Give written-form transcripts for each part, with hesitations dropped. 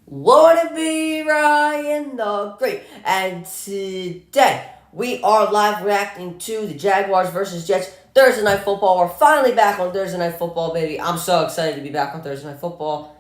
Wanna be Ryan the Great. And today we are live reacting to the Jaguars versus Jets Thursday Night Football. We're finally back on Thursday Night Football, baby. I'm so excited to be back on Thursday Night Football.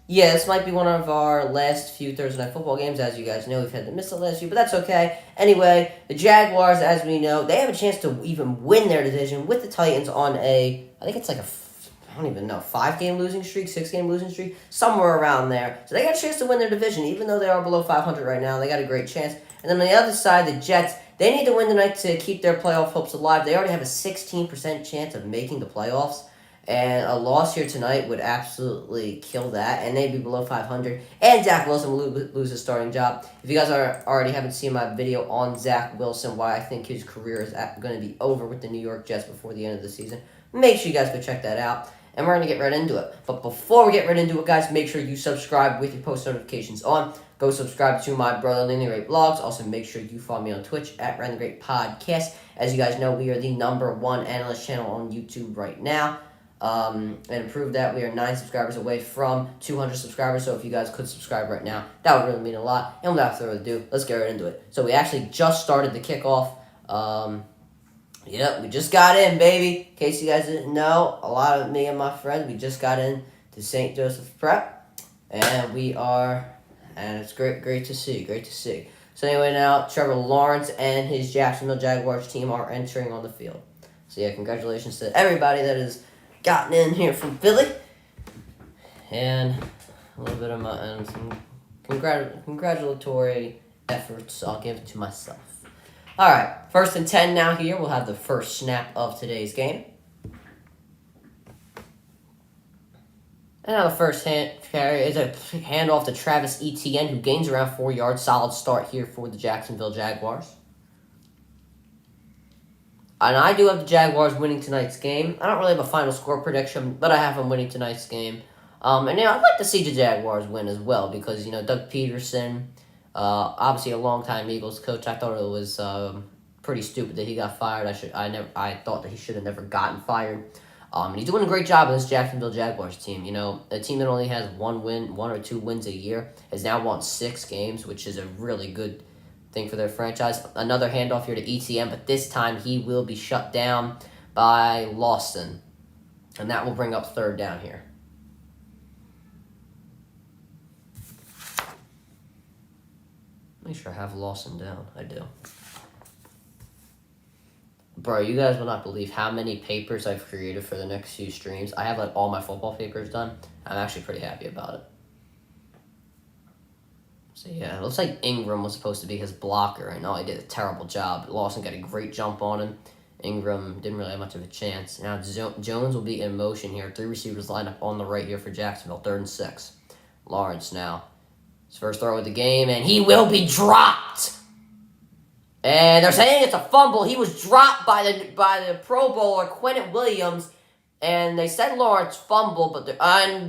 Yeah, this might be one of our last few Thursday Night Football games. As you guys know, we've had to miss the last few, but that's okay. Anyway, the Jaguars, as we know, they have a chance to even win their division with the Titans on I think it's like I don't even know, 5-game losing streak, 6-game losing streak, somewhere around there. So they got a chance to win their division, even though they are below 500 right now. They got a great chance. And then on the other side, the Jets, they need to win tonight to keep their playoff hopes alive. They already have a 16% chance of making the playoffs. And a loss here tonight would absolutely kill that, and they'd be below 500. And Zach Wilson will lose his starting job. If you guys already haven't seen my video on Zach Wilson, why I think his career is going to be over with the New York Jets before the end of the season, make sure you guys go check that out. And we're going to get right into it. But before we get right into it, guys, make sure you subscribe with your post notifications on. Go subscribe to my Brother Laney Great blogs. Also, make sure you follow me on Twitch at Ryan the Great Podcast. As you guys know, we are the #1 analyst channel on YouTube right now. And to prove that, we are 9 subscribers away from 200 subscribers. So if you guys could subscribe right now, that would really mean a lot. And without further ado, let's get right into it. So we actually just started the kickoff. Yep, we just got in, baby. In case you guys didn't know, a lot of me and my friends, we just got in to St. Joseph's Prep. And it's great to see. So anyway, now Trevor Lawerence and his Jacksonville Jaguars team are entering on the field. So yeah, congratulations to everybody that has gotten in here from Philly. And a little bit of some congratulatory efforts I'll give to myself. All right, 1st and 10 now here. We'll have the first snap of today's game. And now the first carry is a handoff to Travis Etienne, who gains around 4 yards. Solid start here for the Jacksonville Jaguars. And I do have the Jaguars winning tonight's game. I don't really have a final score prediction, but I have them winning tonight's game. And I'd like to see the Jaguars win as well because, Doug Peterson, obviously a longtime Eagles coach. I thought it was pretty stupid that he got fired. I thought that he should have never gotten fired. And he's doing a great job with this Jacksonville Jaguars team. A team that only has 1 or 2 wins a year has now won 6 games, which is a really good thing for their franchise. Another handoff here to ETN, but this time he will be shut down by Lawson. And that will bring up 3rd down here. Make sure I have Lawson down. I do. Bro, you guys will not believe how many papers I've created for the next few streams. I have all my football papers done. I'm actually pretty happy about it. So yeah, it looks like Ingram was supposed to be his blocker. I know I did a terrible job. Lawson got a great jump on him. Ingram didn't really have much of a chance. Now Jones will be in motion here. 3 receivers line up on the right here for Jacksonville. 3rd and 6. Lawerence now. His first throw of the game, and he will be dropped. And they're saying it's a fumble. He was dropped by the Pro Bowler, Quentin Williams. And they said Lawerence fumbled, but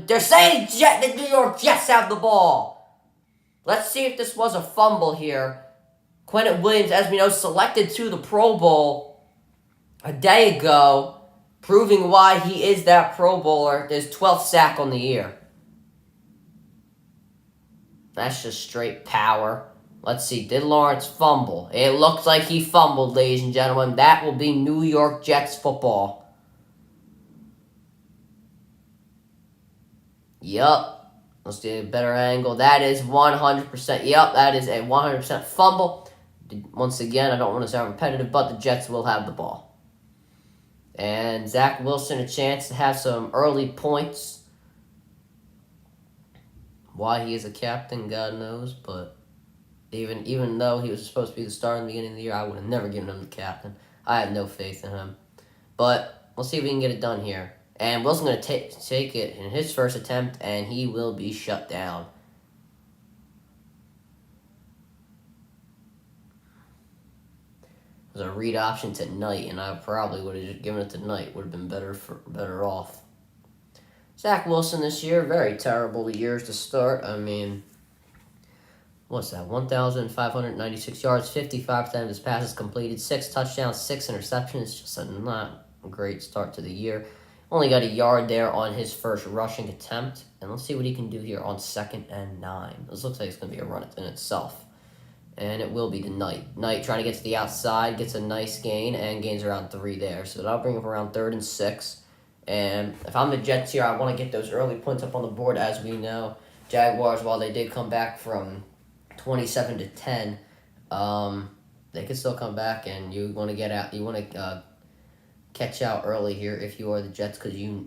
they're saying the New York Jets have the ball. Let's see if this was a fumble here. Quentin Williams, as we know, selected to the Pro Bowl a day ago, proving why he is that Pro Bowler. His 12th sack on the year. That's just straight power. Let's see, did Lawerence fumble? It looks like he fumbled, ladies and gentlemen. That will be New York Jets football. Yup. Let's get a better angle. That is 100%. Yep, that is a 100% fumble. Once again, I don't want to sound repetitive, but the Jets will have the ball. And Zach Wilson a chance to have some early points. Why he is a captain, God knows. But even though he was supposed to be the star in the beginning of the year, I would have never given him the captain. I have no faith in him. But we'll see if we can get it done here. And Wilson's going to take it in his first attempt, and he will be shut down. There's a read option to Knight, and I probably would have just given it to Knight. Would have been better off. Zach Wilson this year, very terrible years to start. I mean, what's that? 1,596 yards, 55% of his passes completed, 6 touchdowns, 6 interceptions. Just a not great start to the year. Only got a yard there on his first rushing attempt. And let's see what he can do here on 2nd and 9. This looks like it's going to be a run in itself. And it will be to Knight. Knight trying to get to the outside, gets a nice gain, and gains around 3 there. So that'll bring up around 3rd and 6. And if I'm the Jets here, I want to get those early points up on the board. As we know, Jaguars, while they did come back from 27 to 10, they could still come back, and you want to get out. You want to catch out early here if you are the Jets,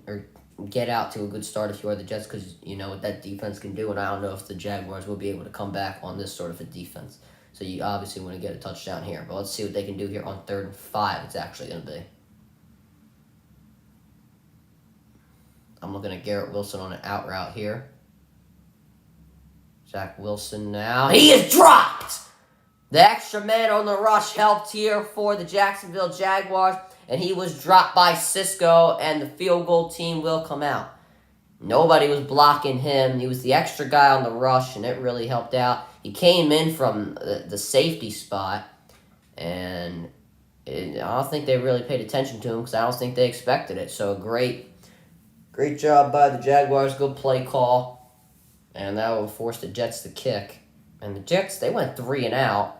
or get out to a good start if you are the Jets, because you know what that defense can do, and I don't know if the Jaguars will be able to come back on this sort of a defense. So you obviously want to get a touchdown here, but let's see what they can do here on 3rd and 5. It's actually going to be. I'm looking at Garrett Wilson on an out route here. Zach Wilson now. He is dropped! The extra man on the rush helped here for the Jacksonville Jaguars, and he was dropped by Cisco, and the field goal team will come out. Nobody was blocking him. He was the extra guy on the rush, and it really helped out. He came in from the safety spot, and I don't think they really paid attention to him because I don't think they expected it. So great job by the Jaguars. Good play call, and that will force the Jets to kick. And the Jets, they went 3 and out.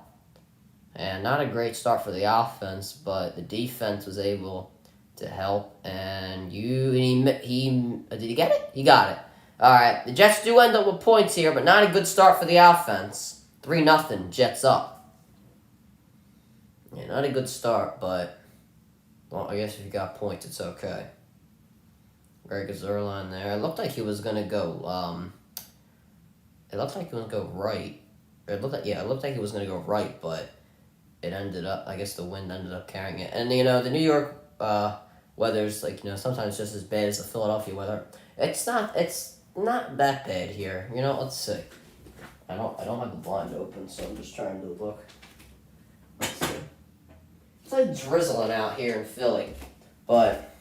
And not a great start for the offense, but the defense was able to help. And he did he get it? He got it. All right, the Jets do end up with points here, but not a good start for the offense. 3-0, Jets up. Yeah, not a good start, but well, I guess if you got points, it's okay. Greg Zerline there. It looked like he was gonna go. It looked like he was gonna go right. It looked like he was gonna go right, but it ended up, I guess the wind ended up carrying it. And, the New York weather's, sometimes just as bad as the Philadelphia weather. It's not that bad here. Let's see. I don't have the blind open, so I'm just trying to look. Let's see. It's like drizzling out here in Philly. But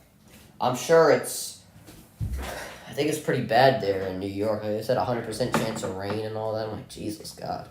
I'm sure I think it's pretty bad there in New York. They said 100% chance of rain and all that. I'm like, Jesus, God.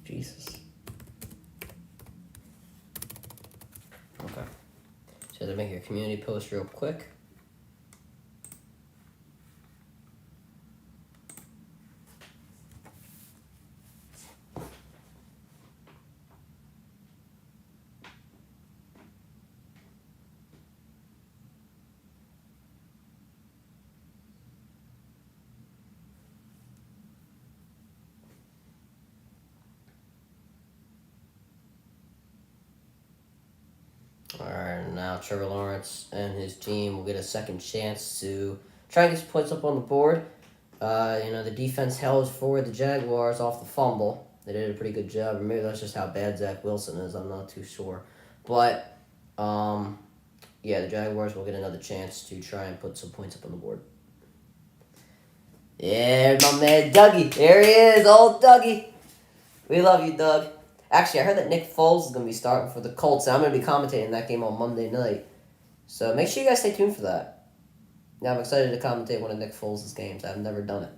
Jesus. Okay. So to make your community post real quick. Alright, now Trevor Lawerence and his team will get a second chance to try and get some points up on the board. The defense held for the Jaguars off the fumble. They did a pretty good job. Maybe that's just how bad Zach Wilson is. I'm not too sure. But, the Jaguars will get another chance to try and put some points up on the board. Yeah, my man Dougie. There he is, old Dougie. We love you, Doug. Actually, I heard that Nick Foles is going to be starting for the Colts, and I'm going to be commentating that game on Monday night. So make sure you guys stay tuned for that. Now I'm excited to commentate one of Nick Foles' games. I've never done it.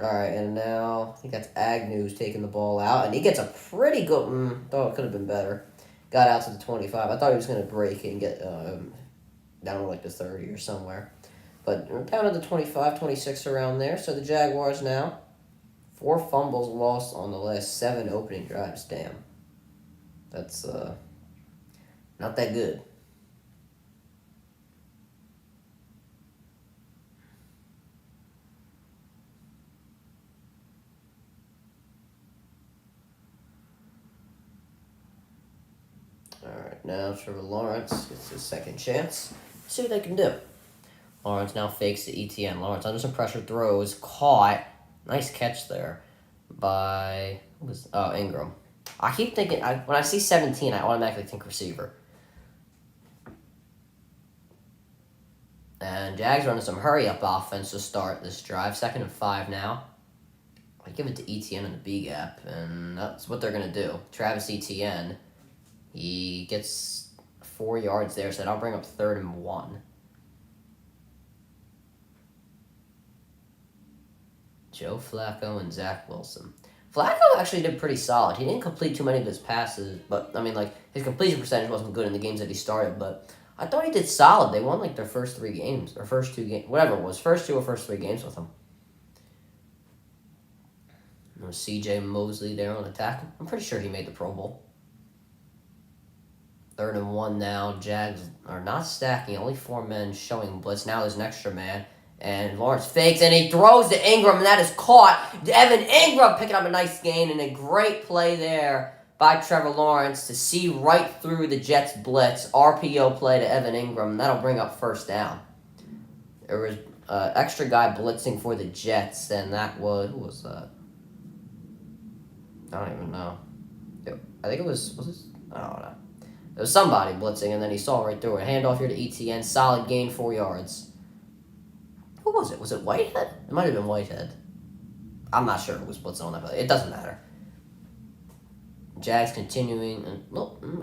All right, and now I think that's Agnew's taking the ball out, and he gets a pretty good. Thought it could have been better. Got out to the 25. I thought he was going to break and get down to like the 30 or somewhere. But we're down to the 25, 26 around there. So the Jaguars now, 4 fumbles lost on the last 7 opening drives. Damn. That's not that good. Alright, now Trevor Lawerence gets his second chance. Let's see what they can do. Lawerence now fakes the ETN. Lawerence under some pressure throws, caught. Nice catch there by Ingram. I keep thinking when I see 17, I automatically think receiver. And Jags running some hurry up offense to start this drive. 2nd and 5 now. I give it to ETN in the B gap, and that's what they're gonna do. Travis ETN, he gets 4 yards there, so that'll bring up 3rd and 1. Joe Flacco and Zach Wilson. Flacco actually did pretty solid. He didn't complete too many of his passes, but, I mean, like, his completion percentage wasn't good in the games that he started, but I thought he did solid. They won, like, their first 3 games, or first 2 games, whatever it was, first 2 or first 3 games with him. There's C.J. Mosley there on attack. I'm pretty sure he made the Pro Bowl. 3rd and 1 now. Jags are not stacking, only 4 men showing blitz. Now there's an extra man. And Lawerence fakes, and he throws to Ingram, and that is caught. Evan Ingram picking up a nice gain, and a great play there by Trevor Lawerence to see right through the Jets' blitz. RPO play to Evan Ingram, and that'll bring up 1st down. There was an extra guy blitzing for the Jets, and that was... Who was that? I don't even know. I think it was this? I don't know. There was somebody blitzing, and then he saw right through it. Handoff here to ETN. Solid gain, 4 yards. Who was it? Was it Whitehead? It might have been Whitehead. I'm not sure who was blitzing on that, but it doesn't matter. Jags continuing.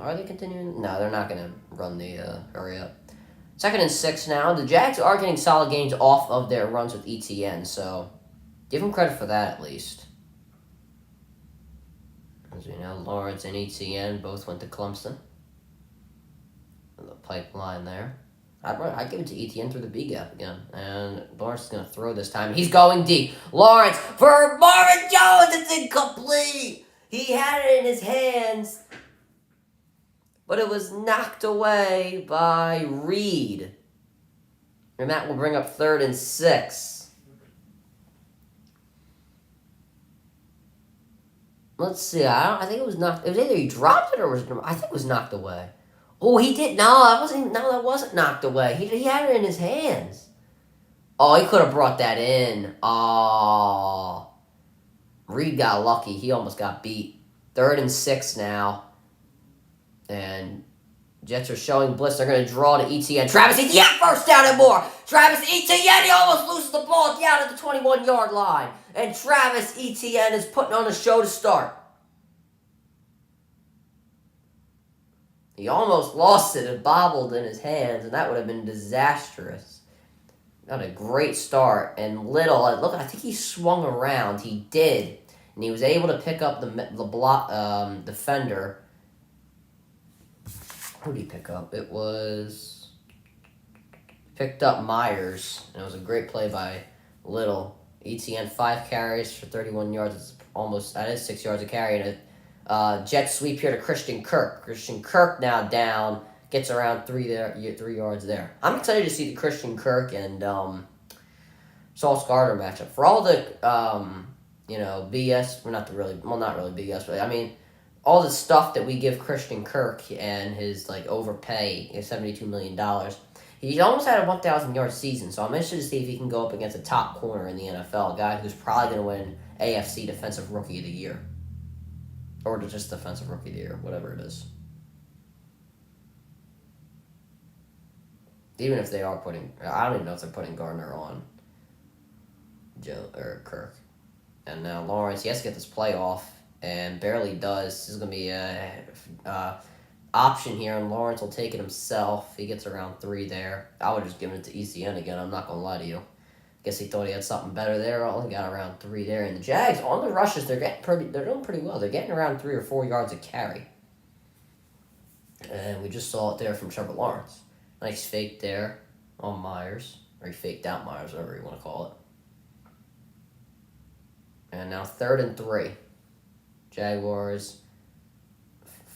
Are they continuing? No, they're not going to run the hurry up. 2nd and 6 now. The Jags are getting solid gains off of their runs with ETN, so give them credit for that at least. As we know, Lawerence and ETN both went to Clemson. The pipeline there. I'd give it to ETN through the B gap again. And Lawerence is going to throw this time. He's going deep. Lawerence for Marvin Jones. It's incomplete. He had it in his hands, but it was knocked away by Reed. And that will bring up 3rd and 6. Let's see. I think it was knocked. It was either he dropped it or I think it was knocked away. Oh, he did. No, that wasn't knocked away. He had it in his hands. Oh, he could have brought that in. Oh. Reed got lucky. He almost got beat. 3rd and 6 now. And Jets are showing blitz. They're going to draw to ETN. Travis Etienne, 1st down and more. Travis Etienne, he almost loses the ball down at the 21-yard line. And Travis Etienne is putting on a show to start. He almost lost it. It bobbled in his hands, and that would have been disastrous. Got a great start. And Little, look, I think he swung around. He did. And he was able to pick up the block defender. Who did he pick up? It was... Picked up Myers. And it was a great play by Little. ETN, 5 carries for 31 yards. It's almost... That is 6 yards a carry. And a jet sweep here to Christian Kirk. Christian Kirk now down. Gets around 3 yards there. I'm excited to see the Christian Kirk and Sauce Gardner matchup. For all the, BS, not really BS, but I mean, all the stuff that we give Christian Kirk and his, overpay, his $72 million, he almost had a 1,000-yard season, so I'm interested to see if he can go up against a top corner in the NFL, a guy who's probably going to win AFC Defensive Rookie of the Year. Or just Defensive Rookie of the Year, whatever it is. Even if they are putting... I don't even know if they're putting Gardner on Kirk. And now Lawerence, he has to get this play off, and barely does. This is going to be I option here, and Lawerence will take it himself. He gets around 3 there. I would have just given it to ECN again. I'm not going to lie to you. Guess he thought he had something better there. Only got around 3 there. And the Jags, on the rushes, they're doing pretty well. They're getting around 3 or 4 yards a carry. And we just saw it there from Trevor Lawerence. Nice fake there on Myers. Or he faked out Myers, whatever you want to call it. And now 3rd and 3. Jaguars,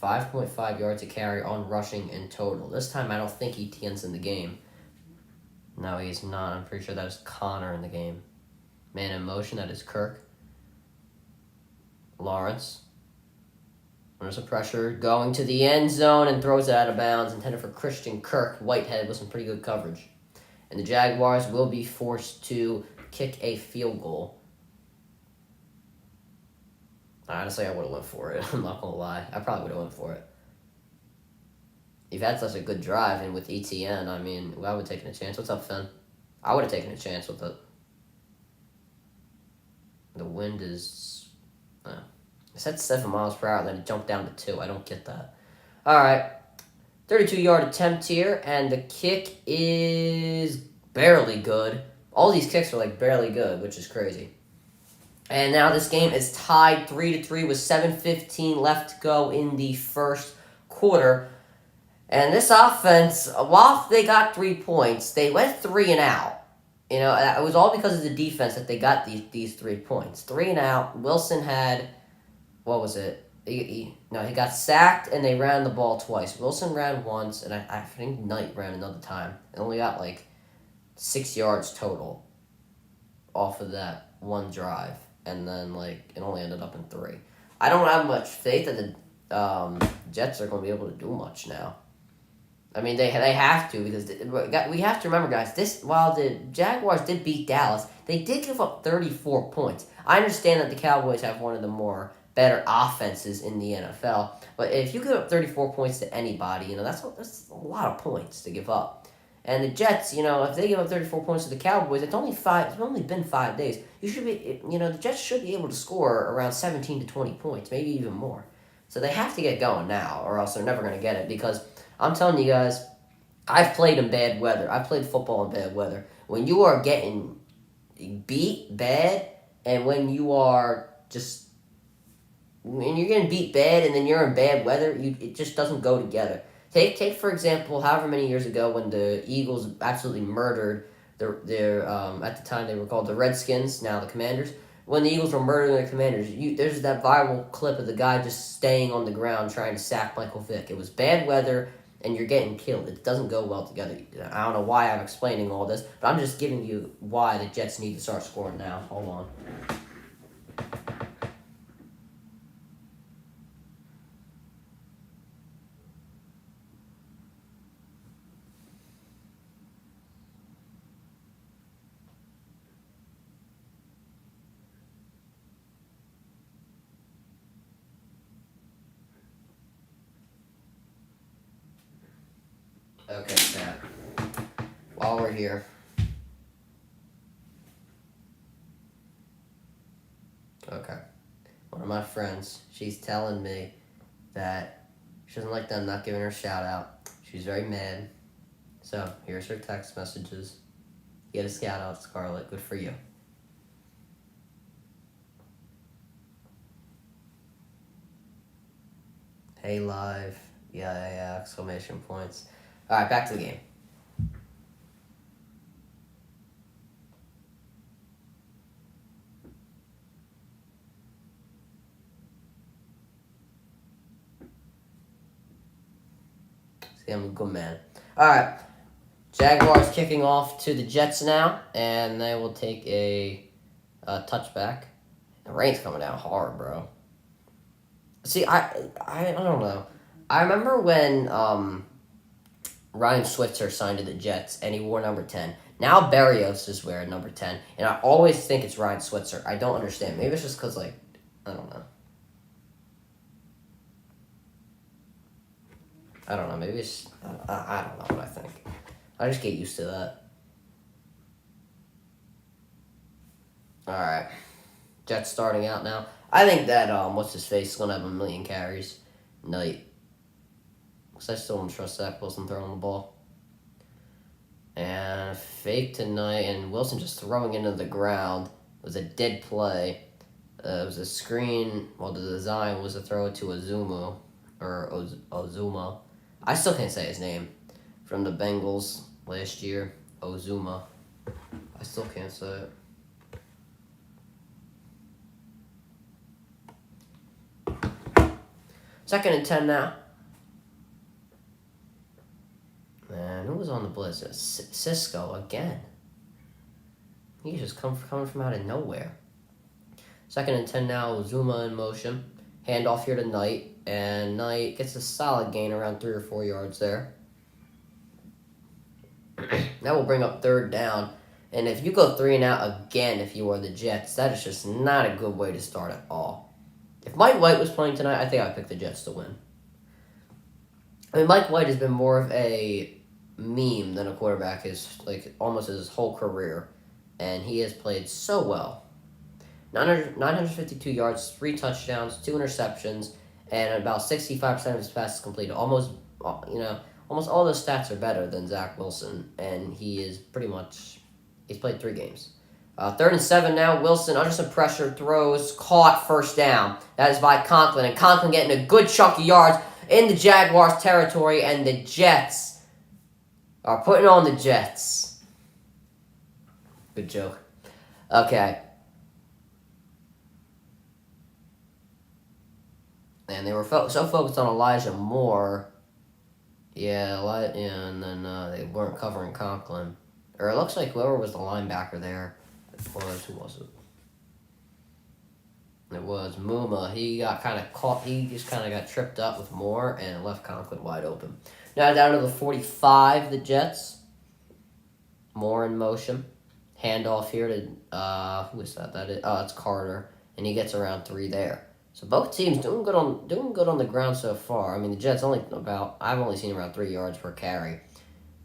5.5 yards a carry on rushing in total. This time I don't think ETN's in the game. No, he's not. I'm pretty sure that is Connor in the game. Man in motion, that is Kirk. Lawerence. Under some pressure, going to the end zone and throws it out of bounds, intended for Christian Kirk. Whitehead with some pretty good coverage. And the Jaguars will be forced to kick a field goal. Honestly, I would have went for it. I'm not going to lie. I probably would have went for it. You've had such a good drive, and with ETN, I mean, I would have taken a chance. What's up, Finn? I would have taken a chance with it. The wind is... it said 7 miles per hour, then it jumped down to 2. I don't get that. All right. 32-yard attempt here, and the kick is barely good. All these kicks are, like, barely good, which is crazy. And now this game is tied 3-3 with 7:15 left to go in the first quarter. And this offense, while they got 3 points, they went 3 and out. You know, it was all because of the defense that they got these 3 points. 3 and out. Wilson had, what was it? He got sacked and they ran the ball twice. Wilson ran once, and I think Knight ran another time. And only got like 6 yards total off of that one drive. And then, like, it only ended up in 3. I don't have much faith that the Jets are going to be able to do much now. I mean, they have to, because we have to remember, guys, while the Jaguars did beat Dallas, they did give up 34 points. I understand that the Cowboys have one of the better offenses in the NFL, but if you give up 34 points to anybody, you know, that's a lot of points to give up. And the Jets, you know, if they give up 34 points to the Cowboys, it's only been 5 days. The Jets should be able to score around 17 to 20 points, maybe even more. So they have to get going now, or else they're never going to get it, because I'm telling you guys, I've played in bad weather. I've played football in bad weather. When you are getting beat bad, and when you're getting beat bad and then you're in bad weather, it just doesn't go together. Take for example, however many years ago when the Eagles absolutely murdered their at the time they were called the Redskins, now the Commanders. When the Eagles were murdering the Commanders, there's that viral clip of the guy just staying on the ground trying to sack Michael Vick. It was bad weather, and you're getting killed. It doesn't go well together. I don't know why I'm explaining all this, but I'm just giving you why the Jets need to start scoring now. Hold on. Okay, chat. While we're here. Okay. One of my friends, she's telling me that she doesn't like them not giving her a shout out. She's very mad. So, here's her text messages. Get a shout out, Scarlett. Good for you. Hey, live. Yeah, exclamation points. Alright, back to the game. See, I'm a good man. Alright. Jaguars kicking off to the Jets now, and they will take a touchback. The rain's coming down hard, bro. See, I don't know. I remember when Ryan Switzer signed to the Jets, and he wore number 10. Now Berrios is wearing number 10, and I always think it's Ryan Switzer. I don't understand. Maybe it's just because, like, I don't know. I don't know. Maybe it's... I don't know what I think. I just get used to that. Alright. Jets starting out now. I think that, what's-his-face is going to have 1 million carries. Knight. because I still don't trust Zach Wilson throwing the ball. And fake tonight, and Wilson just throwing into the ground. It was a dead play. It was a screen. Well, the design was to throw it to Ozuma. I still can't say his name. From the Bengals last year. Ozuma. I still can't say it. Second and 10 now. Man, who was on the blitz? Cisco again. He's just coming from out of nowhere. Second and 10 now. Zuma in motion. Handoff here to Knight. And Knight gets a solid gain around 3 or 4 yards there. That will bring up third down. And if you go 3 and out again, if you are the Jets, that is just not a good way to start at all. If Mike White was playing tonight, I think I'd pick the Jets to win. I mean, Mike White has been more of a meme than a quarterback almost his whole career. And he has played so well. 952 yards, 3 touchdowns, 2 interceptions, and about 65% of his passes completed. Almost all those stats are better than Zach Wilson, and he's played 3 games. Third and 7 now. Wilson under some pressure, throws, caught, first down. That is by Conklin, and Conklin getting a good chunk of yards in the Jaguars' territory, and the Jets are putting on the Jets. Good joke. Okay. And they were so focused on Elijah Moore. And then they weren't covering Conklin. Or it looks like whoever was the linebacker there who was it? It was Muma. He got kind of caught. He just kind of got tripped up with Moore and left Conklin wide open. Now down to the 45, the Jets. Moore in motion. Handoff here to, who is that? It's Carter. And he gets around 3 there. So both teams doing good on the ground so far. I mean, the Jets I've only seen around 3 yards per carry.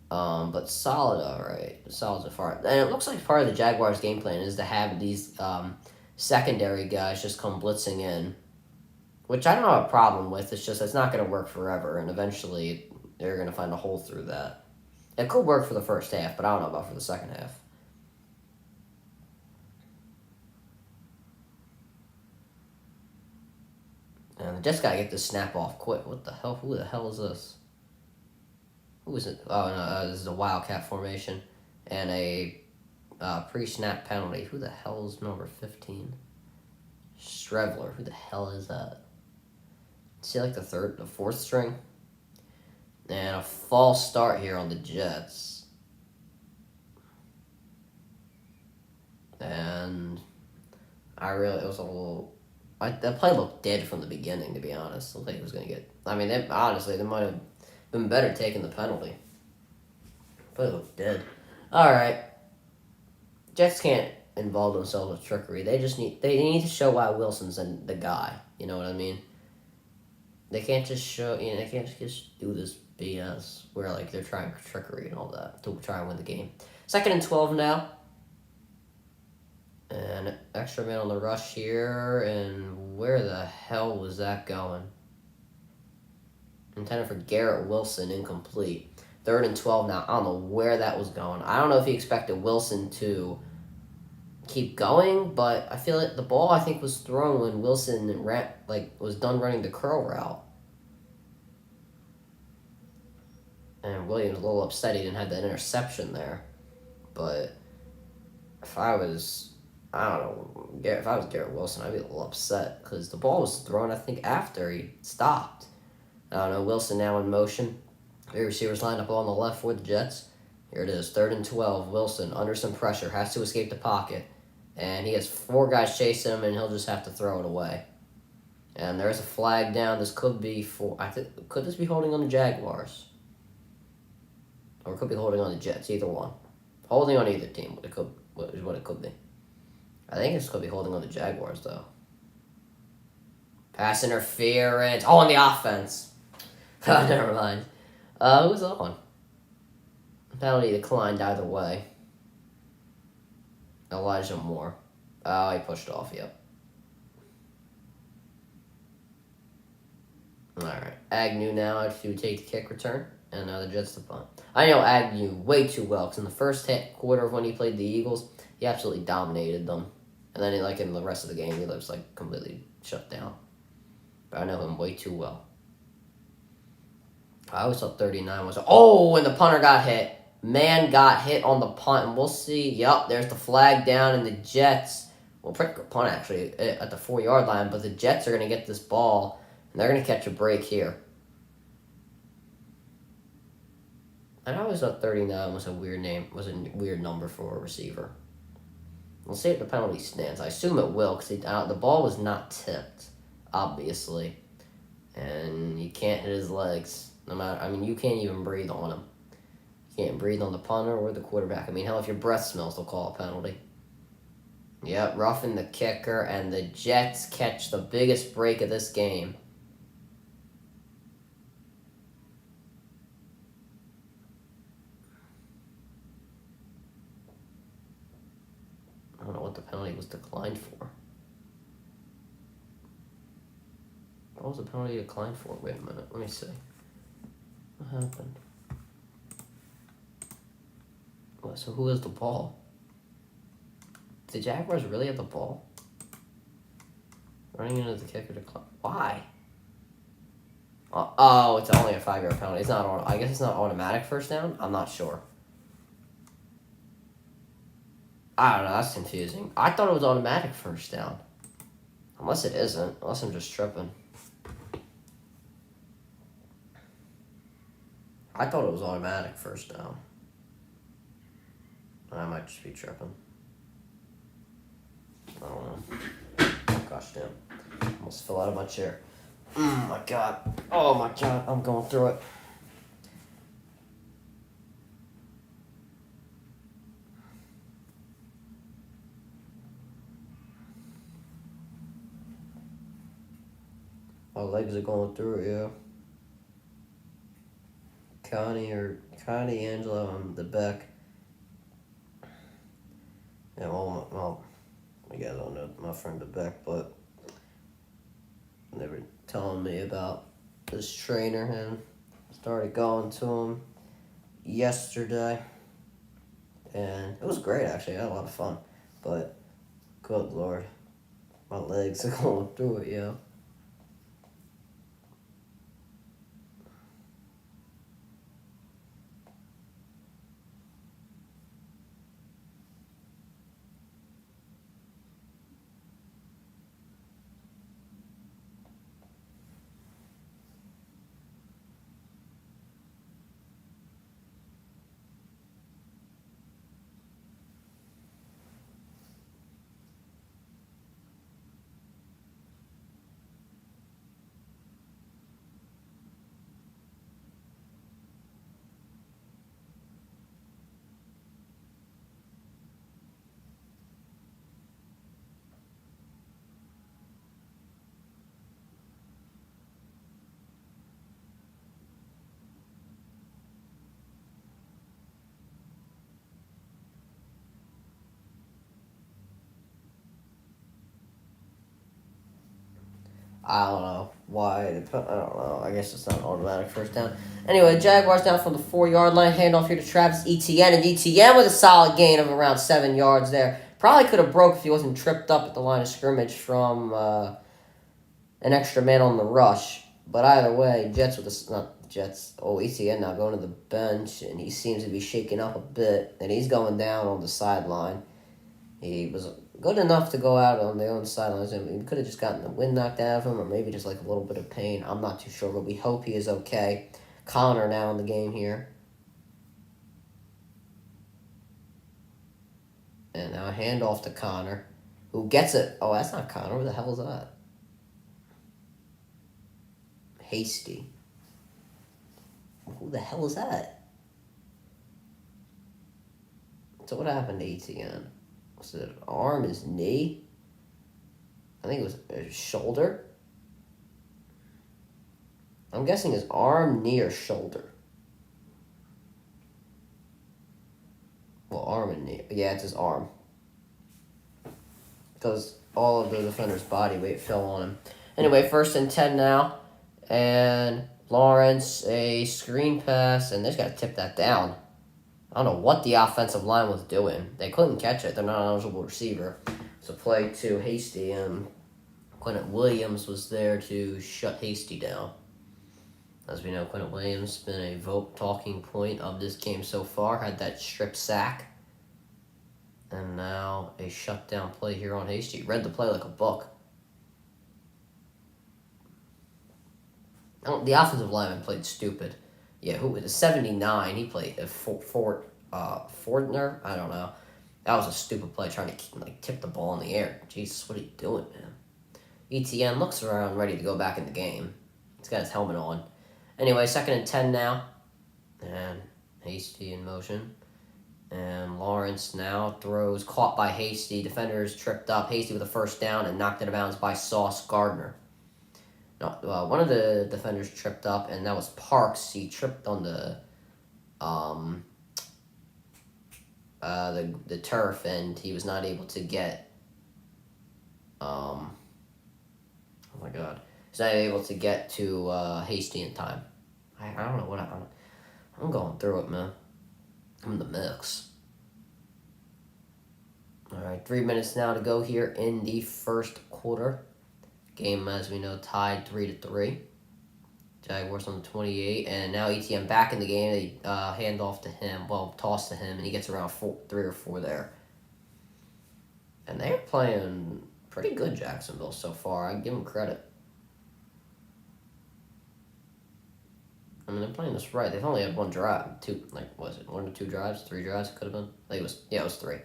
But solid, all right. Solid so far. And it looks like part of the Jaguars' game plan is to have these secondary guys just come blitzing in, which I don't have a problem with. It's just it's not going to work forever, and eventually they're going to find a hole through that. It could work for the first half, but I don't know about for the second half. And the Jets got to get this snap off quick. What the hell? Who the hell is this? Who is it? Oh, no, this is a Wildcat formation. And a pre-snap penalty. Who the hell is number 15? Strevler. Who the hell is that? Is he like the 4th string? And a false start here on the Jets. And it was a little... That play looked dead from the beginning, to be honest. I think it was going to get... I mean, they might have been better taking the penalty. Play looked dead. Alright. Jets can't involve themselves with trickery. They need to show why Wilson's the guy. You know what I mean? They can't just they can't just do this BS where, they're trying trickery and all that to try and win the game. 2nd and 12 now. And extra man on the rush here, and where the hell was that going? Intended for Garrett Wilson, incomplete. 3rd and 12 now. I don't know where that was going. I don't know if he expected Wilson to keep going, but I feel like the ball, I think, was thrown when Wilson was done running the curl route. And Williams was a little upset he didn't have that interception there. But if I was Garrett Wilson, I'd be a little upset because the ball was thrown, I think, after he stopped. I don't know. Wilson now in motion. 3 receivers lined up on the left for the Jets. Here it is, 3rd and 12. Wilson under some pressure, has to escape the pocket. And he has 4 guys chasing him, and he'll just have to throw it away. And there's a flag down. This could be could this be holding on the Jaguars? Or it could be holding on the Jets, either one. Holding on either team, is what it could be. I think this could be holding on the Jaguars, though. Pass interference. Oh, on the offense. Never mind. Who's on? Penalty declined either way. Elijah Moore. Oh, he pushed off, yep. Alright. Agnew now to take the kick return, and now the Jets to punt. I know Agnew way too well, because in the first quarter of when he played the Eagles, he absolutely dominated them. And then, in the rest of the game, he was, completely shut down. But I know him way too well. I always thought 39 was... Oh, and the punter got hit. Man got hit on the punt, and we'll see. Yup, there's the flag down, and the Jets... Well, pretty good punt, actually, at the 4-yard line, but the Jets are going to get this ball, and they're going to catch a break here. I always thought 39 was a weird number for a receiver. We'll see if the penalty stands. I assume it will, because the ball was not tipped, obviously. And you can't hit his legs. You can't even breathe on him. You can't breathe on the punter or the quarterback. Hell, if your breath smells, they'll call a penalty. Yep, roughing the kicker, and the Jets catch the biggest break of this game. I don't know what the penalty was declined for. What was the penalty declined for? Wait a minute, let me see. What happened? So who has the ball? The Jaguars really have the ball? Running into the kicker decline. Why? Oh, it's only a 5-yard penalty. It's not. I guess it's not automatic first down. I'm not sure. I don't know. That's confusing. I thought it was automatic first down. Unless it isn't. Unless I'm just tripping. I thought it was automatic first down. I might just be tripping. I don't know. Gosh damn. Almost fell out of my chair. Oh my god. Oh my god. I'm going through it. My legs are going through it, yeah. Connie, Angelo, and the Beck. Yeah, well, you guys don't know my friend the Beck, but they were telling me about this trainer and started going to him yesterday. And it was great, actually. I had a lot of fun. But, good Lord, my legs are going through it, yeah. I don't know why. I don't know. I guess it's not an automatic first down. Anyway, Jaguars down from the 4-yard line. Handoff here to Travis Etienne. And Etienne with a solid gain of around 7 yards there. Probably could have broke if he wasn't tripped up at the line of scrimmage from an extra man on the rush. But either way, Etienne now going to the bench. And he seems to be shaking up a bit. And he's going down on the sideline. He was good enough to go out on the own sidelines. He could have just gotten the wind knocked out of him, or maybe just a little bit of pain. I'm not too sure, but we hope he is okay. Connor now in the game here. And now a handoff to Connor, who gets it. Oh, that's not Connor. Who the hell is that? Hasty. Who the hell is that? So what happened to Etienne? Was it arm, his knee? I think it was his shoulder. I'm guessing his arm, knee, or shoulder. Well, arm and knee. Yeah, it's his arm. Because all of the defender's body weight fell on him. Anyway, 1st and 10 now. And Lawerence, a screen pass, and they just got to tip that down. I don't know what the offensive line was doing. They couldn't catch it. They're not an eligible receiver. It's a play to Hasty, and Quinton Williams was there to shut Hasty down. As we know, Quinton Williams has been a talking point of this game so far. Had that strip sack. And now a shutdown play here on Hasty. Read the play like a book. The offensive lineman played stupid. Yeah, who was it? 79. He played Fortner. I don't know. That was a stupid play, trying to tip the ball in the air. Jesus, what are you doing, man? ETN looks around, ready to go back in the game. He's got his helmet on. Anyway, 2nd and 10 now. And Hasty in motion. And Lawerence now throws, caught by Hasty. Defenders tripped up. Hasty with a first down and knocked it out of bounds by Sauce Gardner. No, one of the defenders tripped up, and that was Parks. He tripped on the turf, and he was not able to get. Oh my God. He's not able to get to Hasty in time. I don't know what I'm going through it, man. I'm in the mix. All right, 3 minutes now to go here in the first quarter. Game, as we know, tied 3-3. Jaguars on the 28, and now ETN back in the game. They hand off to him, toss to him, and he gets around 3 or 4 there. And they're playing pretty good, Jacksonville, so far. I give them credit. I mean, they're playing this right. They've only had one drive. 1 or 2 drives? 3 drives? It could have been. It was 3.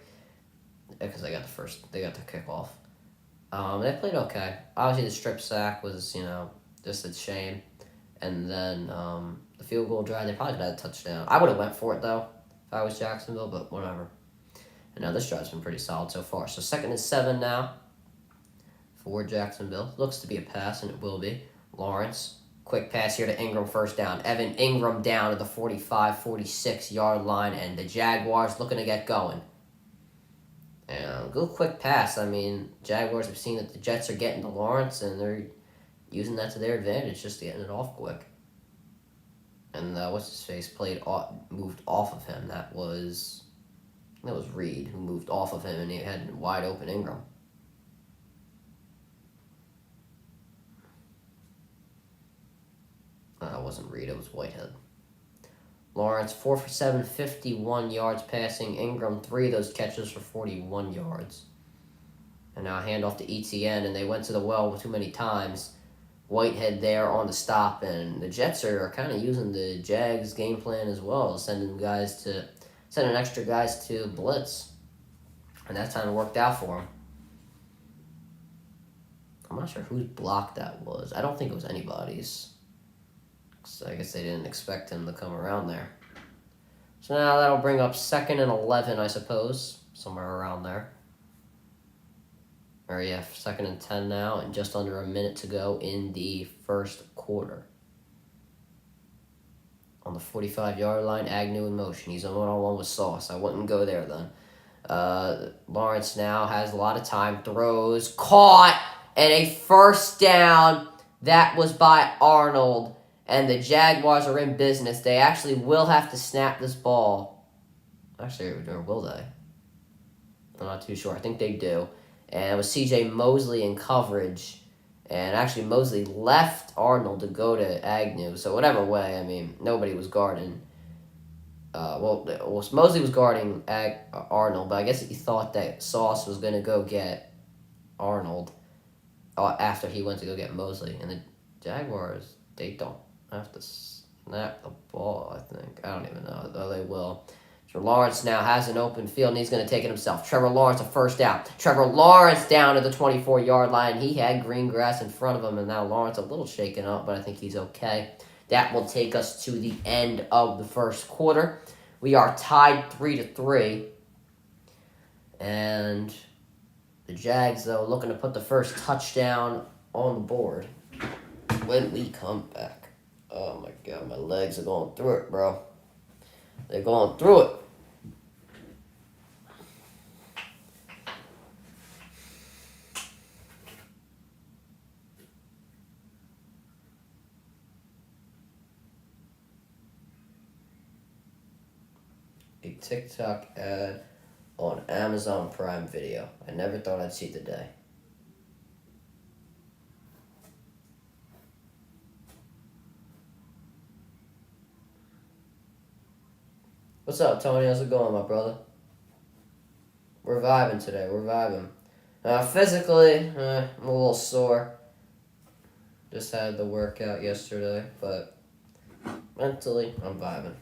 Because they got the kickoff. They played okay. Obviously, the strip sack was, just a shame. And then the field goal drive, they probably could have had a touchdown. I would have went for it, though, if I was Jacksonville, but whatever. And now this drive's been pretty solid so far. So 2nd and 7 now for Jacksonville. Looks to be a pass, and it will be. Lawerence. Quick pass here to Ingram, first down. Evan Ingram down at the 45, 46-yard line, and the Jaguars looking to get going. And good quick pass. I mean, Jaguars have seen that the Jets are getting to Lawerence, and they're using that to their advantage, just getting it off quick. And what's-his-face moved off of him. That was Reed who moved off of him, and he had wide open Ingram. It wasn't Reed, it was Whitehead. Lawerence, 4 for 7, 51 yards passing. Ingram, 3 of those catches for 41 yards. And now handoff to ETN, and they went to the well too many times. Whitehead there on the stop, and the Jets are kind of using the Jags game plan as well, sending extra guys to blitz. And that time it worked out for them. I'm not sure whose block that was. I don't think it was anybody's. So I guess they didn't expect him to come around there. So now that'll bring up 2nd and 11, I suppose. Somewhere around there. Or yeah, 2nd and 10 now, and just under a minute to go in the first quarter. On the 45-yard line, Agnew in motion. He's on one-on-one with Sauce. I wouldn't go there then. Lawerence now has a lot of time. Throws. Caught! And a first down. That was by Arnold. And the Jaguars are in business. They actually will have to snap this ball. Actually, or will they? I'm not too sure. I think they do. And it was C.J. Mosley in coverage. And actually, Mosley left Arnold to go to Agnew. So whatever way, I mean, nobody was guarding. Mosley was guarding Arnold, but I guess he thought that Sauce was going to go get Arnold after he went to go get Mosley. And the Jaguars, they don't have to snap the ball, I think. I don't even know, though they will. So Lawerence now has an open field, and he's going to take it himself. Trevor Lawerence, a first down. Trevor Lawerence down to the 24-yard line. He had green grass in front of him, and now Lawerence a little shaken up, but I think he's okay. That will take us to the end of the first quarter. We are tied 3-3. And the Jags, though, looking to put the first touchdown on the board when we come back. Oh, my God, my legs are going through it, bro. They're going through it. a TikTok ad on Amazon Prime Video. I never thought I'd see the day. What's up, Tony? How's it going, my brother? We're vibing today. We're vibing. Physically, I'm a little sore. Just had the workout yesterday, but mentally, I'm vibing.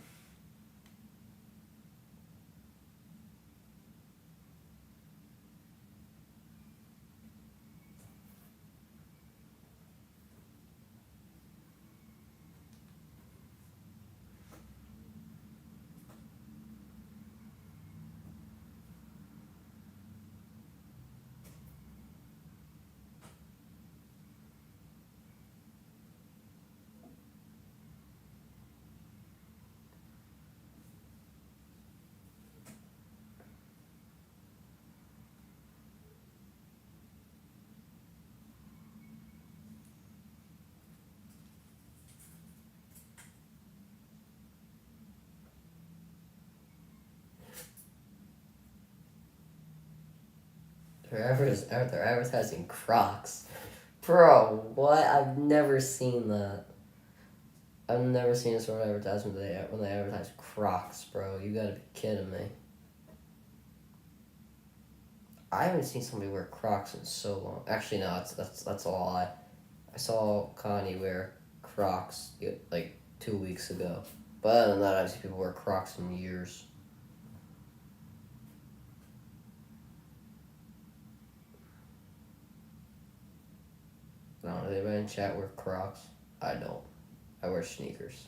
They're advertising Crocs. Bro, what? I've never seen that. I've never seen a sort of advertisement when they advertise Crocs, bro. You gotta be kidding me. I haven't seen somebody wear Crocs in so long. Actually, no, that's a lie. I saw Kanye wear Crocs like 2 weeks ago. But other than that, I've seen people wear Crocs in years. I don't know, anybody in chat wear Crocs? I don't. I wear sneakers.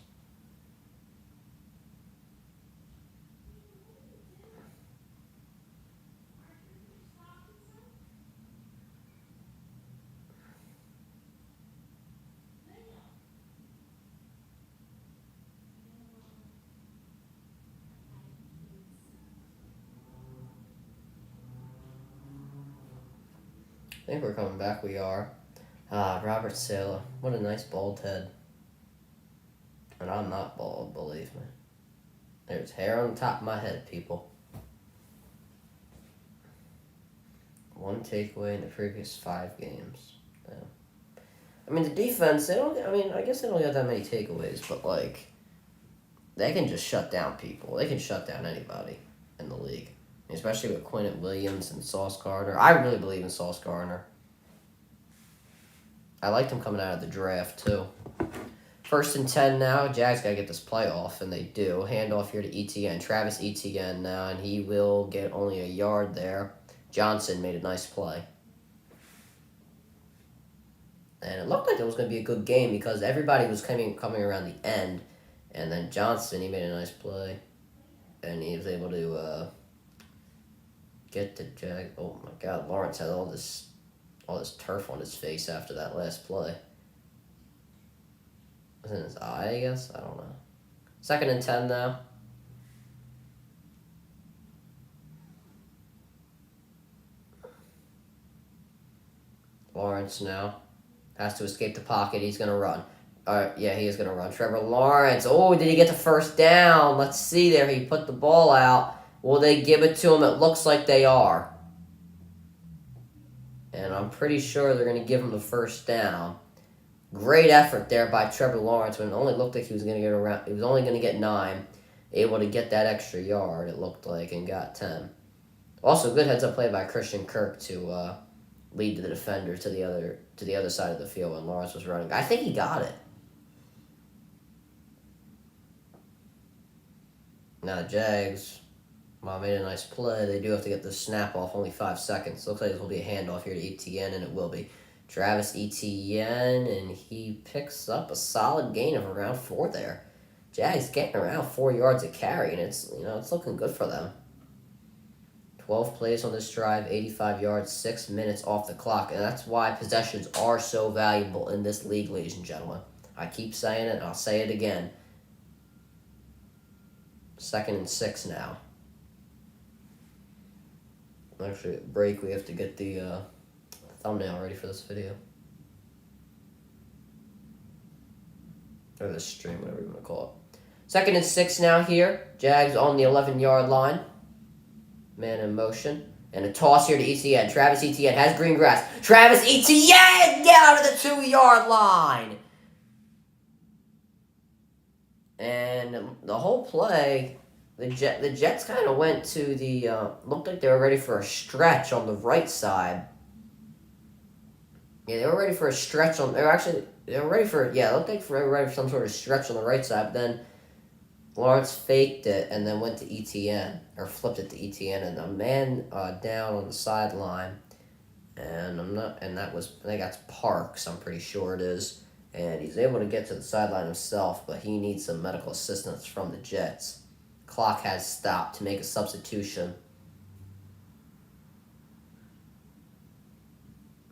I think we're coming back. We are. Robert Sala. What a nice bald head. And I'm not bald, believe me. There's hair on the top of my head, people. One takeaway in the previous 5 games. Yeah. I mean, the defense, I guess they don't get that many takeaways, but, like, they can just shut down people. They can shut down anybody in the league. Especially with Quinnen Williams and Sauce Gardner. I really believe in Sauce Gardner. I liked him coming out of the draft, too. 1st and 10 now. Jags got to get this playoff, and they do. Handoff here to Etienne. Travis Etienne now, and he will get only a yard there. Johnson made a nice play. And it looked like it was going to be a good game because everybody was coming around the end. And then Johnson, he made a nice play. And he was able to get the Jag. Oh, my God. Lawrence had all this turf on his face after that last play. Was it in his eye, I guess? I don't know. 2nd and 10 now. Lawerence now has to escape the pocket. He's going to run. All right, yeah, he is going to run. Trevor Lawerence. Oh, did he get the 1st down? Let's see there. He put the ball out. Will they give it to him? It looks like they are. And I'm pretty sure they're going to give him the 1st down. Great effort there by Trevor Lawerence when it only looked like he was going to get around. He was only going to get 9. Able to get that extra yard, it looked like, and got 10. Also, good heads-up play by Christian Kirk to lead the defender to the other side of the field when Lawrence was running. I think he got it. Now, Jags, made a nice play. They do have to get the snap off, only 5 seconds. Looks like this will be a handoff here to Etienne, and it will be. Travis Etienne, and he picks up a solid gain of around 4 there. Jags getting around 4 yards a carry, and it's looking good for them. 12 plays on this drive, 85 yards, 6 minutes off the clock, and that's why possessions are so valuable in this league, ladies and gentlemen. I keep saying it, and I'll say it again. 2nd and 6 now. Actually, at break, we have to get the thumbnail ready for this video. Or this stream, whatever you want to call it. Second and 6 now here. Jags on the 11-yard line. Man in motion. And a toss here to Etienne. Travis Etienne has green grass. Travis Etienne down to the 2-yard line. And the whole play, the Jets kind of went to the, looked like they were ready for a stretch on the right side. Yeah, they were ready for a stretch on, it looked like they were ready for some sort of stretch on the right side, but then Lawrence faked it and then went to Etienne, or flipped it to Etienne, and a man down on the sideline, and I think that's Parks, I'm pretty sure it is, and he's able to get to the sideline himself, but he needs some medical assistance from the Jets. Clock has stopped to make a substitution,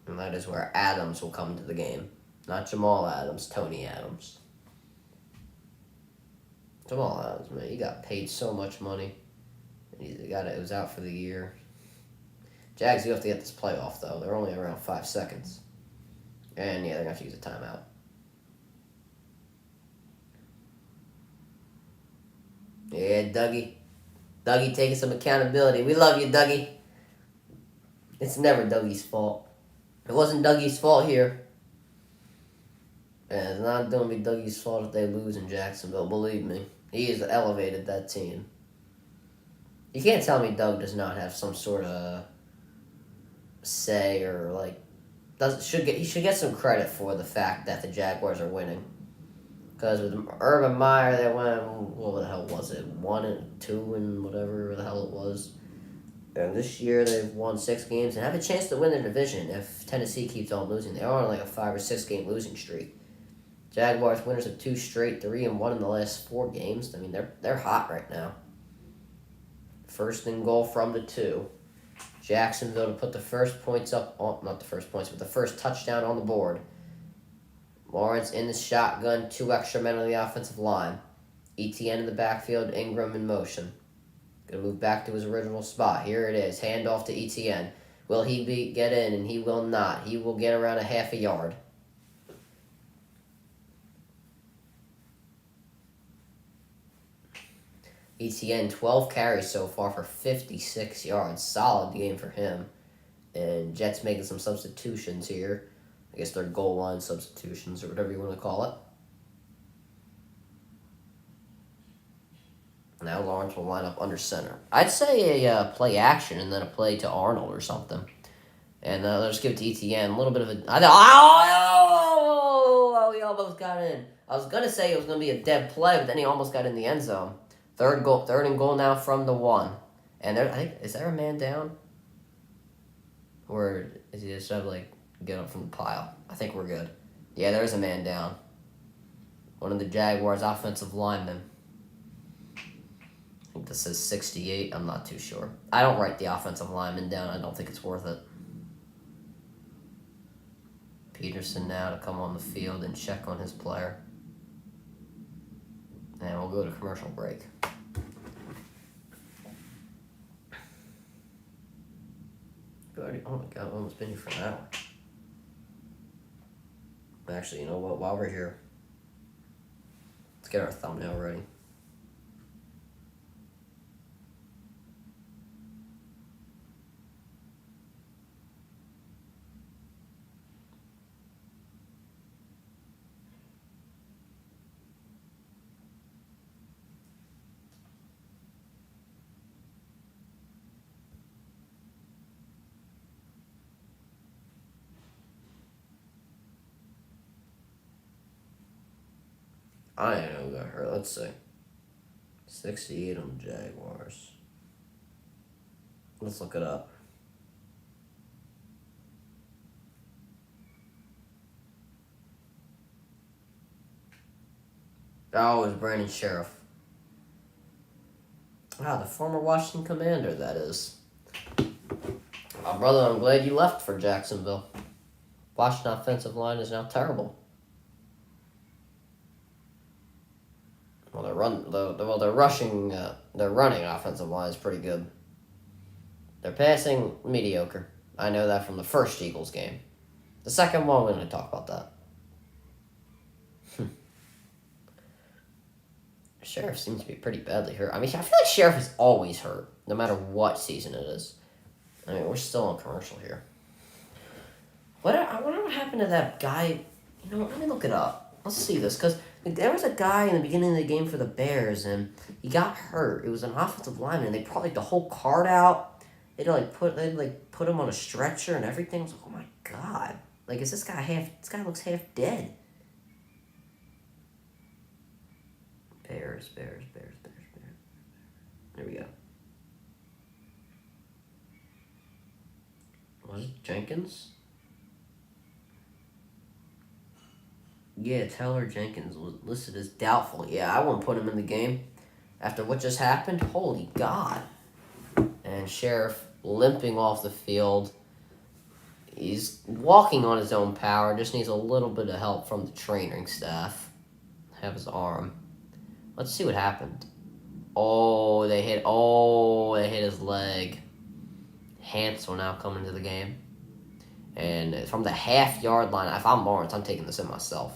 and that is where Adams will come to the game. Not Jamal Adams, Tony Adams. Jamal Adams, man, he got paid so much money. It was out for the year. Jags, you have to get this playoff, though. They're only around 5 seconds. And, yeah, they're going to have to use a timeout. Yeah, Dougie. Dougie taking some accountability. We love you, Dougie. It's never Dougie's fault. It wasn't Dougie's fault here. And it's not going to be Dougie's fault if they lose in Jacksonville, believe me. He has elevated that team. You can't tell me Doug does not have some sort of say or, like, he should get some credit for the fact that the Jaguars are winning. Because with Urban Meyer, they went, what the hell was it? 1-2 and whatever the hell it was. And this year they've won 6 games and have a chance to win their division if Tennessee keeps on losing. They are on like a 5 or 6 game losing streak. Jaguars winners of 2 straight, 3-1 in the last 4 games. I mean, they're hot right now. First and goal from the 2. Jacksonville to put the first points up on, not the first points, but the first touchdown on the board. Lawrence in the shotgun, 2 extra men on the offensive line. Etienne in the backfield, Ingram in motion. Gonna move back to his original spot. Here it is. Handoff to Etienne. Will he get in? And he will not. He will get around a half a yard. Etienne, 12 carries so far for 56 yards. Solid game for him. And Jets making some substitutions here. I guess they're goal line substitutions or whatever you want to call it. Now Lawrence will line up under center. I'd say a play action and then a play to Arnold or something. And let's give it to Etienne. A little bit of a... He almost got in. I was going to say it was going to be a dead play, but then he almost got in the end zone. Third and goal now from the 1. And is there a man down? Or is he just have get up from the pile? I think we're good. Yeah, there's a man down. One of the Jaguars' offensive linemen. I think this says 68. I'm not too sure. I don't write the offensive lineman down. I don't think it's worth it. Peterson now to come on the field and check on his player. And we'll go to commercial break. Oh my God, I've almost been here for an hour. Actually, you know what? While we're here, let's get our thumbnail ready. I don't know who got hurt. Let's see. 68 on the Jaguars. Let's look it up. Oh, it was Brandon Sheriff. Wow, the former Washington Commander, that is. Oh, brother, I'm glad you left for Jacksonville. Washington offensive line is now terrible. Well, their running offensive line is pretty good. Their passing, mediocre. I know that from the first Eagles game. The second one, we're going to talk about that. Their Sheriff seems to be pretty badly hurt. I mean, I feel like Sheriff is always hurt, no matter what season it is. I mean, we're still on commercial here. I wonder what happened to that guy. You know what? Let me look it up. Let's see this, because there was a guy in the beginning of the game for the Bears, and he got hurt. It was an offensive lineman, and they brought like the whole card out. They'd put him on a stretcher and everything. I was like, oh my god! Like, is this guy half? This guy looks half dead. Bears. There we go. Was it Jenkins? Yeah, Taylor Jenkins was listed as doubtful. Yeah, I wouldn't put him in the game after what just happened. Holy God. And Sheriff limping off the field. He's walking on his own power. Just needs a little bit of help from the training staff. Have his arm. Let's see what happened. They hit his leg. Hance will now come into the game. And from the half-yard line, if I'm Lawrence, I'm taking this in myself.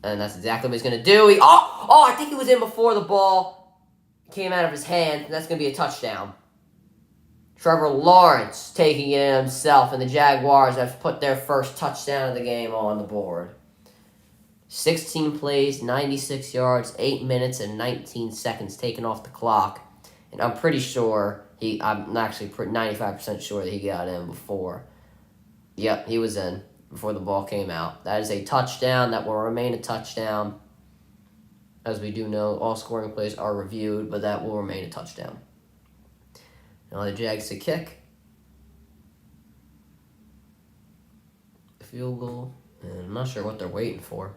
And that's exactly what he's going to do. I think he was in before the ball came out of his hand. And that's going to be a touchdown. Trevor Lawerence taking it in himself. And the Jaguars have put their first touchdown of the game on the board. 16 plays, 96 yards, 8 minutes, and 19 seconds taken off the clock. And I'm pretty sure, I'm actually 95% sure that he got in before. Yep, he was in before the ball came out. That is a touchdown. That will remain a touchdown. As we do know, all scoring plays are reviewed, but that will remain a touchdown. Now the Jags to kick. Field goal. And I'm not sure what they're waiting for.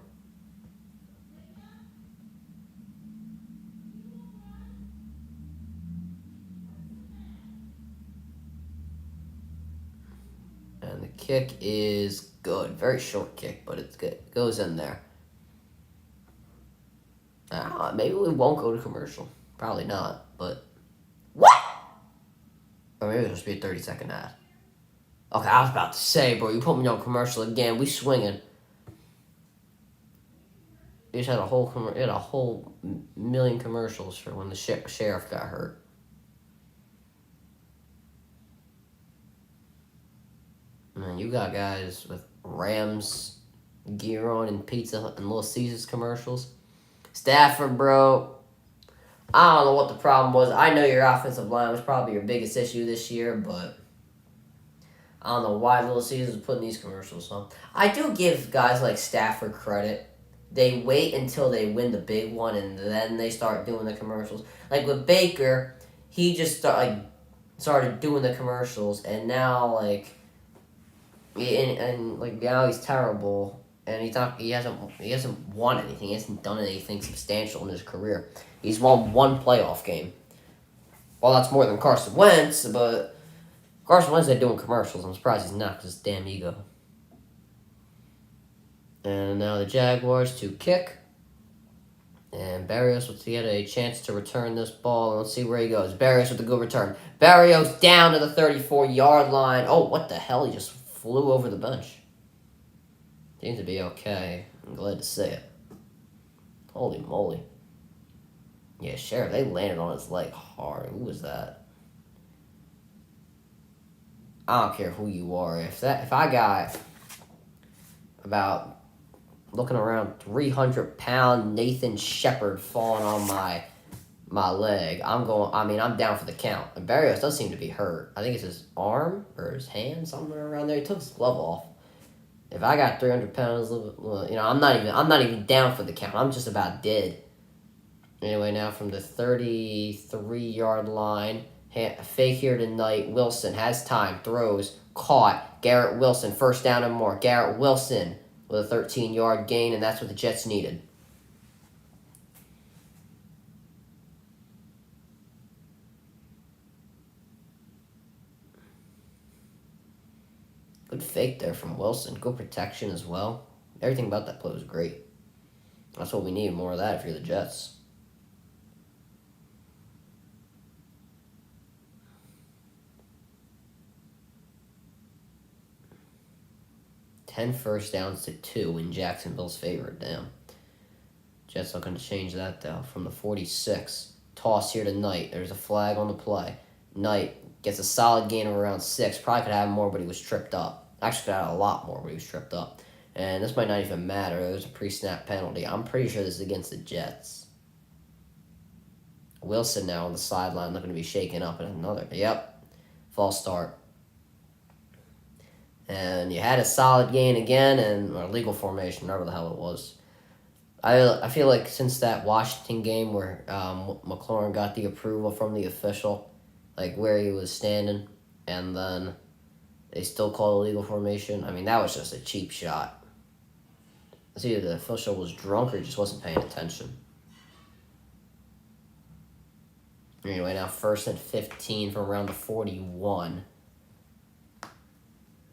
And the kick is good. Very short kick, but it's good. It goes in there. Maybe we won't go to commercial. Probably not, but... What? Or maybe it'll just be a 30-second ad. Okay, I was about to say, bro, you put me on commercial again. We swinging. You just had a whole million commercials for when the sheriff got hurt. Man, you got guys with Rams gear on and Pizza Hut and Little Caesars commercials. Stafford, bro. I don't know what the problem was. I know your offensive line was probably your biggest issue this year, but I don't know why Little Caesars is putting these commercials on. I do give guys like Stafford credit. They wait until they win the big one, and then they start doing the commercials. Like with Baker, he just started doing the commercials, and now now he's terrible, and he hasn't won anything. He hasn't done anything substantial in his career. He's won one playoff game. Well, that's more than Carson Wentz, but Carson Wentz is doing commercials. I'm surprised he's not, because his damn ego. And now the Jaguars to kick. And Barrios will get a chance to return this ball. And let's see where he goes. Barrios with a good return. Barrios down to the 34-yard line. Oh, what the hell? He just flew over the bench. Seems to be okay. I'm glad to see it. Holy moly. Yeah, Sheriff, they landed on his leg hard. Who was that? I don't care who you are. If I got about looking around 300-pound Nathan Shepard falling on my leg, I'm down for the count. And Barrios does seem to be hurt. I think it's his arm or his hand, somewhere around there. He took his glove off. If I got 300 pounds, I'm not even down for the count. I'm just about dead. Anyway, now from the 33-yard line, fake here tonight. Wilson has time, throws, caught. Garrett Wilson, first down and more. Garrett Wilson with a 13-yard gain, and that's what the Jets needed. Good fake there from Wilson. Good protection as well. Everything about that play was great. That's what we need, more of that if you're the Jets. Ten first downs to 2 in Jacksonville's favor. Damn. Jets looking to change that, though, from the 46. Toss here to Knight. There's a flag on the play. Knight gets a solid gain of around 6. Probably could have more, but he was tripped up. Actually, could have a lot more, but he was tripped up. And this might not even matter. It was a pre-snap penalty. I'm pretty sure this is against the Jets. Wilson now on the sideline looking to be shaken up in another. Yep. False start. And you had a solid gain again, or legal formation, whatever the hell it was. I feel like since that Washington game where McLaurin got the approval from the official, like where he was standing, and then they still called a legal formation. I mean, that was just a cheap shot. It's either the official was drunk or just wasn't paying attention. Anyway, now 1st and 15 from around the 41.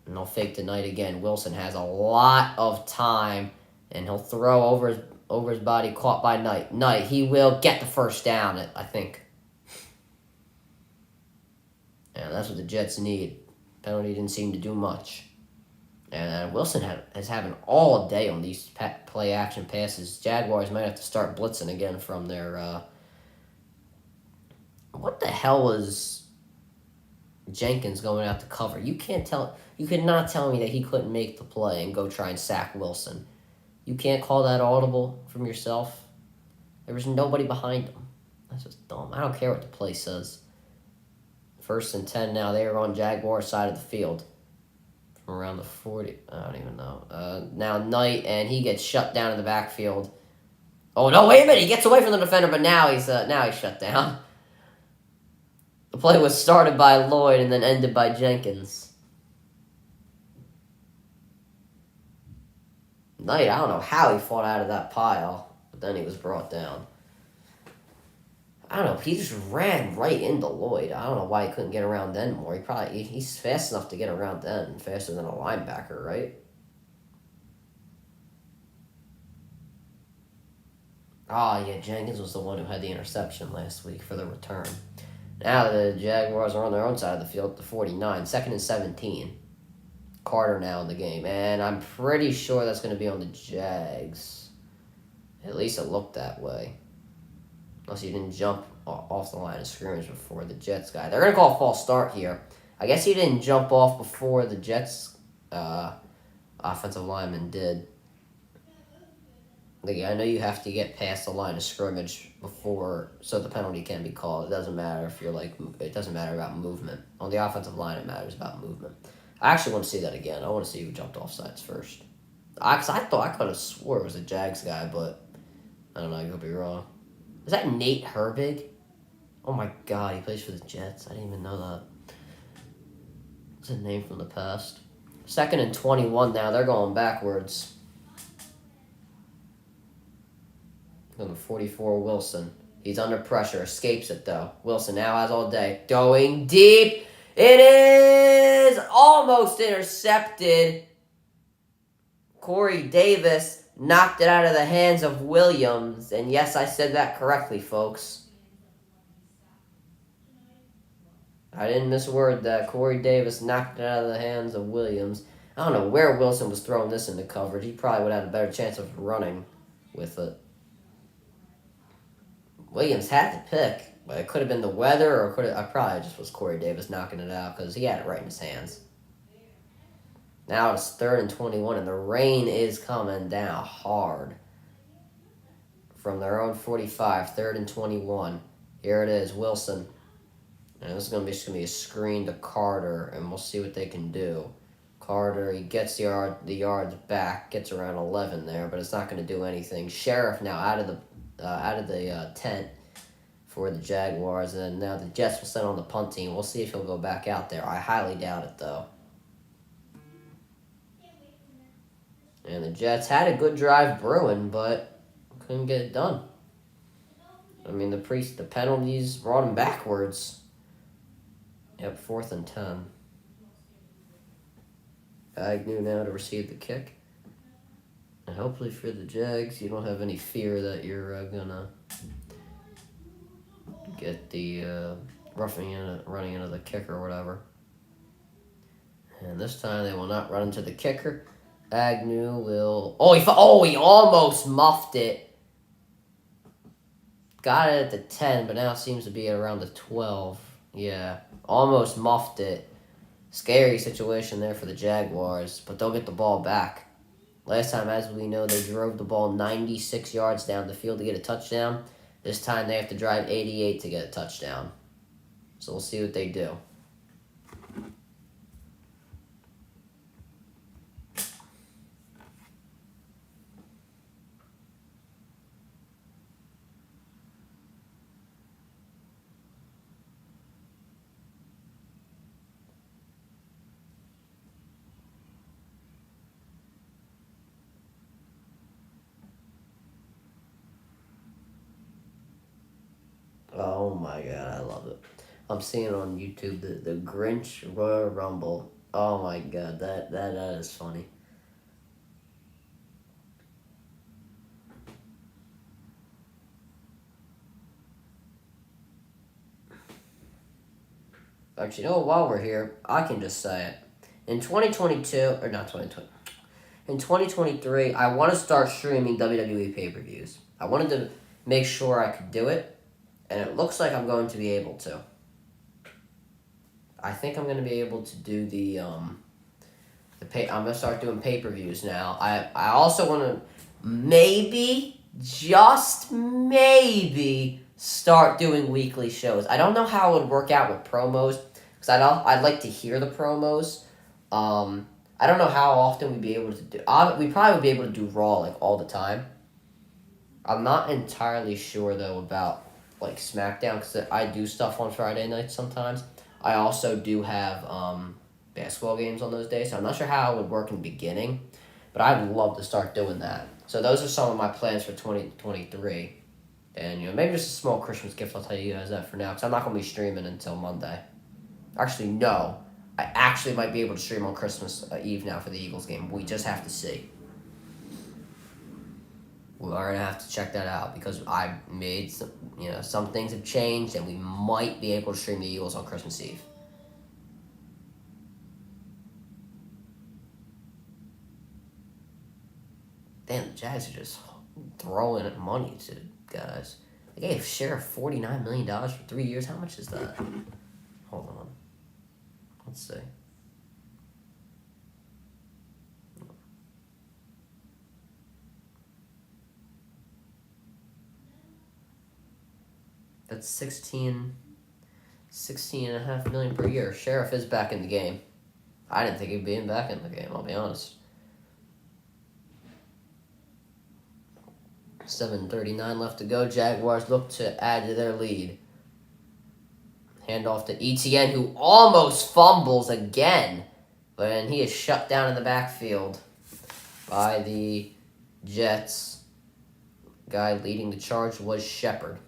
And they'll fake the Knight again. Wilson has a lot of time, and he'll throw over his body, caught by Knight. Knight, he will get the first down, I think. And that's what the Jets need. Penalty didn't seem to do much. And Wilson is having all day on these play-action passes. Jaguars might have to start blitzing again from their... What the hell was Jenkins going out to cover? You could not tell me that he couldn't make the play and go try and sack Wilson. You can't call that audible from yourself. There was nobody behind him. That's just dumb. I don't care what the play says. 1st and 10 now. They are on Jaguar side of the field. From around the 40. I don't even know. Now Knight, and he gets shut down in the backfield. Oh, no, wait a minute. He gets away from the defender, but now he's shut down. The play was started by Lloyd and then ended by Jenkins. Knight, I don't know how he fought out of that pile, but then he was brought down. I don't know. He just ran right into Lloyd. I don't know why he couldn't get around then more. He's fast enough to get around then, faster than a linebacker, right? Oh, yeah, Jenkins was the one who had the interception last week for the return. Now the Jaguars are on their own side of the field at the 49. 2nd and 17. Carter now in the game. And I'm pretty sure that's going to be on the Jags. At least it looked that way. Unless he didn't jump off the line of scrimmage before the Jets guy. They're going to call a false start here. I guess he didn't jump off before the Jets offensive lineman did. I know you have to get past the line of scrimmage before, so the penalty can be called. It doesn't matter if you're it doesn't matter about movement. On the offensive line, it matters about movement. I actually want to see that again. I want to see who jumped off sides first. I could have swore it was a Jags guy, but I don't know. I could be wrong. Is that Nate Herbig? Oh my God, he plays for the Jets. I didn't even know that. It's a name from the past. 2nd and 21 now. They're going backwards. Number 44, Wilson. He's under pressure. Escapes it, though. Wilson now has all day. Going deep. It is almost intercepted. Corey Davis knocked it out of the hands of Williams. And yes, I said that correctly, folks. I didn't misword that. Corey Davis knocked it out of the hands of Williams. I don't know where Wilson was throwing this into coverage. He probably would have had a better chance of running with it. Williams had to pick, but it could have been the weather, or I probably just was Corey Davis knocking it out because he had it right in his hands. Now it's 3rd and 21, and the rain is coming down hard. From their own 45, 3rd and 21. Here it is, Wilson. And this is going to be a screen to Carter, and we'll see what they can do. Carter, he gets the yards back, gets around 11 there, but it's not going to do anything. Sheriff now out of the tent for the Jaguars, and now the Jets will send on the punt team. We'll see if he'll go back out there. I highly doubt it, though. And the Jets had a good drive brewing, but couldn't get it done. I mean, the penalties brought them backwards. Yep, 4th and 10. Agnew now to receive the kick. And hopefully for the Jags, you don't have any fear that you're going to get the running into the kicker or whatever. And this time they will not run into the kicker. Agnew will... he almost muffed it. got it at the 10, but now it seems to be at around the 12. Yeah, almost muffed it. Scary situation there for the Jaguars, but they'll get the ball back. Last time, as we know, they drove the ball 96 yards down the field to get a touchdown. This time they have to drive 88 to get a touchdown. So we'll see what they do. Oh my god, I love it. I'm seeing on YouTube the Grinch Royal Rumble. Oh my god, that is funny. Actually, you know what? While we're here, I can just say it. In 2022, or not 2020, in 2023, I want to start streaming WWE pay-per-views. I wanted to make sure I could do it, and it looks like I'm going to be able to. I think I'm going to be able to do I'm going to start doing pay-per-views now. I also want to maybe, just maybe, start doing weekly shows. I don't know how it would work out with promos, because I'd like to hear the promos. I don't know how often we'd be able to do. We probably would be able to do Raw like all the time. I'm not entirely sure though about like SmackDown, because I do stuff on Friday nights sometimes. I also do have basketball games on those days, so I'm not sure how it would work in the beginning, but I'd love to start doing that. So those are some of my plans for 2023. And, maybe just a small Christmas gift, I'll tell you guys that for now, because I'm not going to be streaming until Monday. Actually, no. I actually might be able to stream on Christmas Eve now for the Eagles game. We just have to see. We're going to have to check that out, because I made some things have changed, and we might be able to stream the Eagles on Christmas Eve. Damn, the Jags are just throwing money to guys. They gave Sheriff $49 million for 3 years. How much is that? Hold on. Let's see. That's 16.5 million per year. Sheriff is back in the game. I didn't think he'd be back in the game, I'll be honest. 7:39 left to go. Jaguars look to add to their lead. Handoff to ETN, who almost fumbles again. But he is shut down in the backfield by the Jets. Guy leading the charge was Shepard.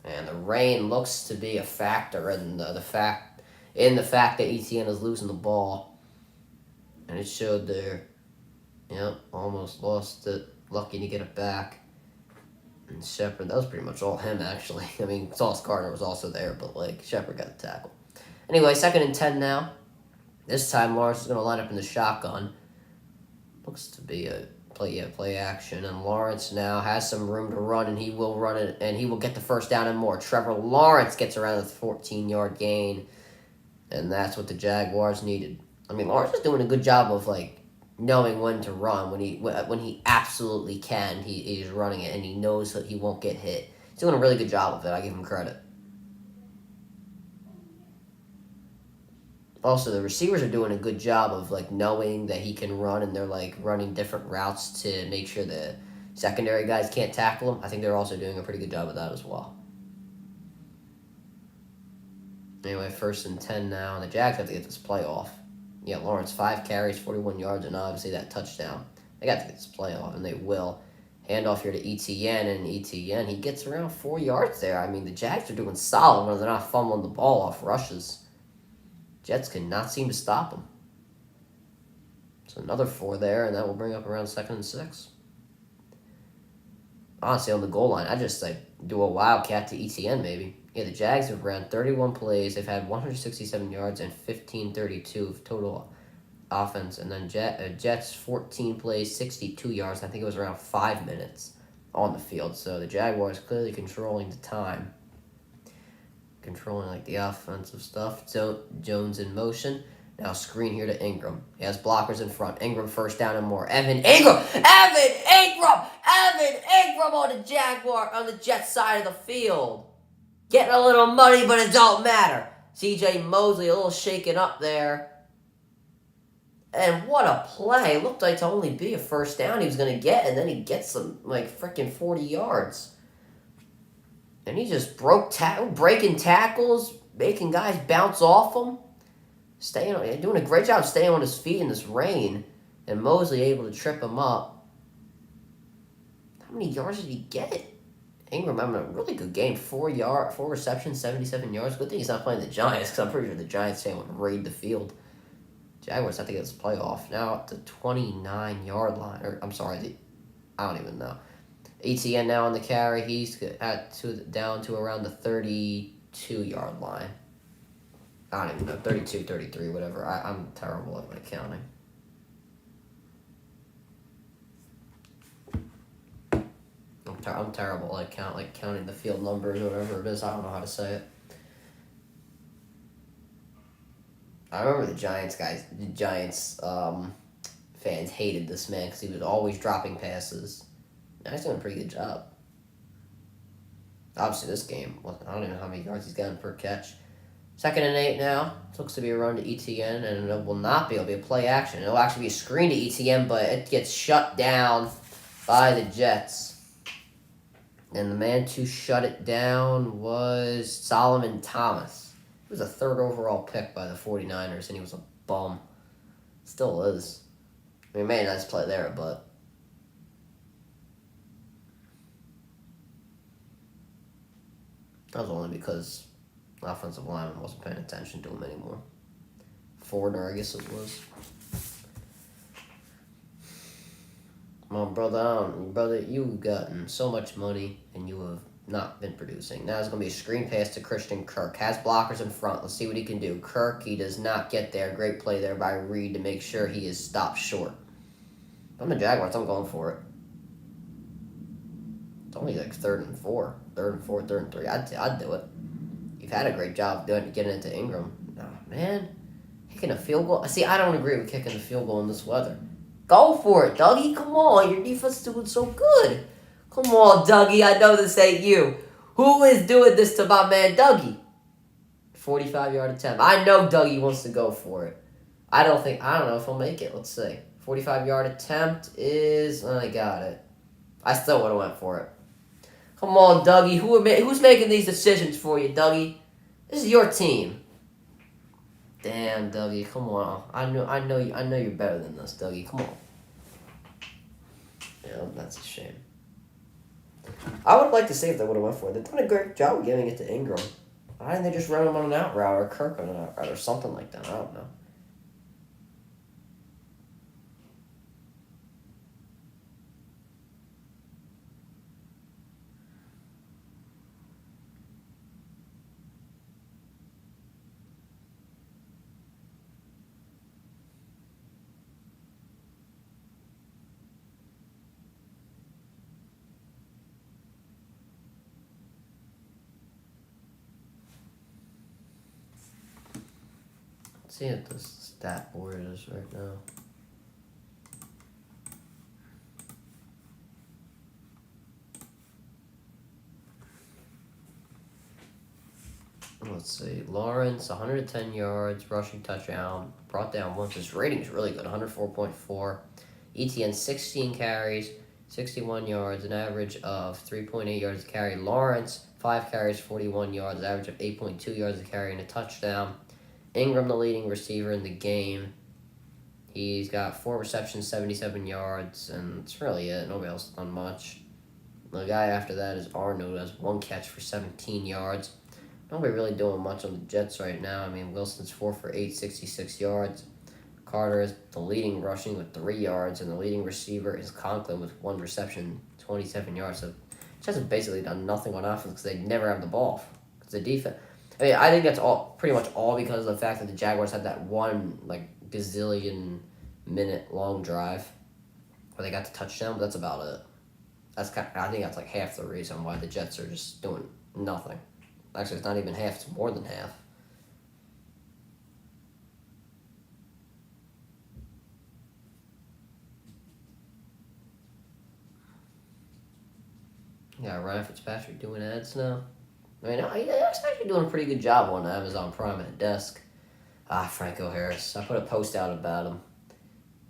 And the rain looks to be a factor in the fact that ETN is losing the ball. And it showed there. Yep, almost lost it. Lucky to get it back. And Shepard, that was pretty much all him, actually. I mean, Sauce Gardner was also there, but, Shepard got the tackle. Anyway, 2nd and 10 now. This time, Lawrence is going to line up in the shotgun. Looks to be a play action. And Lawrence now has some room to run, and he will run it, and he will get the first down and more. Trevor Lawerence gets around the 14-yard gain, and that's what the Jaguars needed. I mean, Lawrence is doing a good job of, knowing when to run. When he absolutely can, he's running it, and he knows that he won't get hit. He's doing a really good job of it. I give him credit. Also, the receivers are doing a good job of knowing that he can run, and they're running different routes to make sure the secondary guys can't tackle him. I think they're also doing a pretty good job of that as well. Anyway, 1st and 10 now, and the Jags have to get this play off. Yeah, Lawrence, 5 carries, 41 yards, and obviously that touchdown. They got to get this play off, and they will. Handoff here to ETN, and ETN, he gets around 4 yards there. I mean, the Jags are doing solid when they're not fumbling the ball off rushes. Jets cannot seem to stop them. So another 4 there, and that will bring up around 2nd and 6. Honestly, on the goal line, I just do a wildcat to ETN maybe. Yeah, the Jags have ran 31 plays. They've had 167 yards and 1532 of total offense. And then Jets 14 plays, 62 yards. I think it was around 5 minutes. on the field. So the Jaguars clearly controlling the time, controlling like the offensive stuff. So Jones in motion. Now screen here to Ingram. He has blockers in front. Ingram first down and more. Evan Ingram on the Jets side of the field. Getting a little money, but it don't matter. C.J. Mosley a little shaken up there. And what a play. It looked like to only be a first down he was going to get, and then he gets some, like, freaking 40 yards. And he just breaking tackles, making guys bounce off him. Doing a great job staying on his feet in this rain. And Mosley able to trip him up. How many yards did he get? Ingram having a really good game. 4 receptions, 77 yards. Good thing he's not playing the Giants, because I'm pretty sure the Giants fan would raid the field. Jaguars have to get this playoff. Now at the 29-yard line. I don't even know. ETN now on the carry. He's down to around the 32-yard line. I don't even know. 32, 33, whatever. I'm terrible at counting. I'm terrible at counting the field numbers or whatever it is. I don't know how to say it. I remember the Giants fans hated this man because he was always dropping passes. Now he's doing a pretty good job. Obviously, this game, I don't even know how many yards he's gotten per catch. 2nd and 8 now. It looks to be a run to ETN, and it will not be. It'll be a play action. It'll actually be a screen to ETN, but it gets shut down by the Jets. And the man to shut it down was Solomon Thomas. He was a 3rd overall pick by the 49ers, and he was a bum. Still is. I mean, made a nice play there, but... that was only because the offensive lineman wasn't paying attention to him anymore. Forder, I guess it was. Come on, brother, you've gotten so much money, and you have not been producing. Now it's going to be a screen pass to Christian Kirk. Has blockers in front. Let's see what he can do. Kirk, he does not get there. Great play there by Reed to make sure he is stopped short. I'm the Jaguars. I'm going for it. It's only like 3rd and 4. 3rd and 4, 3rd and 3. I'd do it. You've had a great job getting into Ingram. Oh, man. Kicking a field goal. See, I don't agree with kicking the field goal in this weather. Go for it, Dougie. Come on. Your defense is doing so good. Come on, Dougie. I know this ain't you. Who is doing this to my man, Dougie? 45-yard attempt. I know Dougie wants to go for it. I don't know if he'll make it. Let's see. 45-yard attempt is... I got it. I still would have went for it. Come on, Dougie. Who's making these decisions for you, Dougie? This is your team. Damn, Dougie. Come on. I know you're better than this, Dougie. Come on. Yeah, that's a shame. I would like to see if they would have went for it. They've done a great job of giving it to Ingram. Why didn't they just run him on an out route or Kirk on an out route or something like that? I don't know. See what the stat board is right now. Let's see. Lawrence, 110 yards, rushing touchdown, brought down once. His rating is really good, 104.4. ETN, 16 carries, 61 yards, an average of 3.8 yards a carry. Lawrence, 5 carries, 41 yards, average of 8.2 yards a carry, and a touchdown. Ingram, the leading receiver in the game. He's got 4 receptions, 77 yards, and that's really it. Nobody else has done much. The guy after that is Arnold, who has 1 catch for 17 yards. Nobody really doing much on the Jets right now. I mean, Wilson's 4 for 8, 66 yards. Carter is the leading rushing with 3 yards, and the leading receiver is Conklin with 1 reception, 27 yards. So Jets have basically done nothing on offense because they never have the ball. Because the defense... I mean, I think that's pretty much all because of the fact that the Jaguars had that one, gazillion minute long drive where they got the touchdown, but that's about it. I think that's like half the reason why the Jets are just doing nothing. Actually, it's not even half; it's more than half. Yeah, Ryan Fitzpatrick doing ads now. I mean, he's actually doing a pretty good job on Amazon Prime at a desk. Franco Harris. I put a post out about him.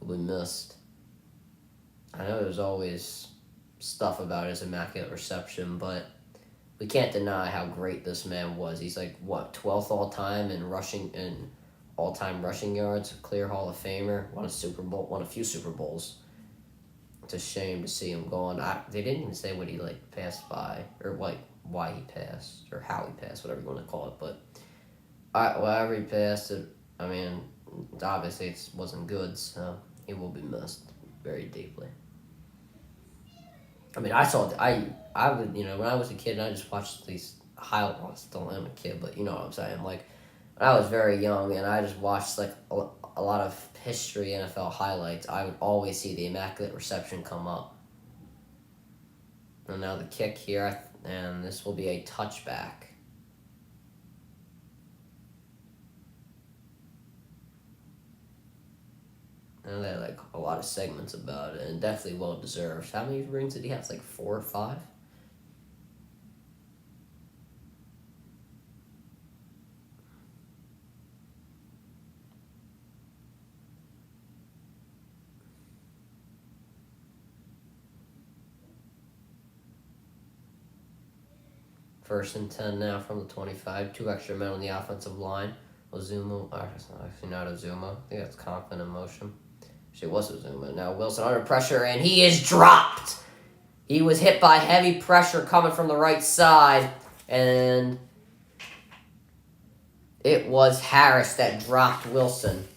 We missed. I know there's always stuff about his immaculate reception, but we can't deny how great this man was. He's like, what, 12th all time in rushing in all time rushing yards, clear Hall of Famer, won a few Super Bowls. It's a shame to see him gone. They didn't even say what he like passed by or like why he passed or how he passed, whatever you want to call it. But whatever he passed, I mean, obviously it wasn't good, so he will be missed very deeply. I mean, I would, when I was a kid, and I just watched these highlights. Well, I still am a kid, but you know what I'm saying. Like, when I was very young, and I just watched like a lot of history NFL highlights, I would always see the immaculate reception come up. And now the kick here, and this will be a touchback. And they had like a lot of segments about it, and definitely well deserved. How many rings did he have? Like 4 or 5? First and 10 now from the 25. 2 extra men on the offensive line. Ozuma, actually not Ozuma. I think that's Conklin in motion. Actually, it was Ozuma. Now Wilson under pressure, and he is dropped. He was hit by heavy pressure coming from the right side, and it was Harris that dropped Wilson.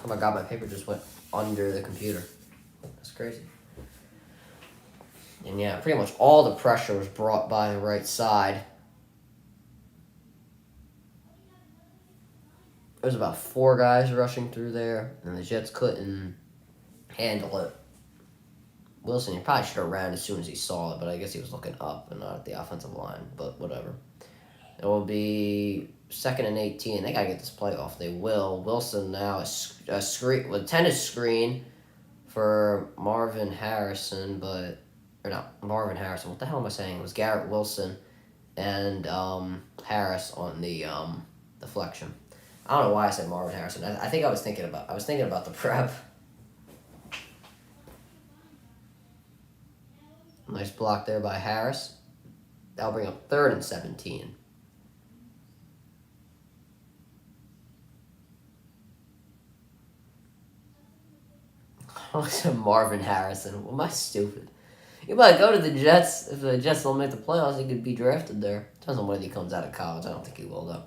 Oh my God, my paper just went under the computer. That's crazy. And yeah, pretty much all the pressure was brought by the right side. There was about 4 guys rushing through there, and the Jets couldn't handle it. Wilson, he probably should have ran as soon as he saw it, but I guess he was looking up and not at the offensive line, but whatever. It will be 2nd and 18. They got to get this play off. They will. Wilson now, a screen, with tennis screen for Marvin Harrison, Marvin Harrison. What the hell am I saying? It was Garrett Wilson and Harris on the deflection. I don't know why I said Marvin Harrison. I think I was thinking about the prep. Nice block there by Harris. That'll bring up 3rd and 17. I said Marvin Harrison. Well, am I stupid? You might go to the Jets. If the Jets don't make the playoffs, he could be drafted there. Depends on whether he comes out of college. I don't think he will, though.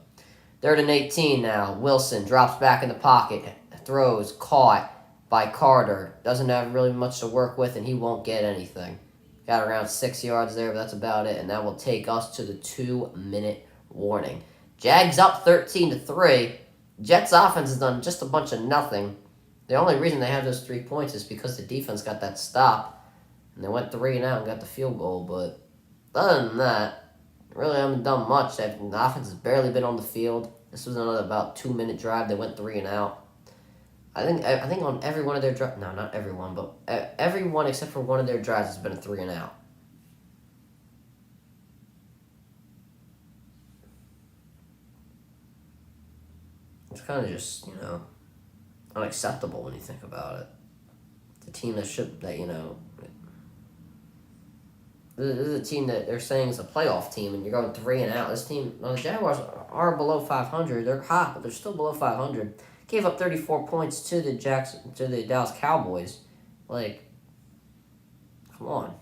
3rd and 18 now. Wilson drops back in the pocket. Throws caught by Carter. Doesn't have really much to work with, and he won't get anything. Got around 6 yards there, but that's about it. And that will take us to the 2-minute warning. Jags up 13-3. Jets offense has done just a bunch of nothing. The only reason they have those 3 points is because the defense got that stop. And they went 3 and out and got the field goal. But other than that, really haven't done much. The offense has barely been on the field. This was another about 2-minute drive. They went 3 and out. I think on every one of their drives, no, not everyone, but everyone except for one of their drives has been a 3 and out. It's kind of just, unacceptable when you think about it. The team this is a team that they're saying is a playoff team, and you're going 3 and out. This team, the Jaguars are below 500. They're hot, but they're still below 500. Gave up 34 points to the Dallas Cowboys. Like, come on.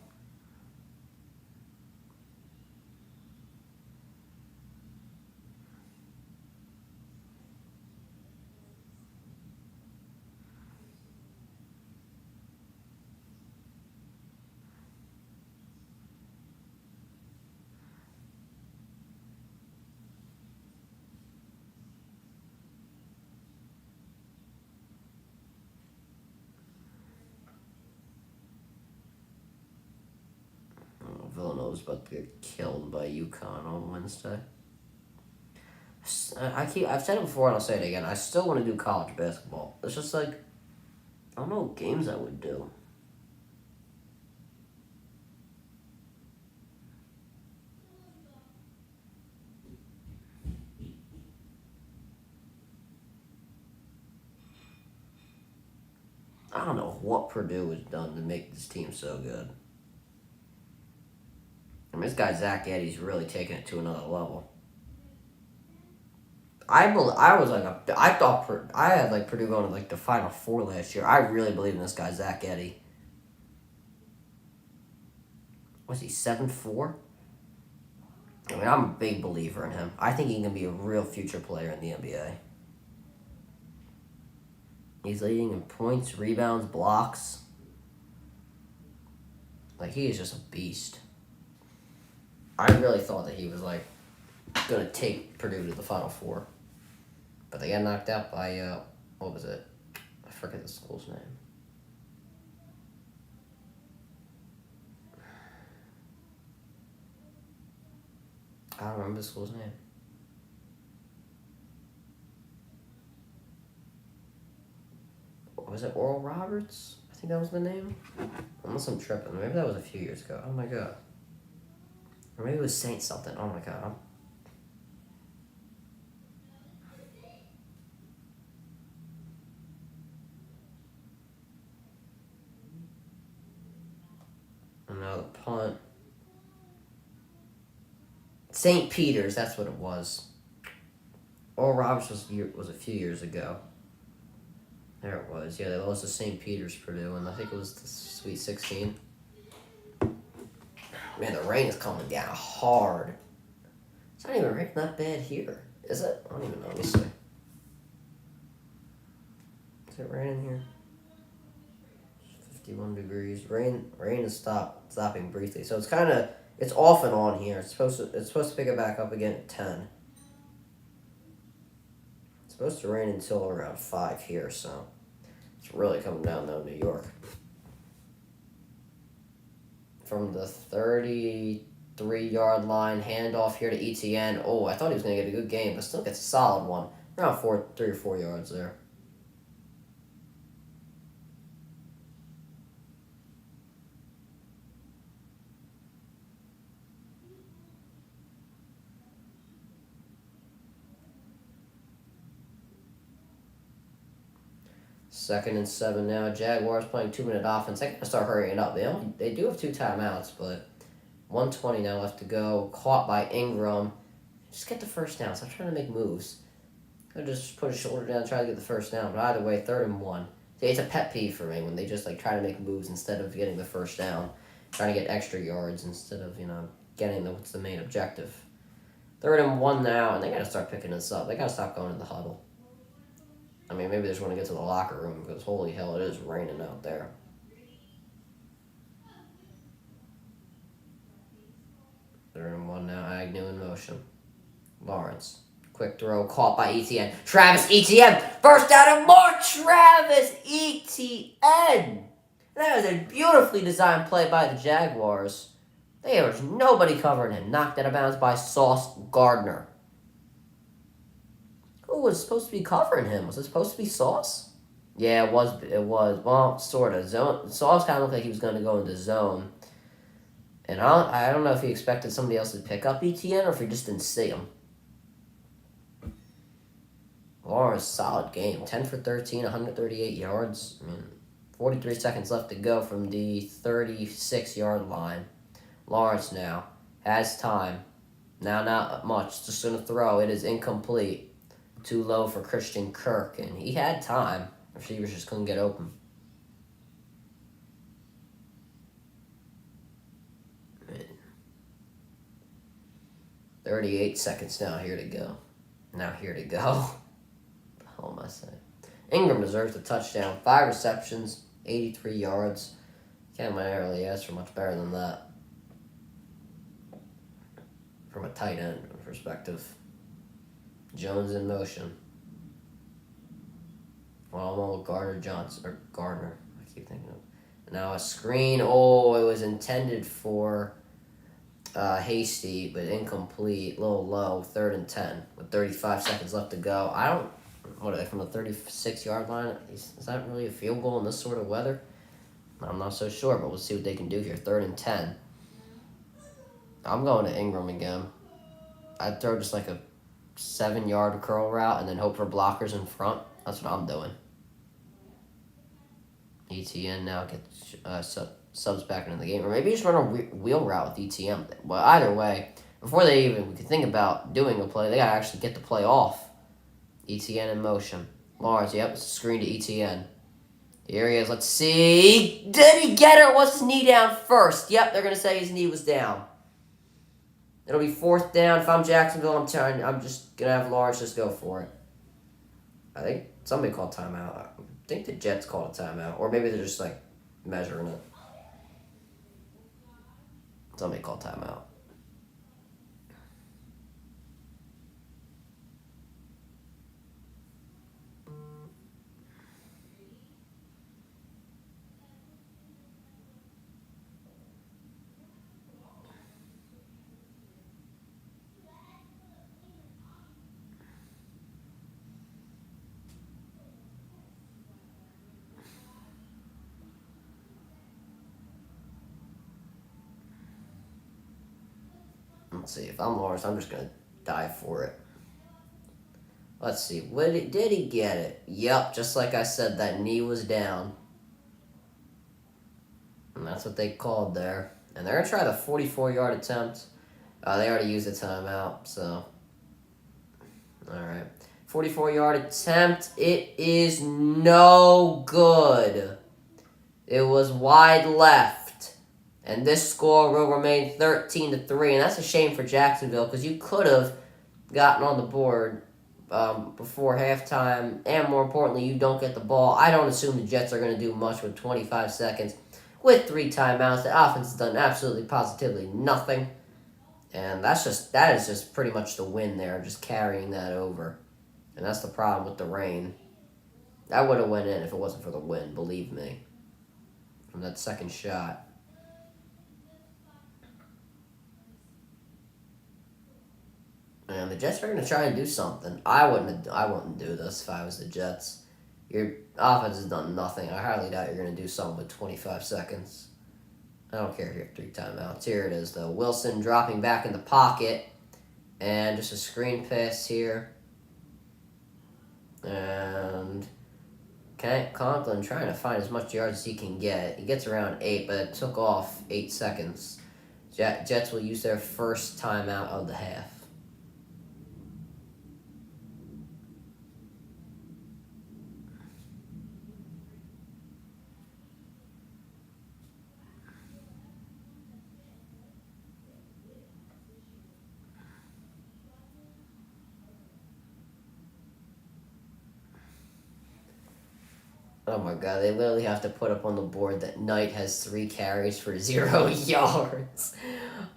Villanova's about to get killed by UConn on Wednesday. I've said it before and I'll say it again. I still want to do college basketball. It's just like, I don't know what games I would do. I don't know what Purdue has done to make this team so good. I mean, this guy Zach Eddy's really taking it to another level. I had like Purdue going to like the Final Four last year. I really believe in this guy Zach Eddy. Was he 7'4"? I mean, I'm a big believer in him. I think he can be a real future player in the NBA. He's leading in points, rebounds, blocks. Like, he is just a beast. I really thought that he was, like, going to take Purdue to the Final Four. But they got knocked out by, what was it? I forget the school's name. I don't remember the school's name. Was it Oral Roberts? I think that was the name. Unless I'm tripping. Maybe that was a few years ago. Oh my god. Or maybe it was Saint something. Oh my god. And now the punt. St. Peter's, that's what it was. Oral Roberts was a few years ago. There it was. Yeah, they lost to St. Peter's, Purdue, and I think it was the Sweet 16. Man, the rain is coming down hard. It's not even raining that bad here, is it? I don't even know. Let me see. Is it raining here? 51 degrees. Rain is stopping briefly. So it's off and on here. It's supposed to pick it back up again at 10. It's supposed to rain until around 5 here, so it's really coming down though in New York. From the 33-yard line, handoff here to ETN. Oh, I thought he was going to get a good game, but still gets a solid one. Around 3 or 4 yards there. Second and 7 now. Jaguars playing 2-minute offense. They gotta start hurrying up. They do have 2 timeouts, but 1:20 now left to go. Caught by Ingram. Just get the first down. Stop trying to make moves. Could just put his shoulder down and try to get the first down. But either way, 3rd and 1. See, it's a pet peeve for me when they just like try to make moves instead of getting the first down. Trying to get extra yards instead of, getting what's the main objective. 3rd and 1 now, and they gotta start picking this up. They gotta stop going to the huddle. I mean, maybe they just want to get to the locker room because holy hell, it is raining out there. 3rd and 1 now. Agnew in motion. Lawrence. Quick throw. Caught by ETN. Travis Etienne. First down and more. Travis Etienne. That was a beautifully designed play by the Jaguars. There was nobody covering him. Knocked out of bounds by Sauce Gardner. Who was supposed to be covering him? Was it supposed to be Sauce? Yeah, it was. Well, sort of. Sauce kind of looked like he was going to go into zone. And I don't know if he expected somebody else to pick up ETN or if he just didn't see him. Lawrence, solid game. 10 for 13, 138 yards. I mean, 43 seconds left to go from the 36-yard line. Lawrence now has time. Now not much. Just going to throw. It is incomplete. Too low for Christian Kirk, and he had time. Receivers just couldn't get open. 38 seconds now here to go. What the hell am I saying? Ingram deserves the touchdown. 5 receptions, 83 yards. Can't really ask for much better than that. From a tight end perspective. Jones in motion. Well, Gardner. I keep thinking of. Now a screen. Oh, it was intended for Hasty, but incomplete, a little low, 3rd and 10 with 35 seconds left to go. What are they, from the 36-yard line? Is that really a field goal in this sort of weather? I'm not so sure, but we'll see what they can do here. 3rd and 10. I'm going to Ingram again. I'd throw just like a 7-yard curl route and then hope for blockers in front. That's what I'm doing. ETN now gets subs back into the game. Or maybe just run a wheel route with ETN. Well, either way, before we could think about doing a play, they got to actually get the play off. ETN in motion. Lawerence, yep, it's a screen to ETN. Here he is, let's see. Did he get it or was his knee down first? Yep, they're going to say his knee was down. It'll be 4th down. If I'm Jacksonville, I'm just going to have Lawerence just go for it. I think somebody called timeout. I think the Jets called a timeout. Or maybe they're just, like, measuring it. Somebody called timeout. Let's see. If I'm Lawerence, I'm just going to dive for it. Let's see. Did he get it? Yep, just like I said, that knee was down. And that's what they called there. And they're going to try the 44-yard attempt. They already used a timeout, so. All right. 44-yard attempt. It is no good. It was wide left. And this score will remain 13-3. And that's a shame for Jacksonville because you could have gotten on the board before halftime. And more importantly, you don't get the ball. I don't assume the Jets are going to do much with 25 seconds. With 3 timeouts, the offense has done absolutely positively nothing. And that is just pretty much the win there, just carrying that over. And that's the problem with the rain. That would have went in if it wasn't for the wind, believe me. From that second shot. And the Jets are going to try and do something. I wouldn't do this if I was the Jets. Your offense has done nothing. I highly doubt you're going to do something with 25 seconds. I don't care if you have 3 timeouts. Here it is, though. Wilson dropping back in the pocket. And just a screen pass here. And Conklin trying to find as much yards as he can get. He gets around 8, but it took off 8 seconds. Jets will use their first timeout of the half. Oh my god, they literally have to put up on the board that Knight has 3 carries for 0 yards.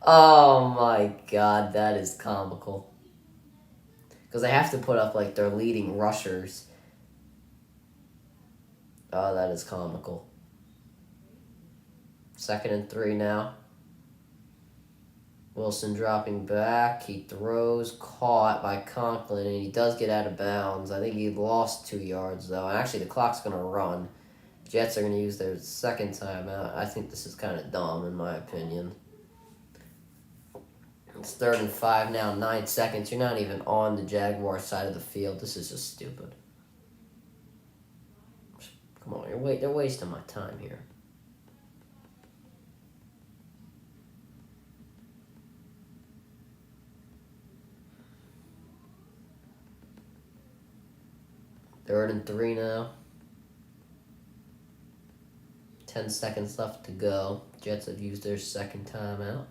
Oh my god, that is comical. Because they have to put up like their leading rushers. Oh, that is comical. 2nd and 3 now. Wilson dropping back. He throws, caught by Conklin, and he does get out of bounds. I think he lost 2 yards, though. And actually, the clock's going to run. Jets are going to use their second timeout. I think this is kind of dumb, in my opinion. It's 3rd and 5 now, 9 seconds. You're not even on the Jaguars side of the field. This is just stupid. Come on, they're wasting my time here. Third and 3 now. 10 seconds left to go. Jets have used their second timeout.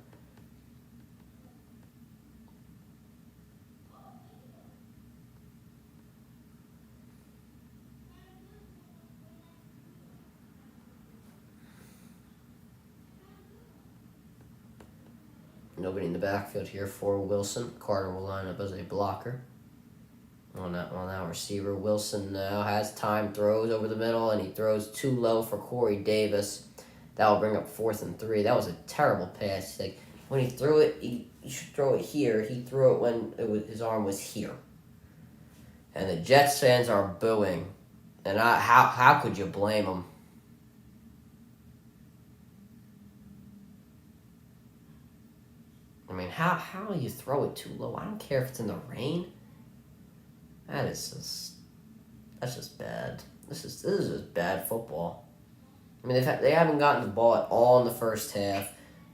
Nobody in the backfield here for Wilson. Carter will line up as a blocker. On our receiver, Wilson now has time, throws over the middle, and he throws too low for Corey Davis. That will bring up 4th and 3. That was a terrible pass. Like, When he threw it, he should throw it here. He threw it when his arm was here. And the Jets fans are booing. And how could you blame them? I mean, how do you throw it too low? I don't care if it's in the rain. That's just bad. This is just bad football. I mean, they haven't gotten the ball at all in the first half,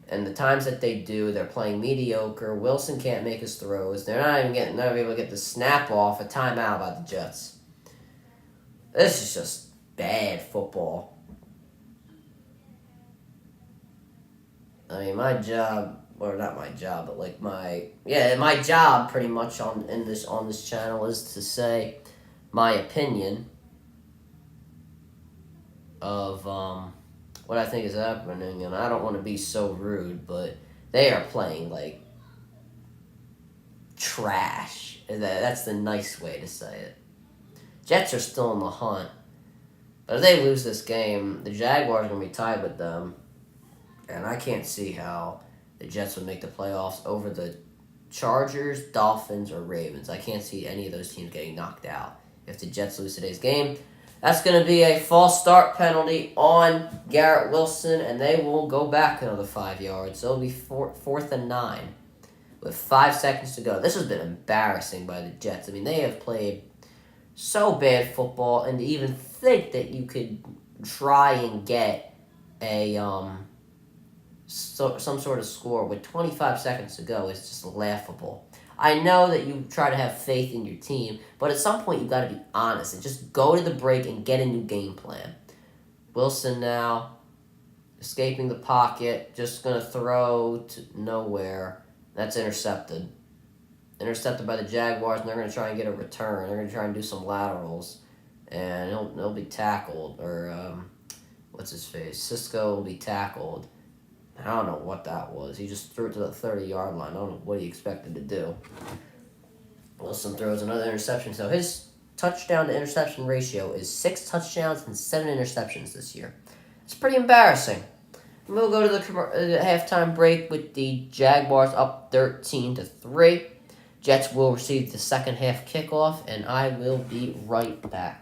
and the times that they do, they're playing mediocre. Wilson can't make his throws. They're not able to get the snap off a timeout by the Jets. This is just bad football. I mean, my job, or not my job, but like my job pretty much on this channel is to say my opinion of what I think is happening, and I don't want to be so rude, but they are playing like trash. That's the nice way to say it. Jets are still in the hunt, but if they lose this game, the Jaguars are going to be tied with them, and I can't see how the Jets would make the playoffs over the Chargers, Dolphins, or Ravens. I can't see any of those teams getting knocked out if the Jets lose today's game. That's going to be a false start penalty on Garrett Wilson, and they will go back another 5 yards. So it'll be 4th and 9 with 5 seconds to go. This has been embarrassing by the Jets. I mean, they have played so bad football, and to even think that you could try and get a some sort of score with 25 seconds to go is just laughable. I know that you try to have faith in your team, but at some point you got to be honest and just go to the break and get a new game plan. Wilson now escaping the pocket, just going to throw to nowhere. That's intercepted. Intercepted by the Jaguars, and they're going to try and get a return. They're going to try and do some laterals, and he'll be tackled. Or, what's his face? Cisco will be tackled. I don't know what that was. He just threw it to the 30-yard line. I don't know what he expected to do. Wilson throws another interception. So his touchdown to interception ratio is 6 touchdowns and 7 interceptions this year. It's pretty embarrassing. We'll go to the halftime break with the Jaguars up 13-3. Jets will receive the second half kickoff, and I will be right back.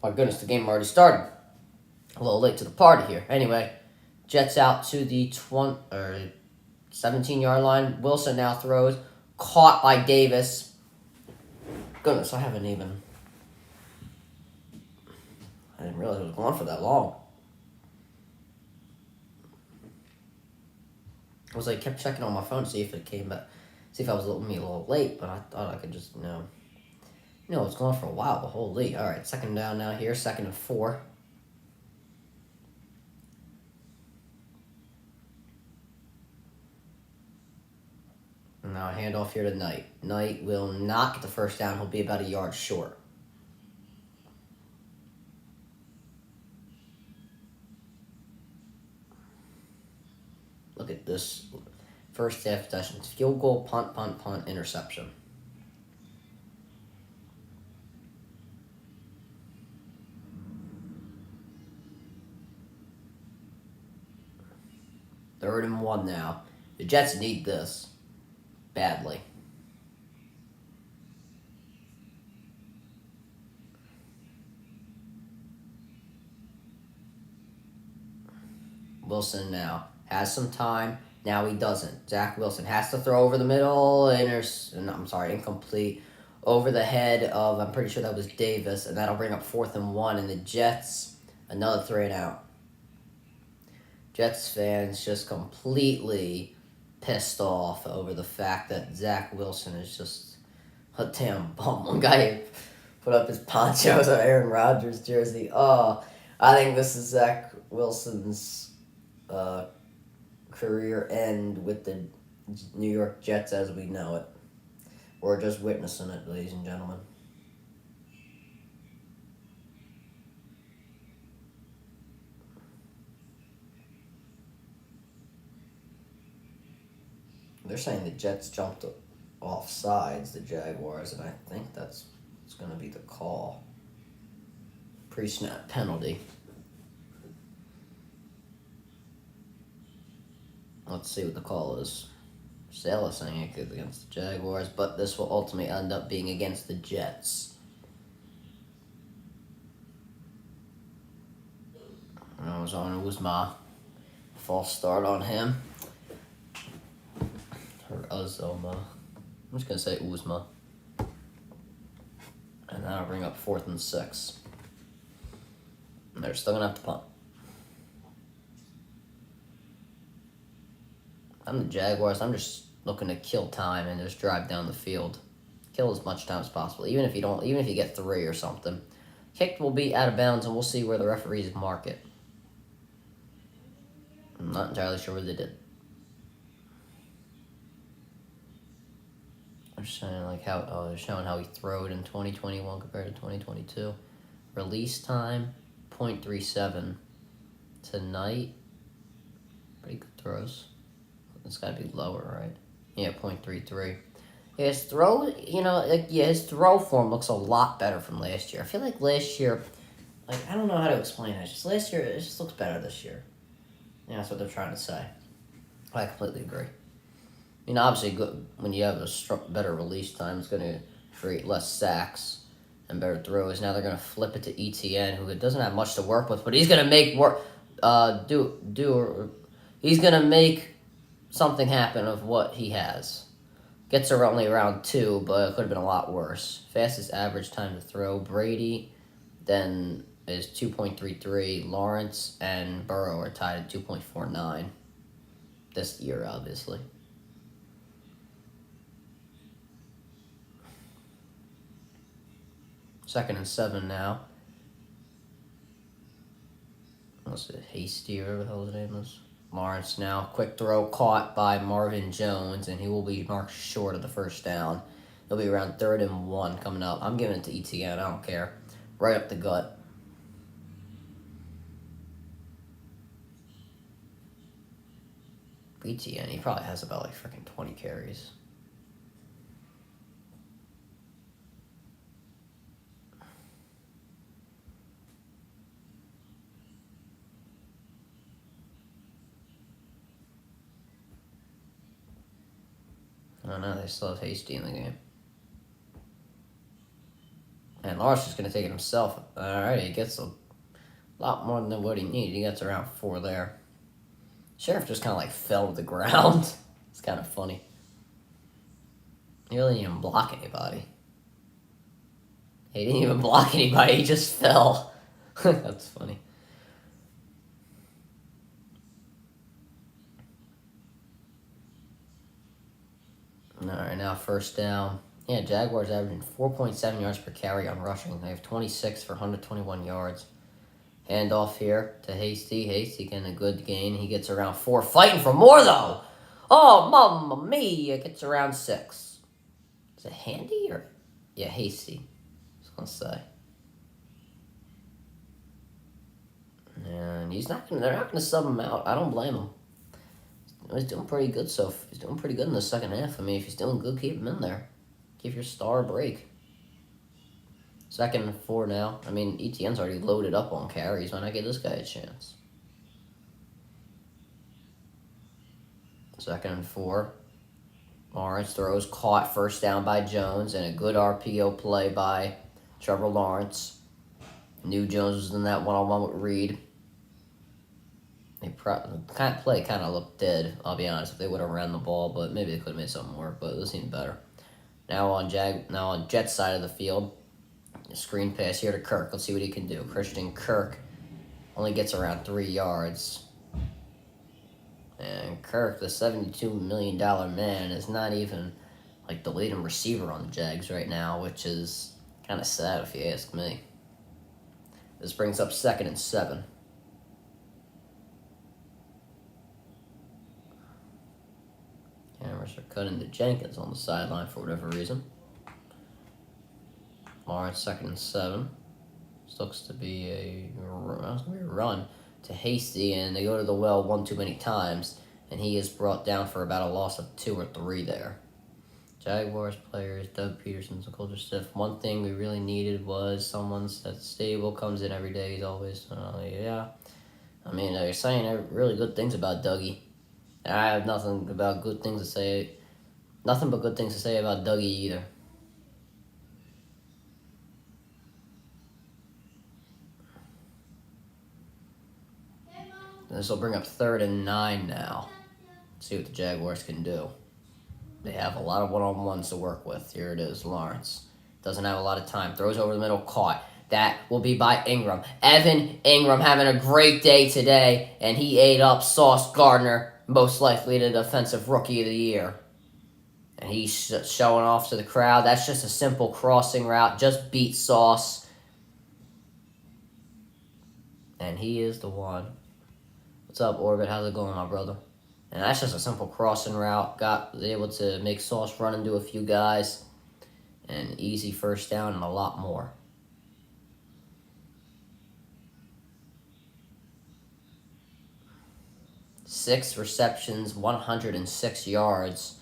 My goodness, the game already started. A little late to the party here. Anyway, Jets out to the 17-yard line. Wilson now throws. Caught by Davis. Goodness, I didn't realize it was going for that long. I kept checking on my phone to see if it came back, see if I was a little late, but I thought I could just, it was going for a while, but holy. All right, second down now here, 2nd and 4. And now a handoff here to Knight. Knight will not get the first down. He'll be about a yard short. Look at this. First half possessions. Field goal, punt, interception. Third and 1 now. The Jets need this badly. Wilson now has some time. Now he doesn't. Zach Wilson has to throw over the middle. Incomplete. Over the head of, I'm pretty sure that was Davis, and that'll bring up 4th and 1. And the Jets, another 3 and out. Jets fans just completely pissed off over the fact that Zach Wilson is just a damn bum. One guy put up his ponchos on Aaron Rodgers jersey. Oh, I think this is Zach Wilson's career end with the New York Jets as we know it. We're just witnessing it, ladies and gentlemen. They're saying the Jets jumped off sides, the Jaguars, and I think that's going to be the call. Pre-snap penalty. Let's see what the call is. Salah saying it could be against the Jaguars, but this will ultimately end up being against the Jets. And I was on Uzma. False start on him. Or Uzoma. I'm just going to say Uzma. And that'll bring up 4th and 6. And they're still going to have to punt. I'm the Jaguars. I'm just looking to kill time and just drive down the field. Kill as much time as possible. Even if you get 3 or something. Kick will be out of bounds, and we'll see where the referees mark it. I'm not entirely sure what they did. They're showing they're showing how he throwed in 2021 compared to 2022. Release time, 0.37. Tonight, pretty good throws. It's got to be lower, right? Yeah, 0.33. His throw, his throw form looks a lot better from last year. I feel like last year, I don't know how to explain it. Just last year, it just looks better this year. Yeah, that's what they're trying to say. I completely agree. Obviously, good when you have a better release time, it's going to create less sacks and better throws. Now they're going to flip it to ETN, who doesn't have much to work with, but he's going to make work. He's going to make something happen of what he has. Gets her only around 2, but it could have been a lot worse. Fastest average time to throw. Brady then is 2.33. Lawrence and Burrow are tied at 2.49 this year, obviously. Second and 7 now. What's it? Hasty or whatever the hell his name is. Lawrence now. Quick throw caught by Marvin Jones, and he will be marked short of the first down. He'll be around 3rd and 1 coming up. I'm giving it to ETN. I don't care. Right up the gut. ETN, he probably has about freaking 20 carries. Oh no, they still have Hasty in the game. And Lawrence is going to take it himself. All right, he gets a lot more than what he needed. He gets around 4 there. Sheriff just kind of like fell to the ground. It's kind of funny. He really didn't even block anybody. He didn't even block anybody. He just fell. That's funny. All right, now first down. Yeah, Jaguars averaging 4.7 yards per carry on rushing. They have 26 for 121 yards. Handoff here to Hasty. Hasty getting a good gain. He gets around 4. Fighting for more, though. Oh, mamma mia. Gets around 6. Is it Handy or... Yeah, Hasty. I was going to say. And they're not going to sub him out. I don't blame him. He's doing pretty good, he's doing pretty good in the second half. I mean, if he's doing good, keep him in there. Give your star a break. 2nd and 4 now. I mean, ETN's already loaded up on carries. Why not give this guy a chance? 2nd and 4. Lawrence throws, caught, first down by Jones, and a good RPO play by Trevor Lawerence. Knew Jones was in that one-on-one with Reed. Play kind of looked dead, I'll be honest, if they would have ran the ball, but maybe they could have made something work, but this seemed better. Now on Jets side of the field, a screen pass here to Kirk. Let's see what he can do. Christian Kirk only gets around 3 yards. And Kirk, the $72 million man, is not even like the leading receiver on the Jags right now, which is kind of sad if you ask me. This brings up 2nd and 7. Cameras are cutting to Jenkins on the sideline for whatever reason. Lawrence 2nd and 7. This looks to be a run to Hasty, and they go to the well one too many times, and he is brought down for about a loss of 2 or 3 there. Jaguars players, Doug Peterson's a culture stiff. One thing we really needed was someone that's stable, comes in every day. He's always, yeah. I mean, they're saying really good things about Dougie. I have nothing but good things to say about Dougie either. This will bring up 3rd and 9 now. See what the Jaguars can do. They have a lot of one-on-ones to work with. Here it is, Lawrence. Doesn't have a lot of time. Throws over the middle, caught. That will be by Ingram. Evan Ingram having a great day today, and he ate up Sauce Gardner, most likely the Defensive Rookie of the Year. And he's showing off to the crowd. That's just a simple crossing route. Just beat Sauce. And he is the one. What's up, Orbit? How's it going, my brother? And that's just a simple crossing route. Was able to make Sauce run into a few guys. And easy first down and a lot more. 6 receptions, 106 yards.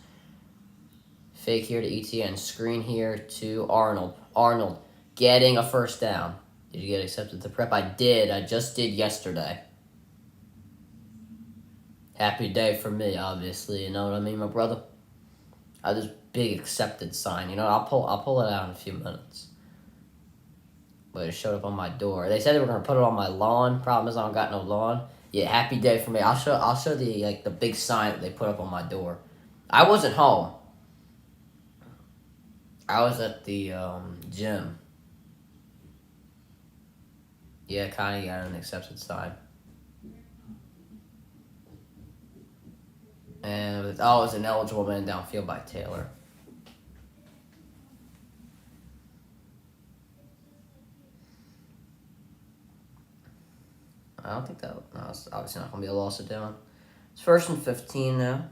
Fake here to ETN. Screen here to Arnold. Arnold getting a first down. Did you get accepted to prep? I did. I just did yesterday. Happy day for me, obviously. You know what I mean, my brother? I have this big accepted sign. You know, I'll pull it out in a few minutes. But it showed up on my door. They said they were gonna put it on my lawn. Problem is I don't got no lawn. Yeah, happy day for me. I'll show the big sign that they put up on my door. I wasn't home. I was at the gym. Yeah, kinda got an accepted sign. And it was an eligible man downfield by Taylor. I don't think it's obviously not going to be a loss of down. It's 1st and 15 now.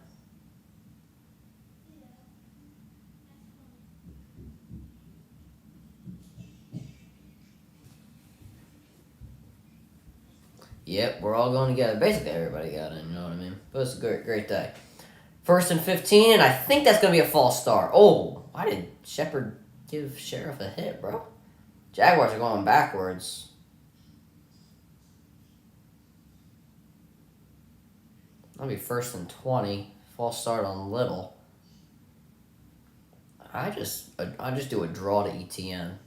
Yep, we're all going together. Basically, everybody got in, you know what I mean? But it's a great day. 1st and 15, and I think that's going to be a false start. Oh, why did Shepard give Sheriff a hit, bro? Jaguars are going backwards. That'll be 1st and 20. False start on Little. I just do a draw to ETN.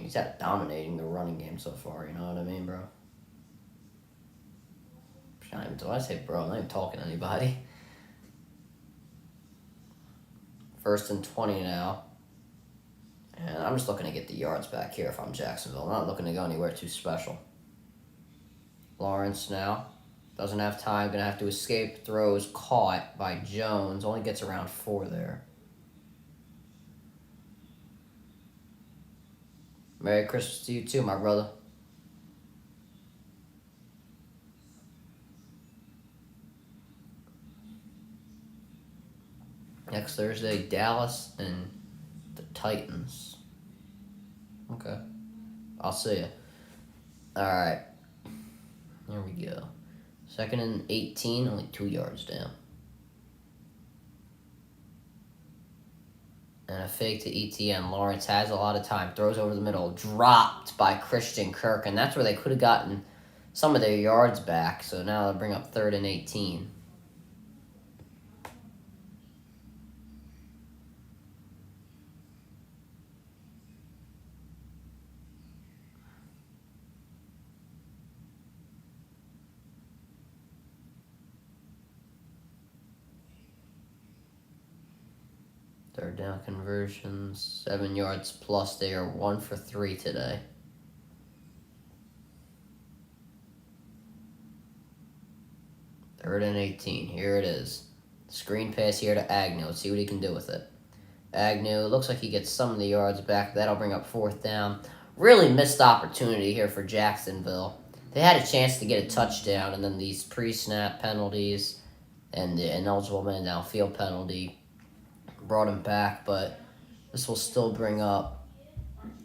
he's out dominating the running game so far, you know what I mean, bro? Do I say bro? I'm not even talking to anybody. 1st and 20 now. And I'm just looking to get the yards back here if I'm Jacksonville. I'm not looking to go anywhere too special. Lawrence now. Doesn't have time. Going to have to escape. Throws caught by Jones. Only gets around 4 there. Merry Christmas to you too, my brother. Next Thursday, Dallas and the Titans. Okay. I'll see you. Alright. There we go. 2nd and 18, only 2 yards down. And a fake to ETN. Lawrence has a lot of time. Throws over the middle. Dropped by Christian Kirk. And that's where they could have gotten some of their yards back. So now they'll bring up 3rd and 18. Third down conversions, 7 yards plus. They are 1 for 3 today. Third and 18. Here it is. Screen pass here to Agnew. Let's see what he can do with it. Agnew, looks like he gets some of the yards back. That'll bring up 4th down. Really missed opportunity here for Jacksonville. They had a chance to get a touchdown, and then these pre-snap penalties and the ineligible man downfield penalty brought him back, but this will still bring up,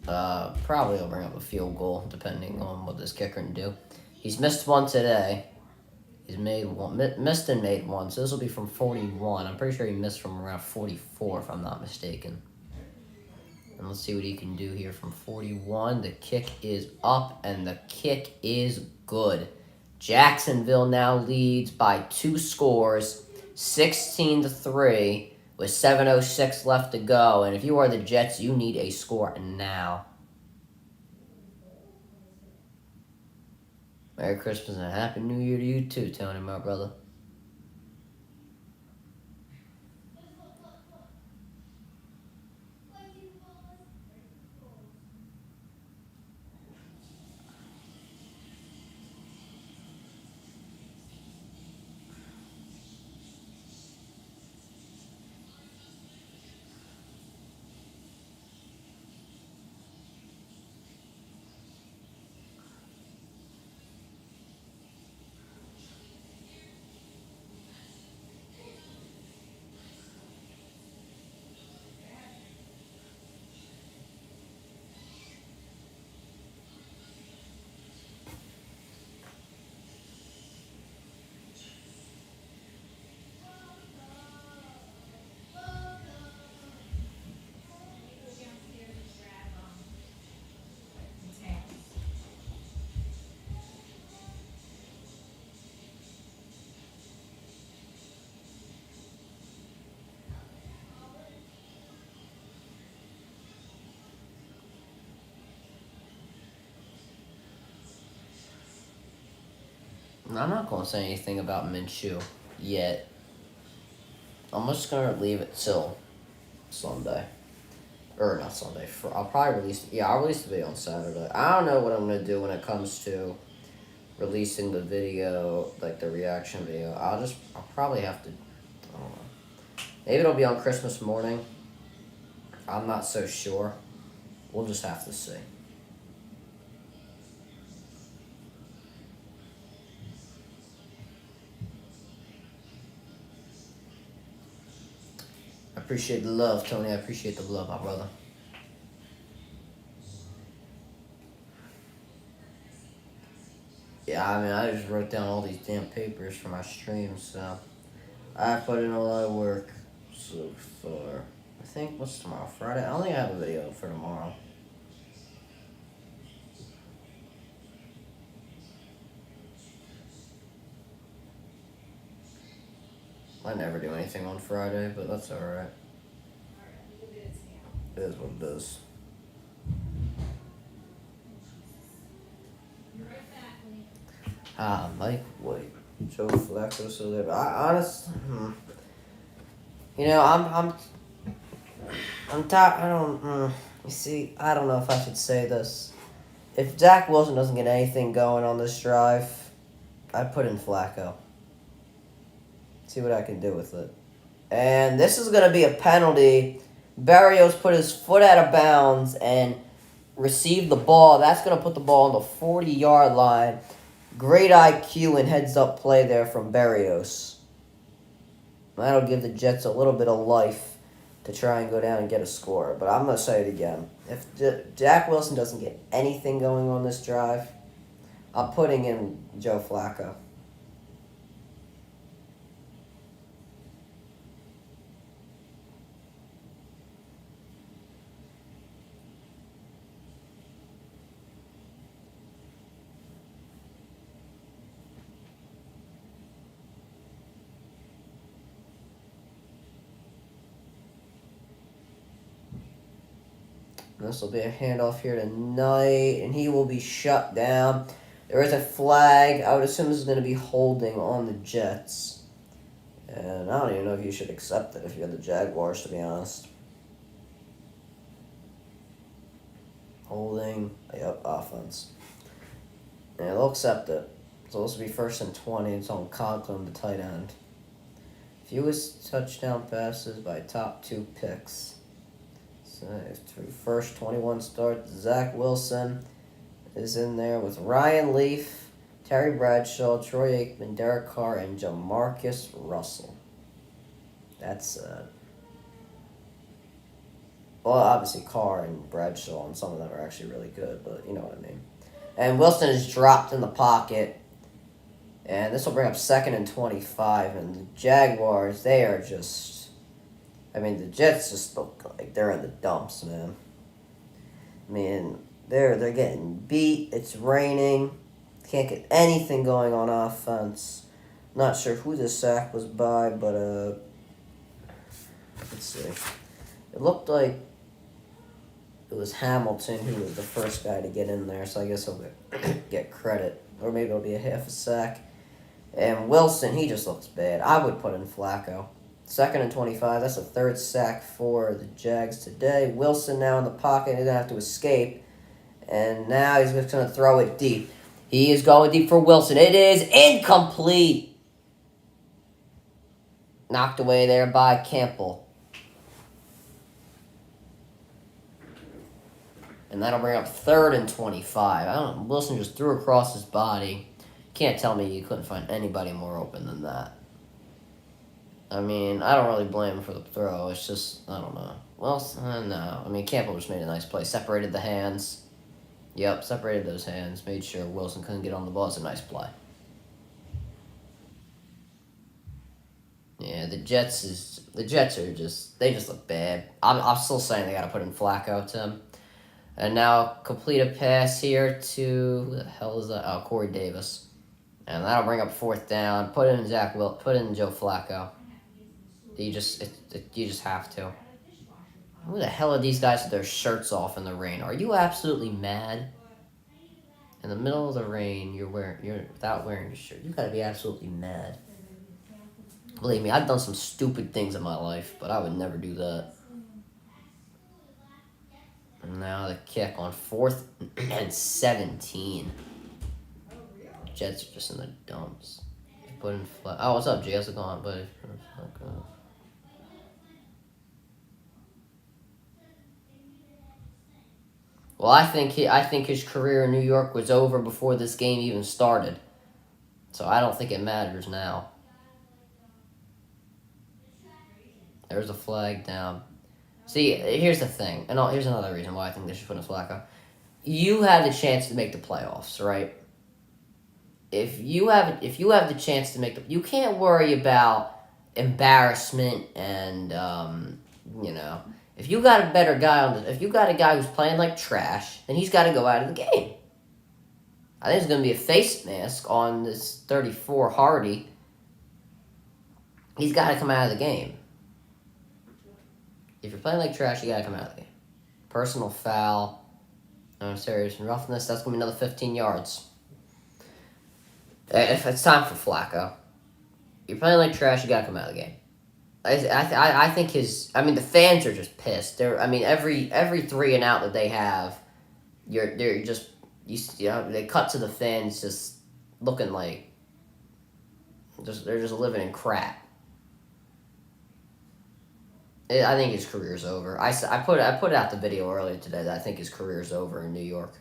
probably will bring up a field goal, depending on what this kicker can do. He's missed one today. He's made one, missed and made one, so this will be from 41. I'm pretty sure he missed from around 44, if I'm not mistaken. And let's see what he can do here from 41. The kick is up, and the kick is good. Jacksonville now leads by 2 scores, 16-3. With 7:06 left to go, and if you are the Jets, you need a score now. Merry Christmas and Happy New Year to you too, Tony, my brother. I'm not going to say anything about Minshew yet. I'm just going to leave it till Sunday. Or not Sunday. I'll probably release... Yeah, I'll release the video on Saturday. I don't know what I'm going to do when it comes to releasing the video, like the reaction video. I'll probably have to... I don't know. Maybe it'll be on Christmas morning. I'm not so sure. We'll just have to see. I appreciate the love, Tony. I appreciate the love, my brother. Yeah, I mean, I just wrote down all these damn papers for my streams, so I put in a lot of work so far. I think, what's tomorrow? Friday? I don't think I have a video for tomorrow. I never do anything on Friday, but that's alright. It is what it is. Mike White, Joe Flacco, so there. I honestly, you know, I'm tired. I don't. You see, I don't know if I should say this. If Zach Wilson doesn't get anything going on this drive, I put in Flacco. See what I can do with it. And this is going to be a penalty. Barrios put his foot out of bounds and received the ball. That's going to put the ball on the 40-yard line. Great IQ and heads-up play there from Barrios. That'll give the Jets a little bit of life to try and go down and get a score. But I'm going to say it again. If Jack Wilson doesn't get anything going on this drive, I'm putting in Joe Flacco. This will be a handoff here tonight, and he will be shut down. There is a flag. I would assume this is going to be holding on the Jets. And I don't even know if you should accept it if you're the Jaguars, to be honest. Holding. Yep, offense. Yeah, they'll accept it. So this will be 1st and 20. It's on Conklin, the tight end. Fewest touchdown passes by top 2 picks. Through first 21 starts, Zach Wilson is in there with Ryan Leaf, Terry Bradshaw, Troy Aikman, Derek Carr, and Jamarcus Russell. That's well, obviously Carr and Bradshaw and some of them are actually really good, but you know what I mean. And Wilson is dropped in the pocket, and this will bring up 2nd and 25, and the Jaguars, they are just... I mean, the Jets just look like they're in the dumps, man. I mean, they're getting beat. It's raining. Can't get anything going on offense. Not sure who the sack was by, but let's see. It looked like it was Hamilton who was the first guy to get in there, so I guess he'll get credit, or maybe it'll be a half a sack. And Wilson, he just looks bad. I would put in Flacco. 2nd and 25. That's the 3rd sack for the Jags today. Wilson now in the pocket. He's going to have to escape. And now he's just going to throw it deep. He is going deep for Wilson. It is incomplete. Knocked away there by Campbell. And that'll bring up 3rd and 25. I don't know. Wilson just threw across his body. Can't tell me you couldn't find anybody more open than that. I mean, I don't really blame him for the throw. It's just, I don't know. Well, no. I mean, Campbell just made a nice play. Separated the hands. Yep, separated those hands. Made sure Wilson couldn't get on the ball. It's a nice play. Yeah, the Jets are just, they just look bad. I'm still saying they got to put in Flacco, Tim. And now complete a pass here to, who the hell is that? Oh, Corey Davis. And that'll bring up 4th down. Put in Joe Flacco. You just have to. Who the hell are these guys with their shirts off in the rain? Are you absolutely mad? In the middle of the rain, you're without wearing your shirt. You gotta be absolutely mad. Believe me, I've done some stupid things in my life, but I would never do that. And now the kick on 4th and 17. Jets are just in the dumps. Put in oh, what's up, Jay? How's it going, buddy? Well, I think his career in New York was over before this game even started. So I don't think it matters now. There's a flag down. See, here's the thing, and here's another reason why I think they should put in Flacco. You had the chance to make the playoffs, right? If you have the chance to make you can't worry about embarrassment and if you got a better guy if you got a guy who's playing like trash, then he's got to go out of the game. I think there's going to be a face mask on this 34 Hardy. He's got to come out of the game. If you're playing like trash, you got to come out of the game. Personal foul. Serious roughness. That's going to be another 15 yards. If it's time for Flacco, you're playing like trash. You gotta come out of the game. I think his. I mean, the fans are just pissed. I mean, every 3 and out that they have, they're just they cut to the fans just looking like they're just living in crap. I think his career's over. I put out the video earlier today that I think his career's over in New York.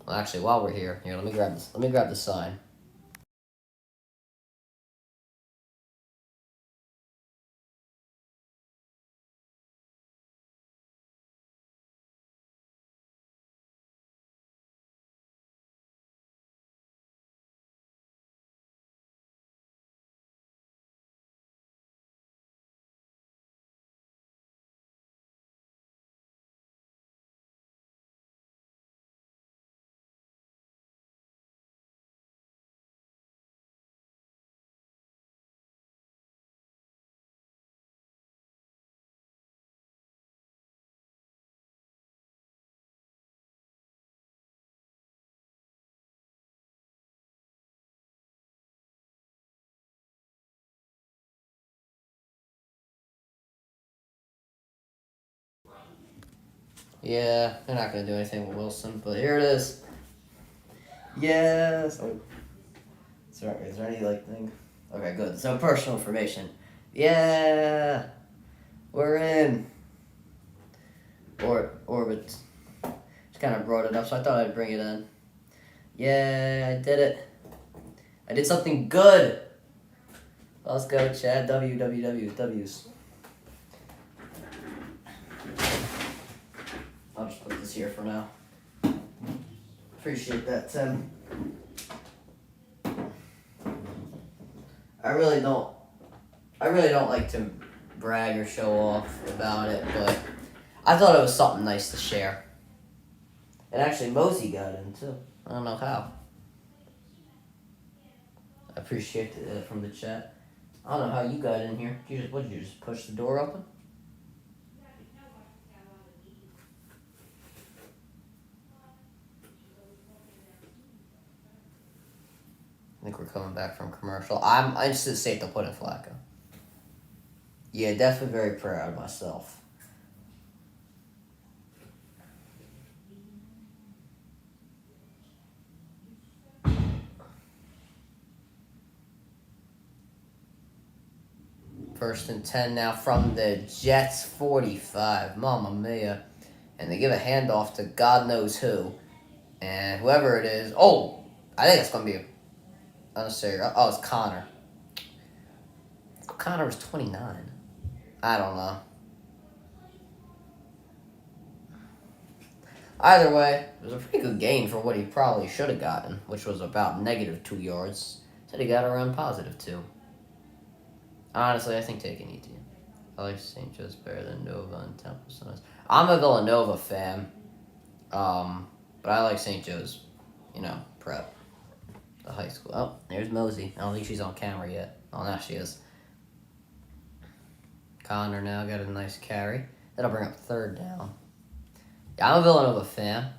Well, actually, while we're here, let me grab this. Let me grab the sign. Yeah, they're not gonna do anything with Wilson, but here it is. Yes. Oh, sorry. Is there any thing? Okay, good. There's no personal information. Yeah, we're in. Orbit. Just kind of brought it up, so I thought I'd bring it in. Yeah, I did it. I did something good. Let's go, Chad. W's. I'll just put this here for now. Appreciate that, Tim. I really don't like to brag or show off about it, but I thought it was something nice to share. And actually, Mosey got in too. I don't know how. I appreciate it from the chat. I don't know how you got in here. Did you just push the door open? I think we're coming back from commercial. I'm interested to see if they'll put in Flacco. Yeah, definitely very proud of myself. First and 10 now from the Jets 45. Mamma mia. And they give a handoff to God knows who. And whoever it is. Oh! I think it's going to be unnecessary. Oh, it's Connor. Connor was 29. I don't know. Either way, it was a pretty good gain for what he probably should have gotten, which was about -2 yards. Said he got around +2. Honestly, I think take an ET. I like St. Joe's better than Nova and Temple Suns. I'm a Villanova fan, but I like St. Joe's, prep. The high school. Oh, there's Mosey. I don't think she's on camera yet. Oh, now she is. Connor now got a nice carry. That'll bring up 3rd down. Yeah, I'm a Villanova fan.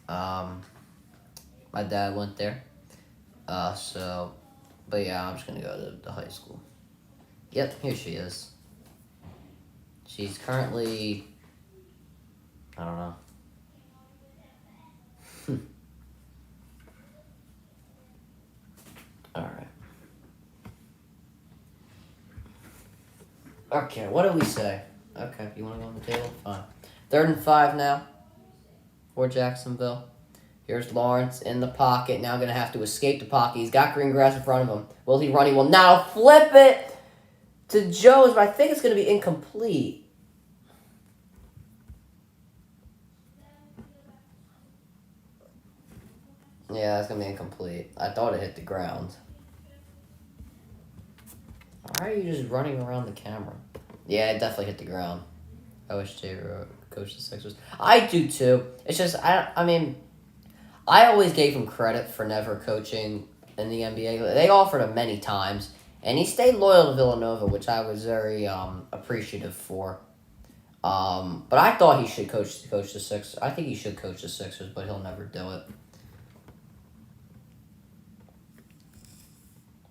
My dad went there. But yeah, I'm just gonna go to the high school. Yep, here she is. She's currently, I don't know. Alright. Okay, what do we say? Okay, you want to go on the table? Fine. 3rd and 5 now for Jacksonville. Here's Lawrence in the pocket. Now going to have to escape the pocket. He's got green grass in front of him. Will he run? He will now flip it to Jones, but I think it's going to be incomplete. Yeah, it's going to be incomplete. I thought it hit the ground. Why are you just running around the camera? Yeah, it definitely hit the ground. I wish they coached the Sixers. I do too. It's just, I mean, I always gave him credit for never coaching in the NBA. They offered him many times, and he stayed loyal to Villanova, which I was very appreciative for. But I thought he should coach the Sixers. I think he should coach the Sixers, but he'll never do it.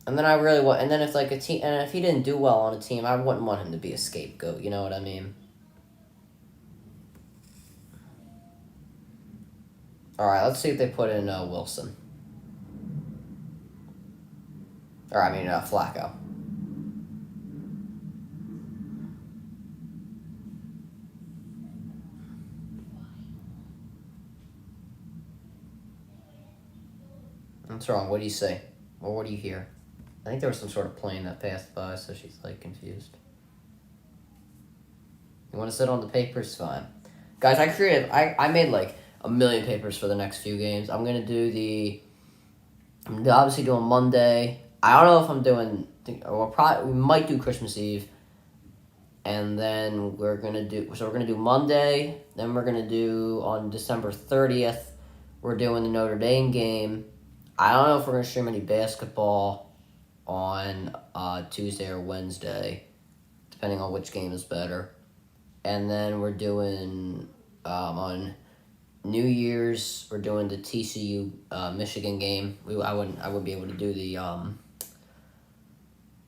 And then I really want, and then if like a team, and if he didn't do well on a team, I wouldn't want him to be a scapegoat. You know what I mean? All right, let's see if they put in Wilson. Or I mean Flacco. What's wrong? What do you say? Or what do you hear? I think there was some sort of plane that passed by, so she's like confused. You want to sit on the papers? Fine. Guys, I made like a million papers for the next few games. I'm obviously doing Monday. I don't know if I'm doing, we might do Christmas Eve. And then we're going to do Monday. Then we're going to do on December 30th, we're doing the Notre Dame game. I don't know if we're going to stream any basketball on Tuesday or Wednesday, depending on which game is better. And then we're doing, on New Year's, we're doing the TCU Michigan game. I wouldn't be able to do the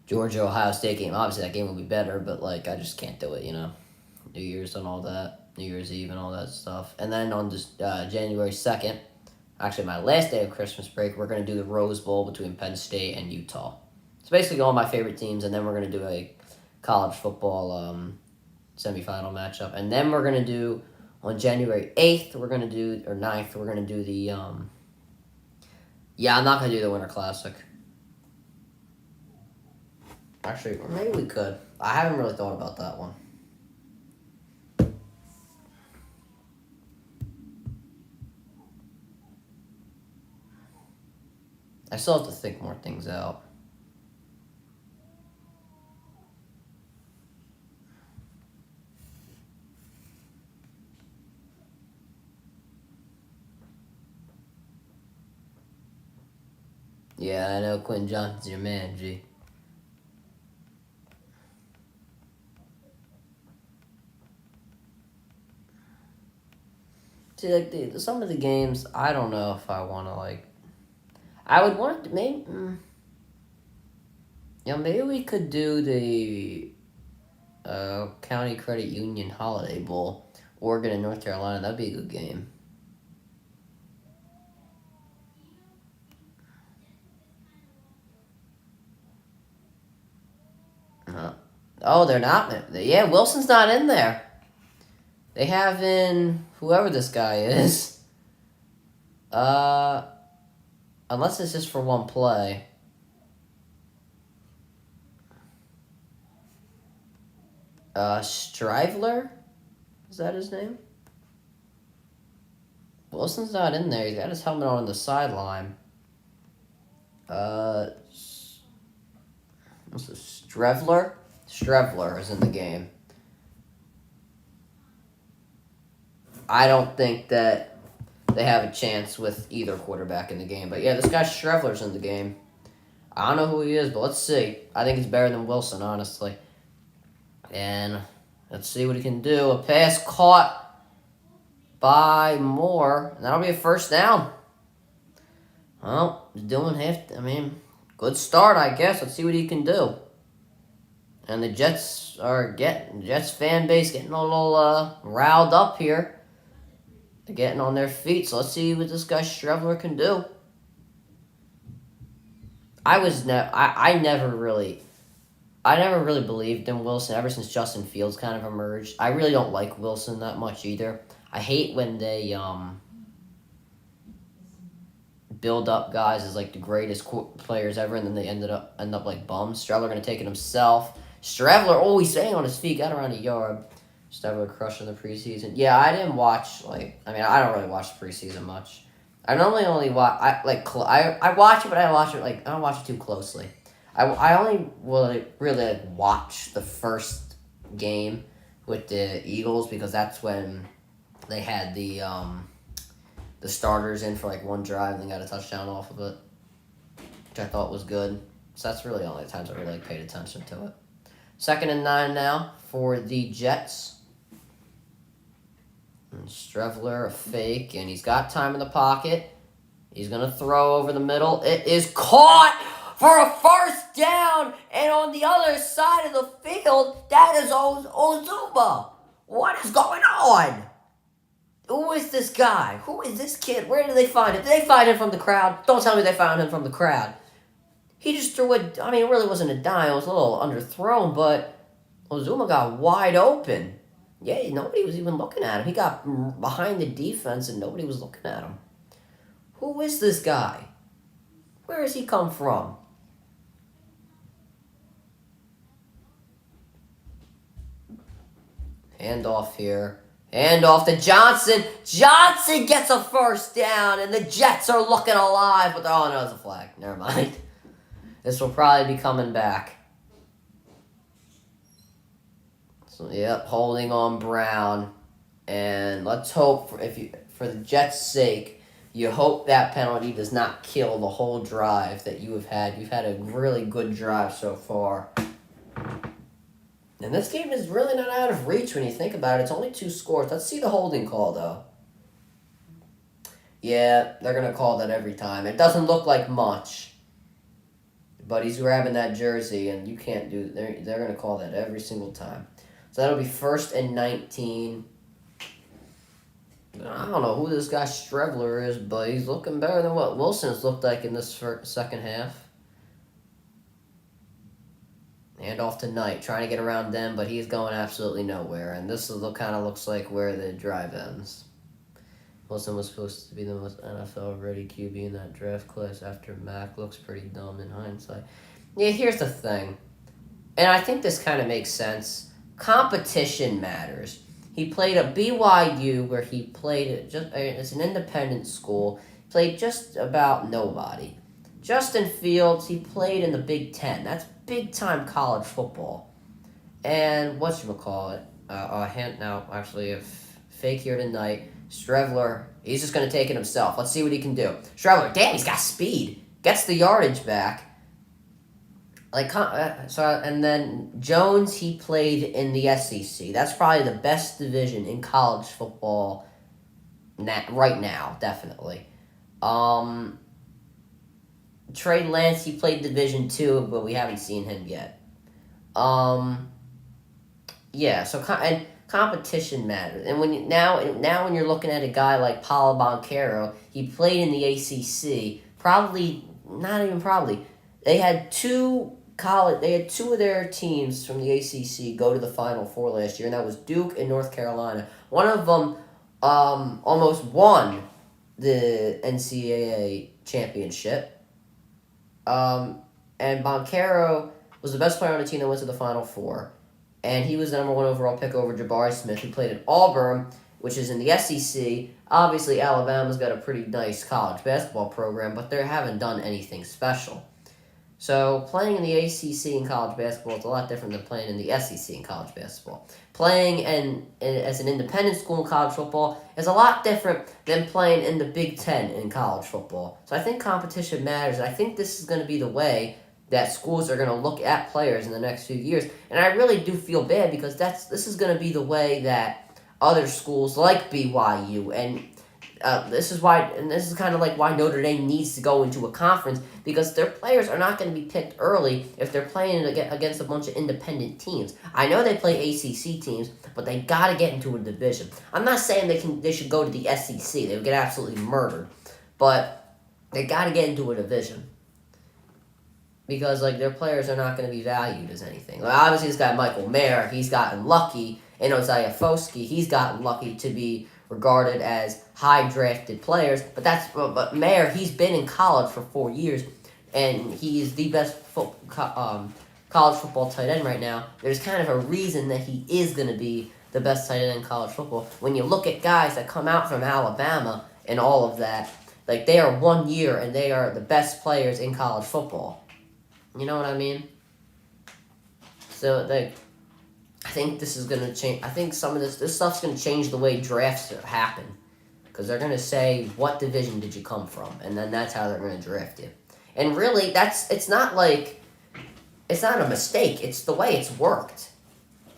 Georgia Ohio State game. Obviously, that game will be better, but like I just can't do it. New Year's and all that, New Year's Eve and all that stuff. And then on just January 2nd, actually my last day of Christmas break, we're gonna do the Rose Bowl between Penn State and Utah. It's basically all my favorite teams, and then we're gonna do a college football semifinal matchup, and then we're gonna do on January 8th, or 9th, we're gonna do the I'm not gonna do the Winter Classic. Actually, or maybe we could. I haven't really thought about that one. I still have to think more things out. Yeah, I know Quentin Johnston's your man, G. See, like some of the games, I don't know if I want to like. I would want to maybe. Maybe we could do the County Credit Union Holiday Bowl, Oregon and North Carolina. That'd be a good game. Oh, they're not. Yeah, Wilson's not in there. They have in whoever this guy is. Unless it's just for one play. Strivler? Is that his name? Wilson's not in there. He's got his helmet on the sideline. What's this? Strevler? Strevler is in the game. I don't think that they have a chance with either quarterback in the game. But yeah, this guy Strevler's in the game. I don't know who he is, but let's see. I think he's better than Wilson, honestly. And let's see what he can do. A pass caught by Moore. And that'll be a first down. Well, he's doing good start, I guess. Let's see what he can do. And the Jets fan base getting a little riled up here. They're getting on their feet, so let's see what this guy Strevler can do. I never really believed in Wilson ever since Justin Fields kind of emerged. I really don't like Wilson that much either. I hate when they build up guys as like the greatest players ever, and then they end up like bums. Strevler gonna take it himself. Strevler, he's staying on his feet, got around a yard. Strevler crushing the preseason. Yeah, I didn't watch I don't really watch the preseason much. I normally only watch I watch it, but I don't watch it too closely. I only really watch the first game with the Eagles because that's when they had the starters in for like one drive and they got a touchdown off of it, which I thought was good. So that's really the only times I really paid attention to it. 2nd and 9 now for the Jets. And Strevler, a fake, and he's got time in the pocket. He's going to throw over the middle. It is caught for a first down, and on the other side of the field, that is Ozuma. What is going on? Who is this guy? Who is this kid? Where did they find him? Did they find him from the crowd? Don't tell me they found him from the crowd. He just threw it. I mean, it really wasn't a dime. It was a little underthrown, but Ozuma got wide open. Yeah, nobody was even looking at him. He got behind the defense, and nobody was looking at him. Who is this guy? Where has he come from? Handoff here. Handoff to Johnson. Johnson gets a first down, and the Jets are looking alive. But oh no, it's a flag. Never mind. This will probably be coming back. So yep, holding on Brown, and let's hope for the Jets' sake, you hope that penalty does not kill the whole drive that you have had. You've had a really good drive so far. And this game is really not out of reach when you think about it. It's only 2 scores. Let's see the holding call, though. Yeah, they're going to call that every time. It doesn't look like much. But he's grabbing that jersey, and you can't do... They're going to call that every single time. So that'll be 1st and 19. I don't know who this guy Trevor is, but he's looking better than what Wilson's looked like in this second half. Hand off to Knight, trying to get around them, but he's going absolutely nowhere. And this kind of looks like where the drive ends. Wilson was supposed to be the most NFL-ready QB in that draft class after Mac. Looks pretty dumb in hindsight. Yeah, here's the thing. And I think this kind of makes sense. Competition matters. He played at BYU, where he played it's an independent school. Played just about nobody. Justin Fields, he played in the Big Ten. That's big-time college football. And whatchamacallit, a fake here tonight. Strevler, he's just going to take it himself. Let's see what he can do. Strevler, damn, he's got speed. Gets the yardage back. And then Jones, he played in the SEC. That's probably the best division in college football right now, definitely. Trey Lance, he played Division 2, but we haven't seen him yet. Competition matters. And when when you're looking at a guy like Paulo Banchero, he played in the ACC. They had two of their teams from the ACC go to the Final Four last year, and that was Duke and North Carolina. One of them almost won the NCAA championship. And Banchero was the best player on the team that went to the Final Four. And he was the number 1 overall pick over Jabari Smith, who played at Auburn, which is in the SEC. Obviously, Alabama's got a pretty nice college basketball program, but they haven't done anything special. So playing in the ACC in college basketball is a lot different than playing in the SEC in college basketball. Playing as an independent school in college football is a lot different than playing in the Big Ten in college football. So I think competition matters. I think this is going to be the way that schools are going to look at players in the next few years. And I really do feel bad because this is going to be the way that other schools like BYU and this is kind of like why Notre Dame needs to go into a conference, because their players are not going to be picked early if they're playing against a bunch of independent teams. I know they play ACC teams, but they got to get into a division. I'm not saying they should go to the SEC. They would get absolutely murdered. But they got to get into a division. Because their players are not going to be valued as anything. Obviously, this guy Michael Mayer, he's gotten lucky, and Isaiah Foskey, he's gotten lucky to be regarded as high drafted players. But Mayer, he's been in college for 4 years, and he's the best college football tight end right now. There's kind of a reason that he is going to be the best tight end in college football. When you look at guys that come out from Alabama and all of that, they are 1 year and they are the best players in college football. You know what I mean? So, I think this is going to change. I think some of this stuff's going to change the way drafts happen. Because they're going to say, what division did you come from? And then that's how they're going to draft you. And really, it's not a mistake. It's the way it's worked.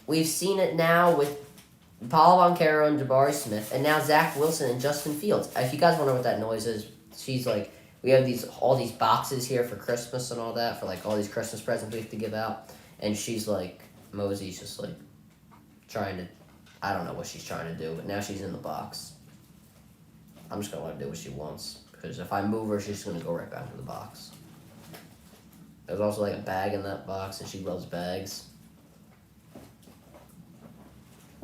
We've seen it now with Paulo Banchero and Jabari Smith, and now Zach Wilson and Justin Fields. If you guys want to know what that noise is, she's we have all these boxes here for Christmas and all that, for like all these Christmas presents we have to give out. And she's like, Mosey's just like trying to, I don't know what she's trying to do, but now she's in the box. I'm just gonna let her do what she wants, because if I move her, she's just gonna go right back to the box. There's also like a bag in that box, and she loves bags.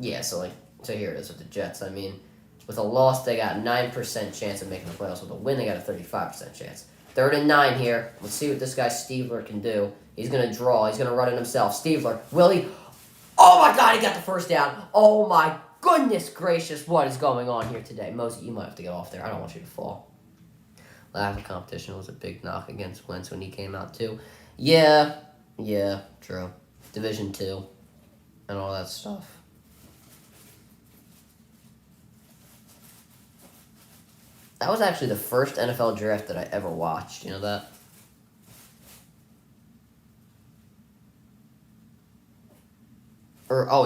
Yeah, so here it is with the Jets. I mean, with a loss, they got 9% chance of making the playoffs. With a win, they got a 35% chance. 3rd and 9 here. Let's see what this guy Stiefler can do. He's going to draw. He's going to run it himself. Stiefler, will he? Oh, my God, he got the first down. Oh, my goodness gracious. What is going on here today? Mosey, you might have to get off there. I don't want you to fall. Lack of competition was a big knock against Wentz when he came out, too. Yeah, true. Division 2 and all that stuff. That was actually the first NFL draft that I ever watched. You know that?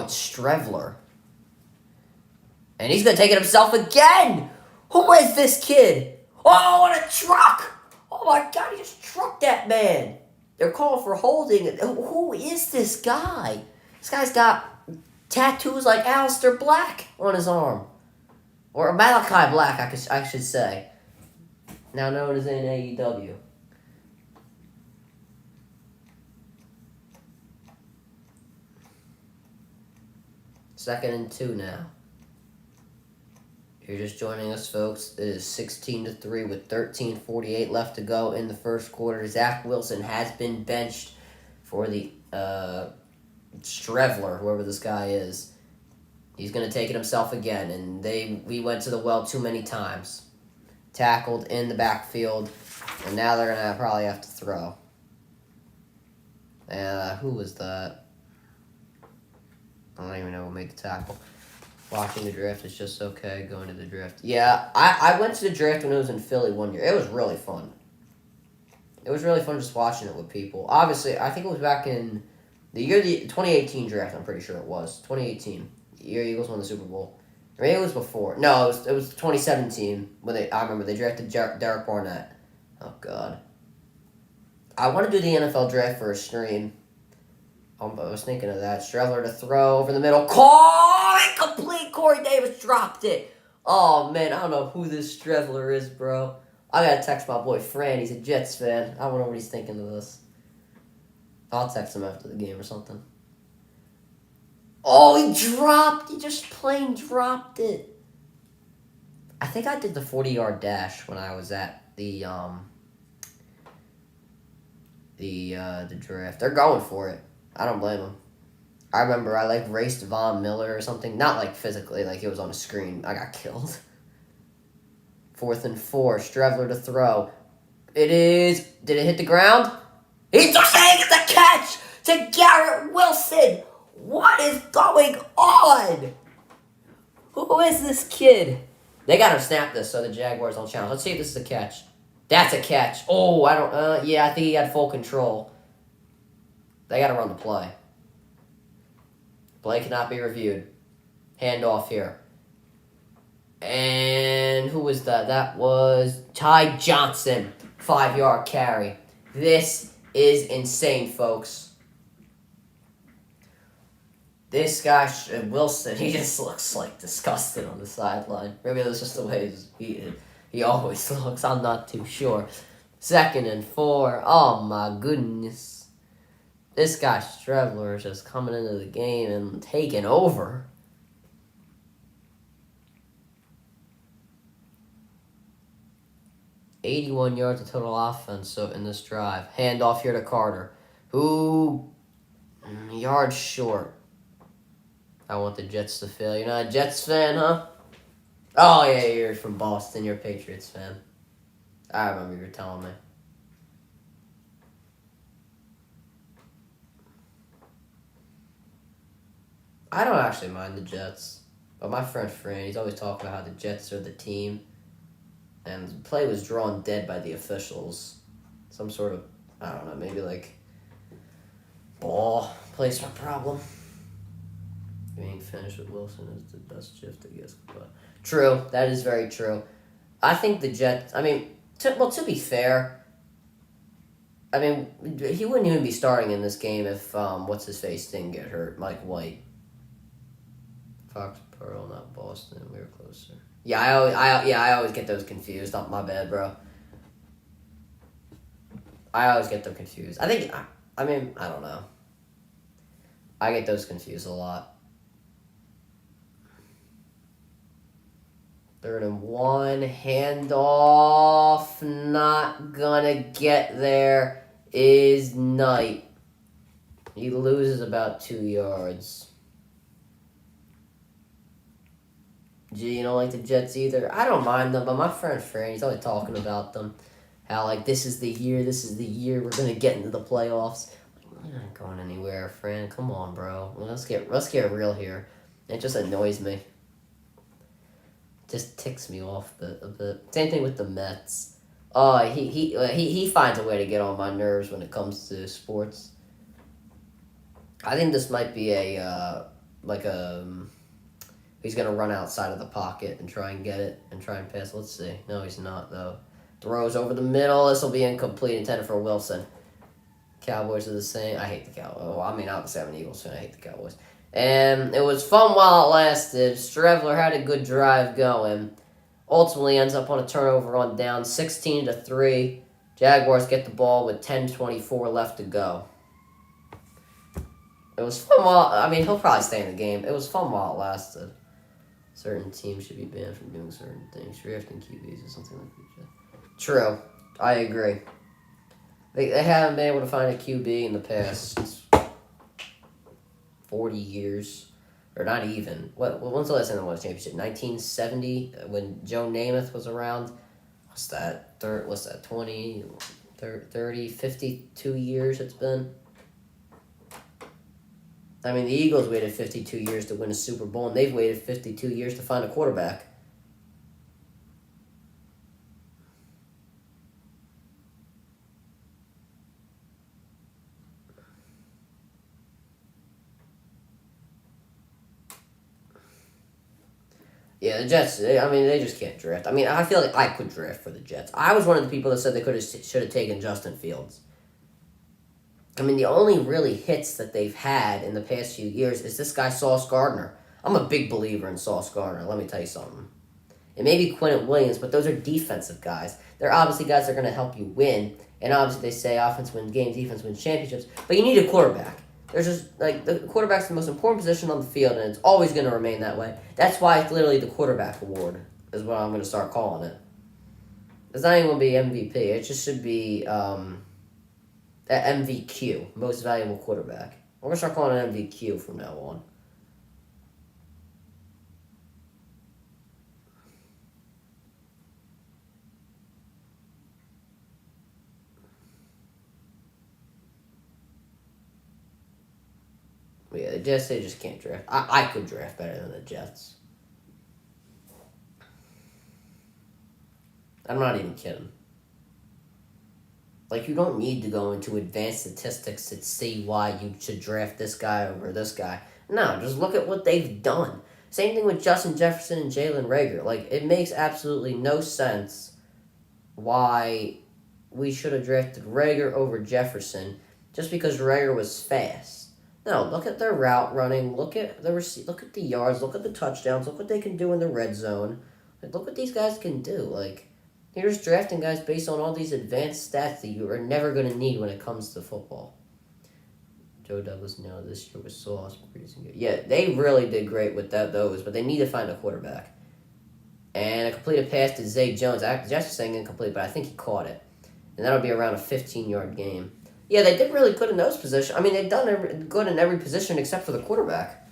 It's Trevor. And he's going to take it himself again! Who is this kid? Oh, what a truck! Oh my God, he just trucked that man. They're calling for holding. Who is this guy? This guy's got tattoos like Aleister Black on his arm. Or Malachi Black, I should say. Now known as in AEW. Second and 2 now. If you're just joining us, folks, it is 16-3 with 13:48 left to go in the first quarter. Zach Wilson has been benched for the Strevler, whoever this guy is. He's going to take it himself again, and we went to the well too many times. Tackled in the backfield, and now they're going to probably have to throw. Who was that? I don't even know who made the tackle. Watching the draft is just okay. Going to the draft. Yeah, I went to the draft when it was in Philly one year. It was really fun. It was really fun just watching it with people. Obviously, I think it was back in the 2018 draft, I'm pretty sure it was. 2018. The year Eagles won the Super Bowl. Or maybe it was before. No, it was 2017 when I remember they drafted Derek Barnett. Oh, God. I want to do the NFL draft for a stream. I was thinking of that. Strevler to throw over the middle. Incomplete. Corey Davis dropped it. Oh, man, I don't know who this Strevler is, bro. I gotta text my boy Fran. He's a Jets fan. I don't know what he's thinking of this. I'll text him after the game or something. Oh, he just plain dropped it. I think I did the 40-yard dash when I was at the draft. They're going for it. I don't blame them. I remember I raced Von Miller or something. Not physically, it was on a screen. I got killed. 4th and 4. Strevler to throw. It is. Did it hit the ground? He's just saying it's a catch to Garrett Wilson. What is going on? Who is this kid? They got to snap this so the Jaguars don't challenge. Let's see if this is a catch. That's a catch. Oh, I don't. Yeah, I think he had full control. They got to run the play. Play cannot be reviewed. Handoff here. And who was that? That was Ty Johnson. 5-yard carry. This is insane, folks. This guy, Wilson, he just looks disgusted on the sideline. Maybe that's just the way he always looks. I'm not too sure. 2nd and 4. Oh, my goodness. This guy, Strevler, is just coming into the game and taking over. $81 yards of total offense so in this drive. Handoff here to Carter, who yards short. I want the Jets to fail. You're not a Jets fan, huh? Oh, yeah, you're from Boston. You're a Patriots fan. I remember you were telling me. I don't actually mind the Jets. But my friend Fran, he's always talking about how the Jets are the team. And the play was drawn dead by the officials. Some sort of, I don't know, maybe ball placement problem. Being finished with Wilson is the best shift, I guess. But true, that is very true. I think the Jets, To be fair, I mean, he wouldn't even be starting in this game if what's his face didn't get hurt, Mike White. Foxborough, not Boston. We were closer. Yeah, I always get those confused. Not my bad, bro. I always get them confused. I mean, I don't know. I get those confused a lot. 3rd and 1, handoff, not gonna get there, is Knight. He loses about 2 yards. Gee, you don't like the Jets either? I don't mind them, but my friend Fran, he's always talking about them. How, like, this is the year, we're gonna get into the playoffs. Like, we're not going anywhere, Fran. Come on, bro. Let's get real here. It just annoys me. Just ticks me off a bit. Same thing with the Mets. He finds a way to get on my nerves when it comes to sports. I think this might be he's gonna run outside of the pocket and try and get it and try and pass. Let's see. No, he's not though. Throws over the middle. This will be incomplete. Intended for Wilson. Cowboys are the same. I hate the Cowboys. Oh, I mean, obviously I'm an Eagles fan. I hate the Cowboys. And it was fun while it lasted. Strevler had a good drive going. Ultimately ends up on a turnover on down 16-3. Jaguars get the ball with 10:24 left to go. It was fun he'll probably stay in the game. It was fun while it lasted. Certain teams should be banned from doing certain things. Drafting QBs or something like that. True. I agree. They haven't been able to find a QB in the past 40 years. Or not even. When's the last time they won a championship? 1970, when Joe Namath was around. What's that? 20, 30, 52 years it's been? I mean, the Eagles waited 52 years to win a Super Bowl, and they've waited 52 years to find a quarterback. Yeah, the Jets, they just can't draft. I mean, I feel like I could draft for the Jets. I was one of the people that said they should have taken Justin Fields. I mean, the only really hits that they've had in the past few years is this guy, Sauce Gardner. I'm a big believer in Sauce Gardner, let me tell you something. It may be Quinnen Williams, but those are defensive guys. They're obviously guys that are going to help you win. And obviously they say offense wins games, defense wins championships. But you need a quarterback. There's just, the quarterback's the most important position on the field, and it's always going to remain that way. That's why it's literally the quarterback award, is what I'm going to start calling it. It's not even going to be MVP. It just should be MVQ, most valuable quarterback. We're going to start calling it MVQ from now on. But yeah, the Jets, they just can't draft. I could draft better than the Jets. I'm not even kidding. Like, you don't need to go into advanced statistics to see why you should draft this guy over this guy. No, just look at what they've done. Same thing with Justin Jefferson and Jalen Reagor. Like, it makes absolutely no sense why we should have drafted Reagor over Jefferson just because Reagor was fast. No, look at their route running. Look at the yards. Look at the touchdowns. Look what they can do in the red zone. Like, look what these guys can do. Like, you're just drafting guys based on all these advanced stats that you are never going to need when it comes to football. Joe Douglas, no, this year was Sauce. Yeah, they really did great with those, but they need to find a quarterback. And a completed pass to Zay Jones. Josh was saying incomplete, but I think he caught it. And that'll be around a 15-yard game. Yeah, they did really good in those positions. I mean, they've done good in every position except for the quarterback.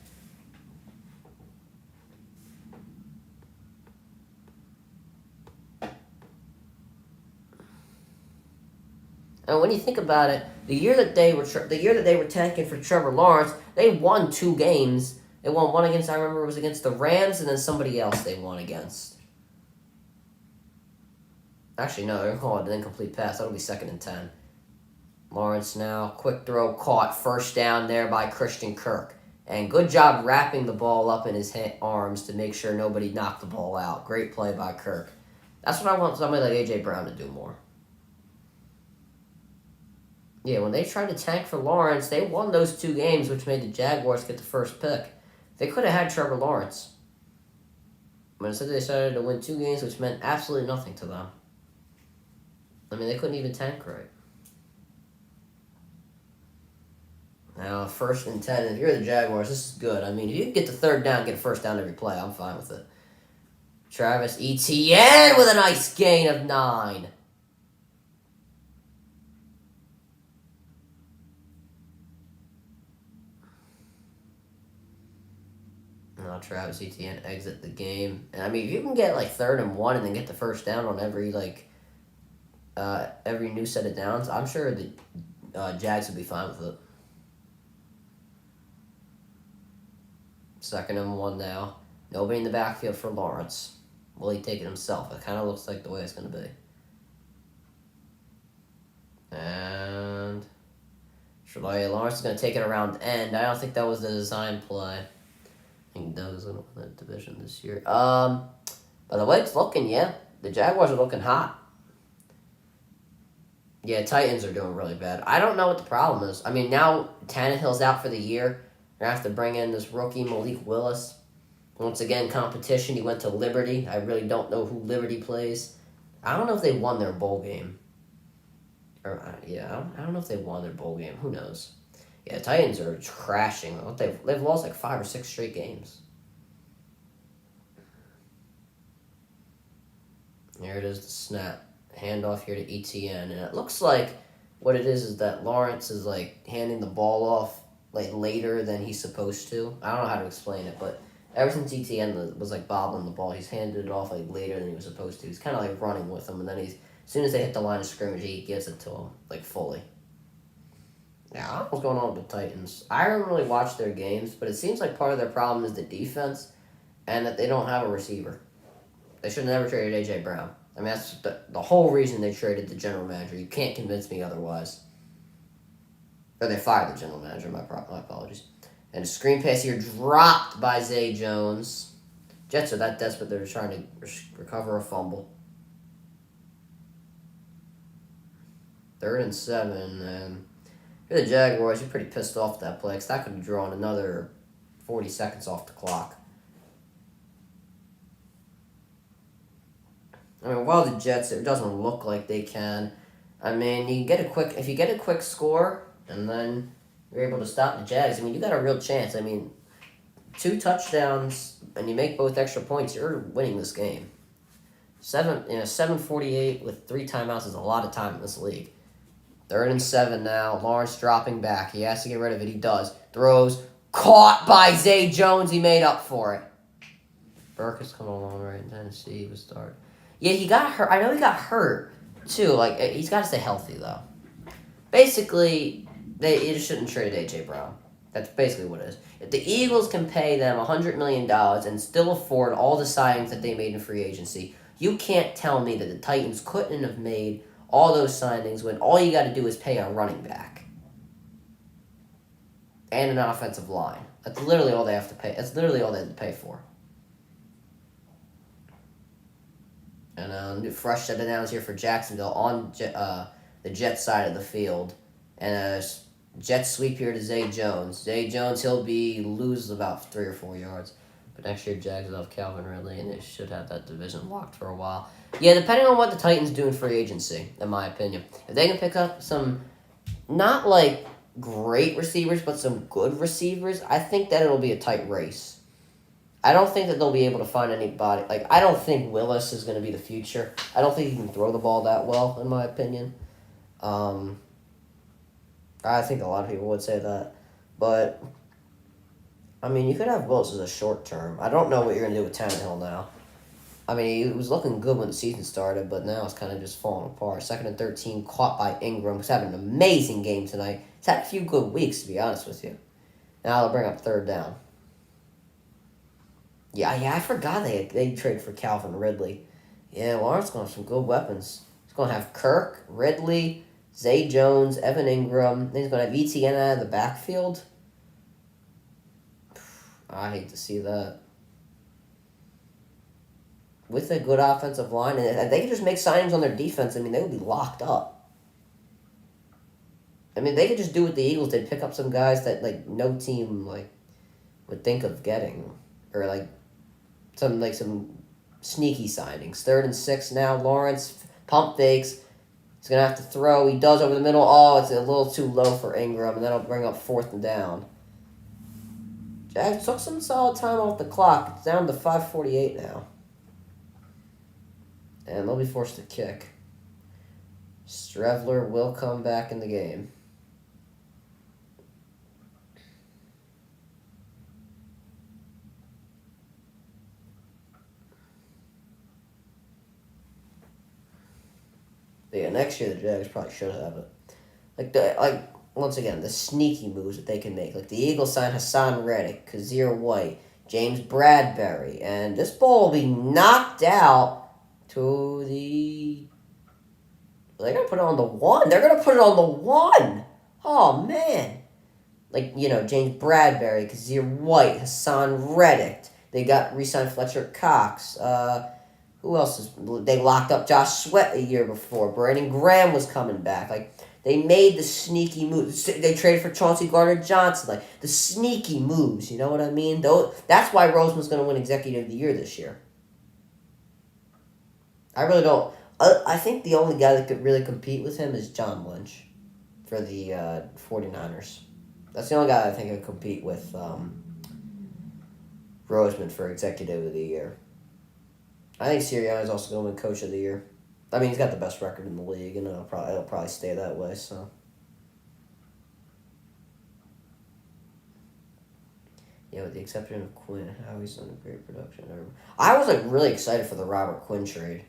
And when you think about it, the year that they were tanking for Trevor Lawerence, they won 2 games. They won one against, I remember it was against the Rams, and then somebody else they won against. Actually, no, they're calling an incomplete pass. That'll be 2nd and 10. Lawrence now, quick throw caught, first down there by Christian Kirk. And good job wrapping the ball up in his arms to make sure nobody knocked the ball out. Great play by Kirk. That's what I want somebody like A.J. Brown to do more. Yeah, when they tried to tank for Lawrence, they won those 2 games, which made the Jaguars get the first pick. They could have had Trevor Lawerence. But instead they decided to win 2 games, which meant absolutely nothing to them. I mean, they couldn't even tank right. Now, 1st and 10, if you're the Jaguars, this is good. I mean, if you can get the 3rd down, get a 1st down every play, I'm fine with it. Travis Etienne with a nice gain of 9. Now Travis Etienne exit the game. And I mean, if you can get like 3rd and 1 and then get the 1st down on every new set of downs, I'm sure the Jags would be fine with it. 2nd and 1 now. Nobody in the backfield for Lawrence. Will he take it himself? It kind of looks like the way it's going to be. And Lawrence is going to take it around the end. I don't think that was the design play. I think Doug's going to win that division this year. By the way it's looking, yeah. The Jaguars are looking hot. Yeah, Titans are doing really bad. I don't know what the problem is. I mean, now Tannehill's out for the year. They're going to have to bring in this rookie, Malik Willis. Once again, competition. He went to Liberty. I really don't know who Liberty plays. I don't know if they won their bowl game. I don't know if they won their bowl game. Who knows? Yeah, Titans are crashing. They've lost like 5 or 6 straight games. Here it is, the snap. Handoff here to Etienne. And it looks like what it is that Lawrence is like handing the ball off like later than he's supposed to. I don't know how to explain it, but ever since Etienne was like bobbling the ball, he's handed it off like later than he was supposed to. He's kind of like running with him, and then as soon as they hit the line of scrimmage, he gives it to him like fully. Yeah, I don't know what's going on with the Titans. I don't really watch their games, but it seems like part of their problem is the defense and that they don't have a receiver. They should have never traded A.J. Brown. I mean, that's the whole reason they traded the general manager. You can't convince me otherwise. Or they fired the general manager, my apologies. And a screen pass here dropped by Zay Jones. Jets are that desperate they're trying to recover a fumble. 3rd and 7, and if you're the Jaguars, you're pretty pissed off at that play, because that could have drawn another 40 seconds off the clock. I mean, while the Jets, it doesn't look like they can. I mean, if you get a quick score, and then you're able to stop the Jags, I mean, you got a real chance. I mean, 2 touchdowns, and you make both extra points, you're winning this game. 7:48 with 3 timeouts is a lot of time in this league. 3rd and 7 now. Lawrence dropping back. He has to get rid of it. He does. Throws. Caught by Zay Jones. He made up for it. Burke is coming along right in Tennessee. He was started. Yeah, he got hurt. I know he got hurt, too. Like, he's got to stay healthy, though. Basically, they just shouldn't trade A.J. Brown. That's basically what it is. If the Eagles can pay them $100 million and still afford all the signings that they made in free agency, you can't tell me that the Titans couldn't have made all those signings when all you got to do is pay a running back and an offensive line. That's literally all they have to pay. That's literally all they have to pay for. And fresh set of downs here for Jacksonville on the Jets side of the field. And a jet sweep here to Zay Jones. Zay Jones, he'll lose about 3 or 4 yards. But next year, Jags will have Calvin Ridley, and they should have that division locked for a while. Yeah, depending on what the Titans do in free agency, in my opinion. If they can pick up some, not like great receivers, but some good receivers, I think that it'll be a tight race. I don't think that they'll be able to find anybody. Like, I don't think Willis is going to be the future. I don't think he can throw the ball that well, in my opinion. I think a lot of people would say that. But, I mean, you could have Willis as a short term. I don't know what you're going to do with Tannehill now. I mean, he was looking good when the season started, but now it's kind of just falling apart. 2nd and 13, caught by Ingram, who's having an amazing game tonight. He's had a few good weeks, to be honest with you. Now they'll bring up 3rd down. Yeah, I forgot they traded for Calvin Ridley. Yeah, Lawrence going to have some good weapons. He's going to have Kirk, Ridley, Zay Jones, Evan Ingram. Then he's going to have Etienne out of the backfield. I hate to see that. with a good offensive line, and they could just make signings on their defense, I mean, they would be locked up. I mean, they could just do what the Eagles did, pick up some guys that, like, no team, like, would think of getting. Or, like, some sneaky signings. 3rd and 6 now. Lawrence pump fakes. He's going to have to throw. He does over the middle. Oh, it's a little too low for Ingram, and that'll bring up 4th and down. Jags took some solid time off the clock. It's down to 5:48 now. And they'll be forced to kick. Trevor will come back in the game. Yeah, next year the Jags probably should have it. Once again, the sneaky moves that they can make. Like the Eagles signed Hassan Reddick, Kazir White, James Bradbury, and this ball will be knocked out to the... They're going to put it on the 1. They're going to put it on the 1. Oh, man. Like, James Bradbury, Kazir White, Hassan Reddick. They got re-signed Fletcher Cox. Who else they locked up Josh Sweat a year before. Brandon Graham was coming back. Like, they made the sneaky moves. They traded for Chauncey Gardner-Johnson. Like, the sneaky moves, you know what I mean? That's why Roseman's going to win Executive of the Year this year. I really don't. I think the only guy that could really compete with him is John Lynch for the 49ers. That's the only guy I think could compete with Roseman for Executive of the Year. I think Sirianni's also going to win Coach of the Year. I mean, he's got the best record in the league, and it'll probably stay that way. So, yeah, with the exception of Quinn, how he's done a great production. I was really excited for the Robert Quinn trade.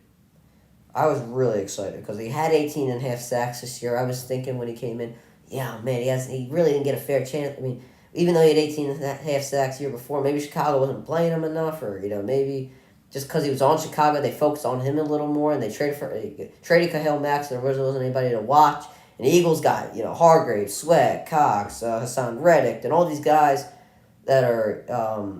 I was really excited because he had 18.5 sacks this year. I was thinking when he came in, yeah, man, he really didn't get a fair chance. I mean, even though he had 18.5 sacks the year before, maybe Chicago wasn't playing him enough, or maybe. Just because he was on Chicago, they focused on him a little more, and they traded Khalil Mack, so there wasn't anybody to watch. And the Eagles got, Hargrave, Sweat, Cox, Hassan Reddick, and all these guys that are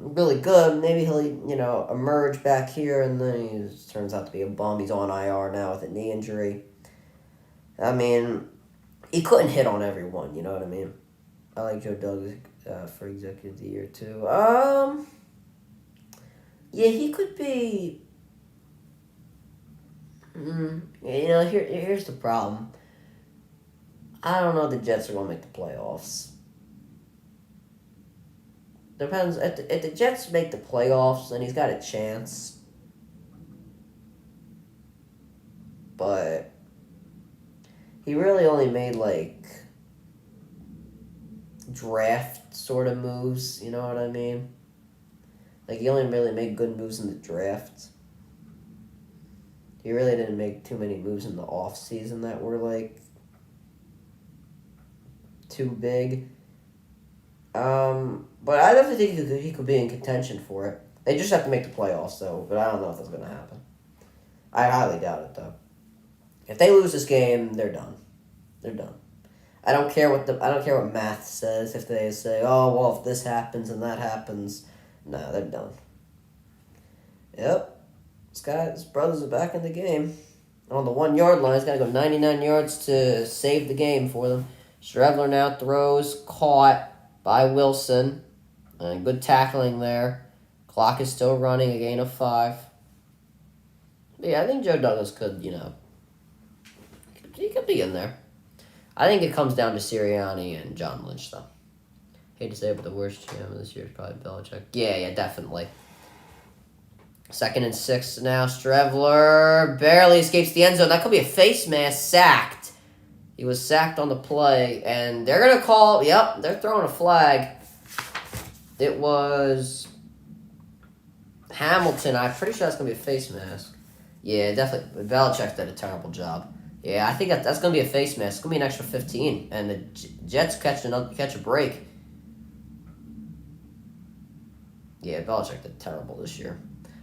really good. Maybe he'll, emerge back here, and then he turns out to be a bum. He's on IR now with a knee injury. I mean, he couldn't hit on everyone, you know what I mean? I like Joe Douglas for Executive of the Year, too. Yeah, he could be... here's the problem. I don't know if the Jets are going to make the playoffs. Depends. If the Jets make the playoffs, then he's got a chance. But he really only made, draft sort of moves, you know what I mean? Like, he only really made good moves in the draft. He really didn't make too many moves in the offseason that were, too big. But I definitely think he could be in contention for it. They just have to make the playoffs, though, but I don't know if that's going to happen. I highly doubt it, though. If they lose this game, they're done. They're done. I don't care what math says. If they say, oh, well, if this happens and that happens... No, they're done. Yep. His brothers are back in the game. On the 1 yard line, he's got to go 99 yards to save the game for them. Trevor now throws, caught by Wilson. And good tackling there. Clock is still running, a gain of 5. But yeah, I think Joe Douglas could, he could be in there. I think it comes down to Sirianni and John Lynch, though. Hate to say it, but the worst GM of this year is probably Belichick. Yeah, definitely. 2nd and 6 now. Trevor barely escapes the end zone. That could be a face mask. Sacked. He was sacked on the play, and they're going to call... Yep, they're throwing a flag. It was Hamilton. I'm pretty sure that's going to be a face mask. Yeah, definitely. Belichick did a terrible job. Yeah, I think that's going to be a face mask. It's going to be an extra 15, and the Jets catch a break. Yeah, Belichick did terrible this year.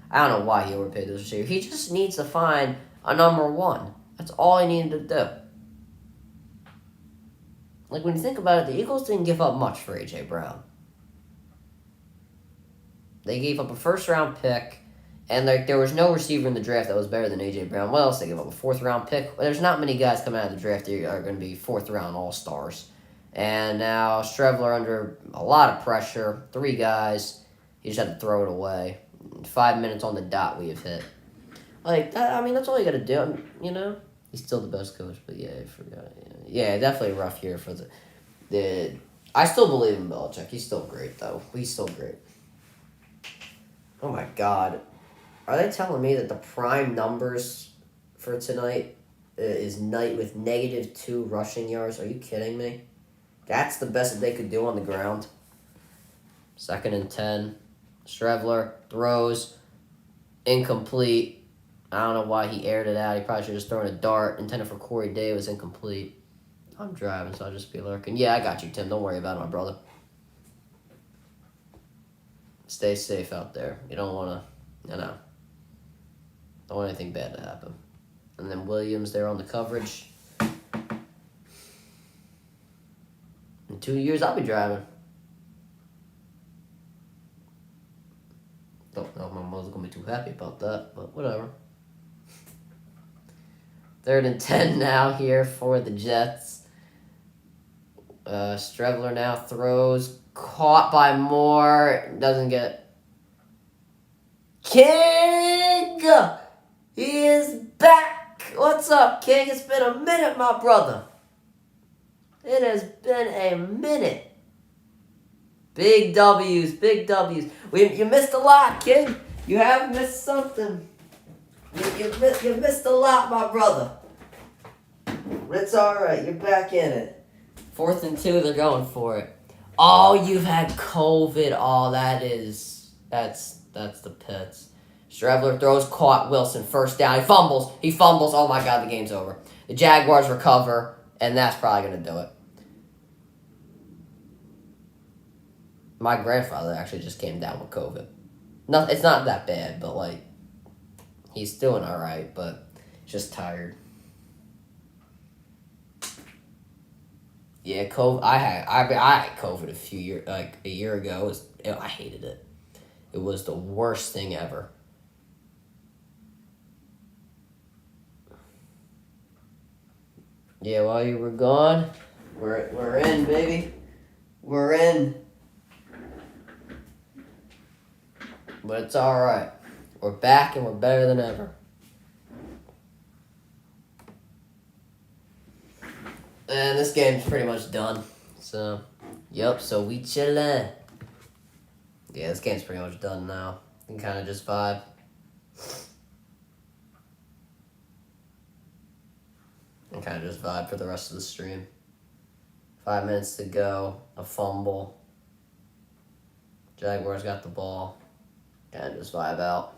I don't know why he overpaid this year. He just needs to find a number 1. That's all he needed to do. Like, when you think about it, the Eagles didn't give up much for A.J. Brown. They gave up a first-round pick And there was no receiver in the draft that was better than A.J. Brown. What else they give up? A 4th-round pick? Well, there's not many guys coming out of the draft that are going to be 4th-round all-stars. And now Streveler under a lot of pressure. 3 guys. He just had to throw it away. 5 minutes on the dot we have hit. That's all you got to do, He's still the best coach, but yeah, I forgot. Yeah, definitely a rough year for the... I still believe in Belichick. He's still great, though. He's still great. Oh, my God. Are they telling me that the prime numbers for tonight is Knight with -2 rushing yards? Are you kidding me? That's the best that they could do on the ground. 2nd and 10. Streveler throws. Incomplete. I don't know why he aired it out. He probably should have just thrown a dart. Intended for Corey Day. It was incomplete. I'm driving, so I'll just be lurking. Yeah, I got you, Tim. Don't worry about it, my brother. Stay safe out there. You don't want to, don't want anything bad to happen. And then Williams there on the coverage. In 2 years, I'll be driving. Don't know if my mother's going to be too happy about that, but whatever. 3rd and 10 now here for the Jets. Streveler now throws. Caught by Moore. Doesn't get... King! He is back! What's up, King? It's been a minute, my brother. It has been a minute. Big W's, big W's. You missed a lot, King. You have missed something. You missed a lot, my brother. But it's all right. You're back in it. 4th and 2, they're going for it. Oh, you've had COVID. Oh, that's the pits. Streveler throws, caught Wilson, 1st down. He fumbles. Oh my God, the game's over. The Jaguars recover, and that's probably going to do it. My grandfather actually just came down with COVID. No, it's not that bad, but he's doing all right, but just tired. Yeah, COVID. I had COVID a year ago. I hated it. It was the worst thing ever. Yeah, while you were gone, we're in, baby. We're in. But it's all right. We're back and we're better than ever. And this game's pretty much done. So, so we chillin'. Yeah, this game's pretty much done now. You can kind of just vibe. And kind of just vibe for the rest of the stream. 5 minutes to go. A fumble. Jaguars got the ball. Kind of just vibe out.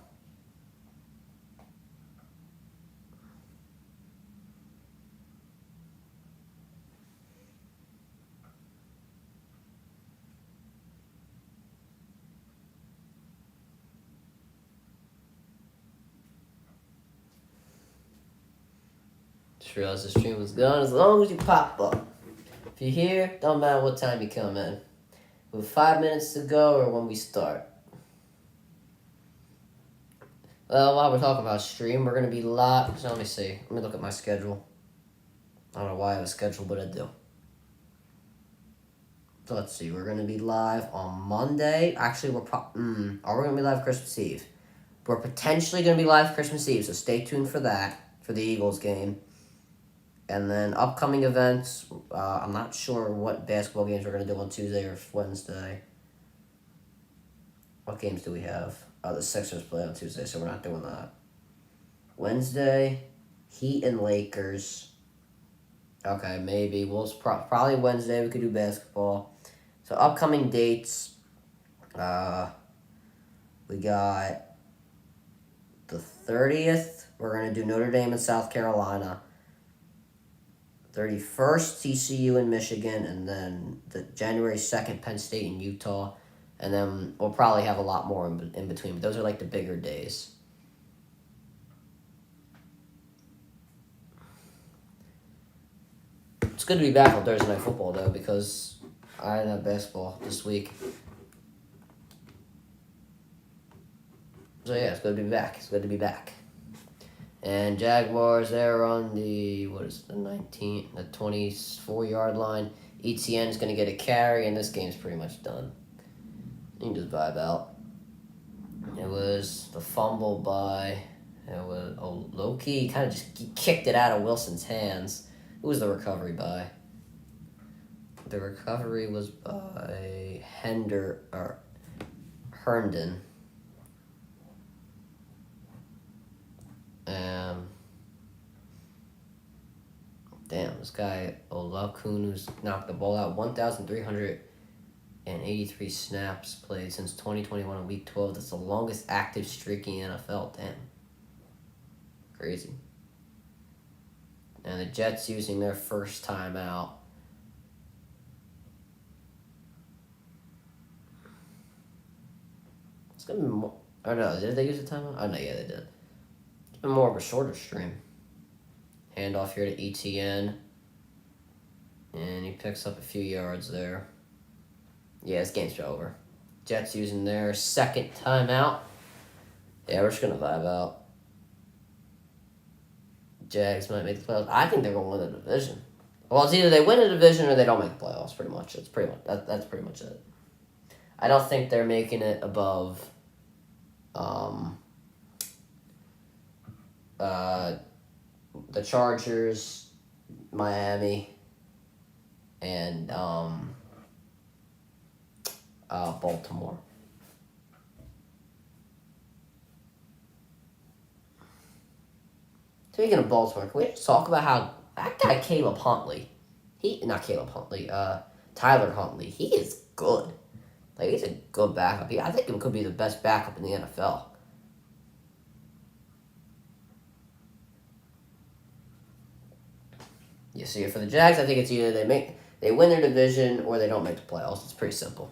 Just realized the stream was gone. As long as you pop up. If you're here, don't matter what time you come in. With 5 minutes to go or when we start. Well, while we're talking about stream, we're going to be live. So let me see. Let me look at my schedule. I don't know why I have a schedule, but I do. So let's see. We're going to be live on Monday. Actually, are we going to be live Christmas Eve? We're potentially going to be live Christmas Eve, so stay tuned for that, for the Eagles game. And then upcoming events, I'm not sure what basketball games we're going to do on Tuesday or Wednesday. What games do we have? The Sixers play on Tuesday, so we're not doing that. Wednesday, Heat and Lakers. Okay, maybe. Probably Wednesday we could do basketball. So upcoming dates, we got the 30th. We're going to do Notre Dame and South Carolina. 31st, TCU in Michigan, and then the January 2nd, Penn State and Utah. And then we'll probably have a lot more in between. But those are the bigger days. It's good to be back on Thursday Night Football, though, because I didn't have basketball this week. So So yeah, it's good to be back. It's good to be back. And Jaguars, they're on the 24-yard line. ETN is going to get a carry, and this game's pretty much done. You can just vibe out. It was the fumble by, low-key, kind of just kicked it out of Wilson's hands. Who was the recovery by? The recovery was by Herndon. Damn, this guy, Olakun, who's knocked the ball out 1,383 snaps played since 2021 in Week 12. That's the longest active streak in the NFL. Damn. Crazy. And the Jets using their first timeout. It's going to be more... Oh, no, did they use a timeout? Oh, no, yeah, they did. It's been more of a shorter stream. Handoff here to ETN. And he picks up a few yards there. Yeah, this game's over. Jets using their second timeout. Yeah, we're just going to vibe out. Jags might make the playoffs. I think they're going to win the division. Well, it's either they win the division or they don't make the playoffs, pretty much. That's pretty much it. I don't think they're making it above the Chargers, Miami, and Baltimore. Speaking of Baltimore, can we just talk about how that guy Tyler Huntley, he is good. Like, he's a good backup. I think he could be the best backup in the NFL. You see it for the Jags, I think it's either they win their division or they don't make the playoffs. It's pretty simple.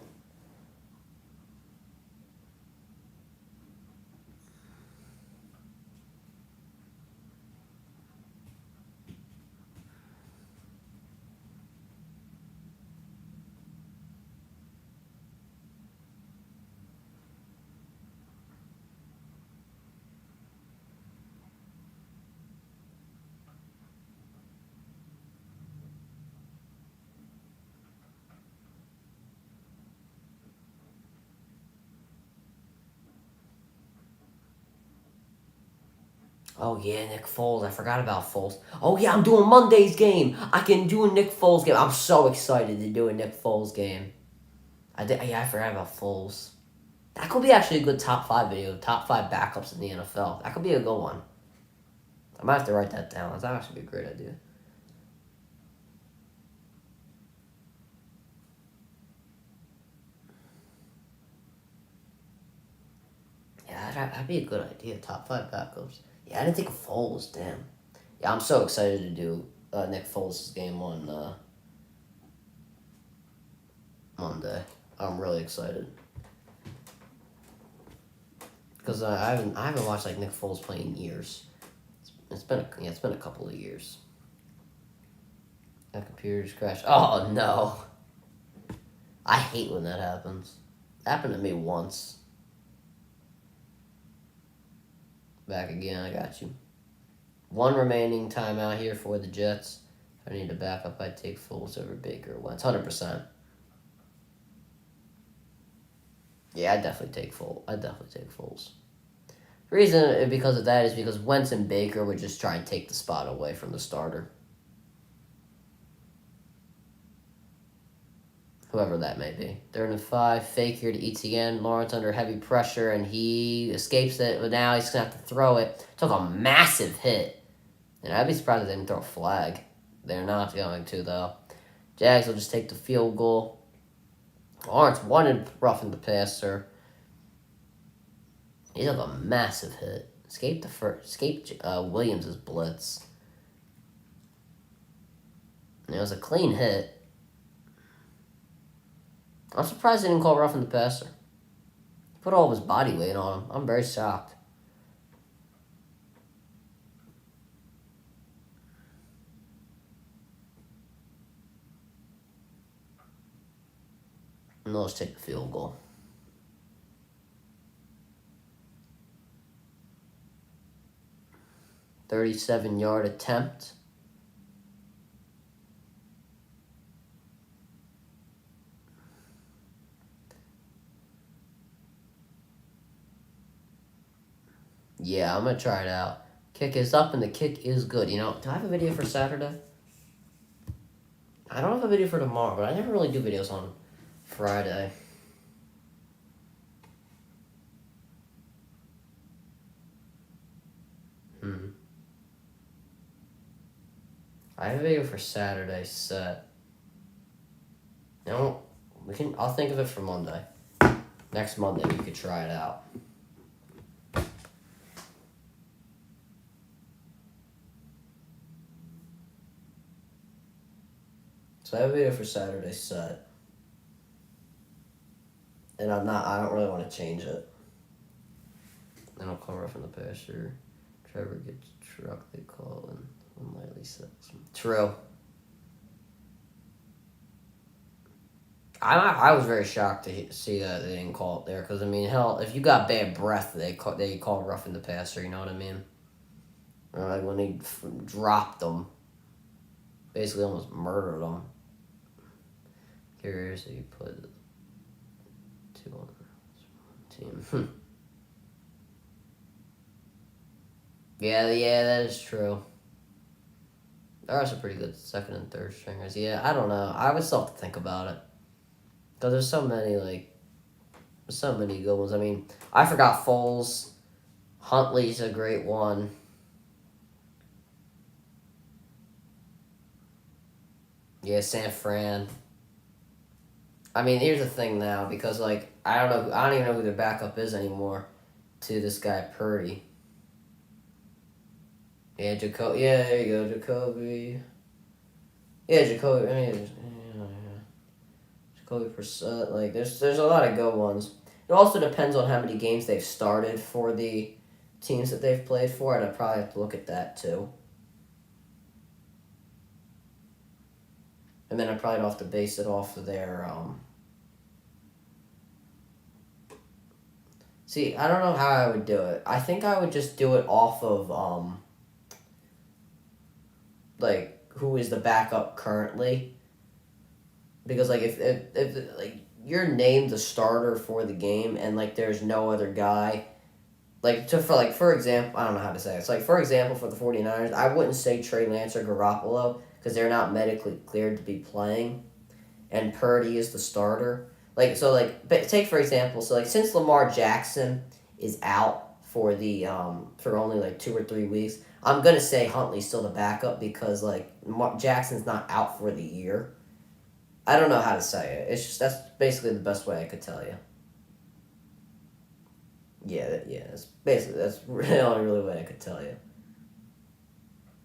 Oh, yeah, Nick Foles. I forgot about Foles. Oh, yeah, I'm doing Monday's game. I can do a Nick Foles game. I'm so excited to do a Nick Foles game. I forgot about Foles. That could be actually a good top 5 video. Top 5 backups in the NFL. That could be a good one. I might have to write that down. That's actually a great idea. Yeah, that'd be a good idea. Top 5 backups. Yeah, I didn't think of Foles. Damn. Yeah, I'm so excited to do Nick Foles' game on Monday. I'm really excited because I haven't watched like Nick Foles play in years. It's been a couple of years. That computer just crashed. Oh no! I hate when that happens. It happened to me once. Back again, I got you. One remaining timeout here for the Jets. If I need a backup, I'd take Foles over Baker Wentz. 100%. Yeah, I'd definitely take Foles. The reason because of that is because Wentz and Baker would just try and take the spot away from the starter. Whoever that may be. They're in a 5. Fake here to ETN. Lawerence under heavy pressure, and he escapes it, but now he's going to have to throw it. Took a massive hit. And I'd be surprised if they didn't throw a flag. They're not going to, though. Jags will just take the field goal. Lawerence wanted roughing the passer. He took a massive hit. Escaped Williams' blitz. And it was a clean hit. I'm surprised they didn't call roughing the passer. He put all of his body weight on him. I'm very shocked. And let's take the field goal. 37-yard attempt. Yeah, I'm going to try it out. Kick is up and the kick is good. You know, do I have a video for Saturday? I don't have a video for tomorrow, but I never really do videos on Friday. I have a video for Saturday set. No, I'll think of it for Monday. Next Monday, we could try it out. So I have a video for Saturday set. And I don't really want to change it. Then I'll call roughing the passer. Trevor gets truck, they call, and unlikely says. True. I was very shocked to see that they didn't call it there. Because, I mean, hell, if you got bad breath, they call roughing the passer, you know what I mean? Or like when they dropped them. Basically almost murdered them. Curious if you put 2 on the team. Yeah, that is true. There are some pretty good second and third stringers. Yeah, I don't know. I would still have to think about it. Because there's so many good ones. I mean, I forgot Foles. Huntley's a great one. Yeah, San Fran. I mean, here's the thing now, because, like, I don't even know who their backup is anymore to this guy, Purdy. Yeah, Jacoby. Yeah, there you go, Jacoby. Yeah, Jacoby. I mean, Jacoby Brissett. Like, there's a lot of good ones. It also depends on how many games they've started for the teams that they've played for, and I'd probably have to look at that, too. And then I probably have to base it off of their, See, I don't know how I would do it. I think I would just do it off of, like, who is the backup currently. Because, like, if like, you're named the starter for the game and, like, there's no other guy, like, for example, I don't know how to say it. It's like, for example, for the 49ers, I wouldn't say Trey Lance or Garoppolo because they're not medically cleared to be playing, and Purdy is the starter. Like, so, like, but take, for example, so, like, since Lamar Jackson is out for the, for only, like, 2 or 3 weeks, I'm going to say Huntley's still the backup because, like, Jackson's not out for the year. I don't know how to say it. It's just, that's basically the best way I could tell you. Yeah, that's the only really way I could tell you.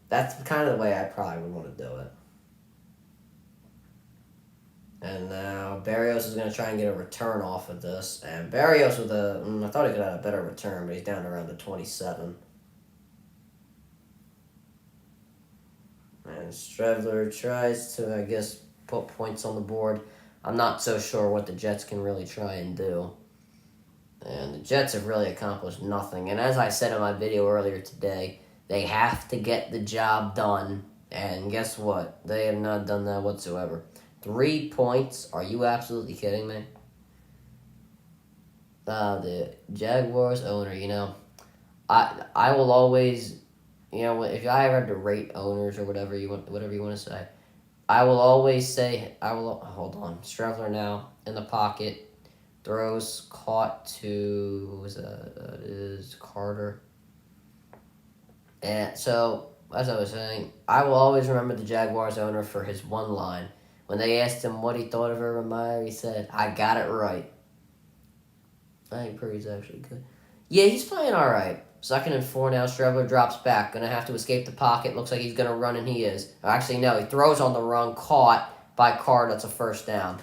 That's kind of the way I probably would want to do it. And now Berrios is going to try and get a return off of this. And Berrios with I thought he could have a better return, but he's down around the 27. And Strebler tries to, I guess, put points on the board. I'm not so sure what the Jets can really try and do. And the Jets have really accomplished nothing. And as I said in my video earlier today, they have to get the job done. And guess what? They have not done that whatsoever. 3 points? Are you absolutely kidding me? The Jaguars owner, you know, I will always, you know, if I ever had to rate owners or whatever you want to say, I will always say, hold on, Strebler now in the pocket, throws caught to, who was that? That is Carter. And so, as I was saying, I will always remember the Jaguars owner for his one line. When they asked him what he thought of Urban Meyer, he said, "I got it right." I think Purdy's actually good. Yeah, he's playing all right. 2nd and 4 now. Strebler drops back. Going to have to escape the pocket. Looks like he's going to run, and he is. Actually, no. He throws on the run. Caught by Carr. That's a first down.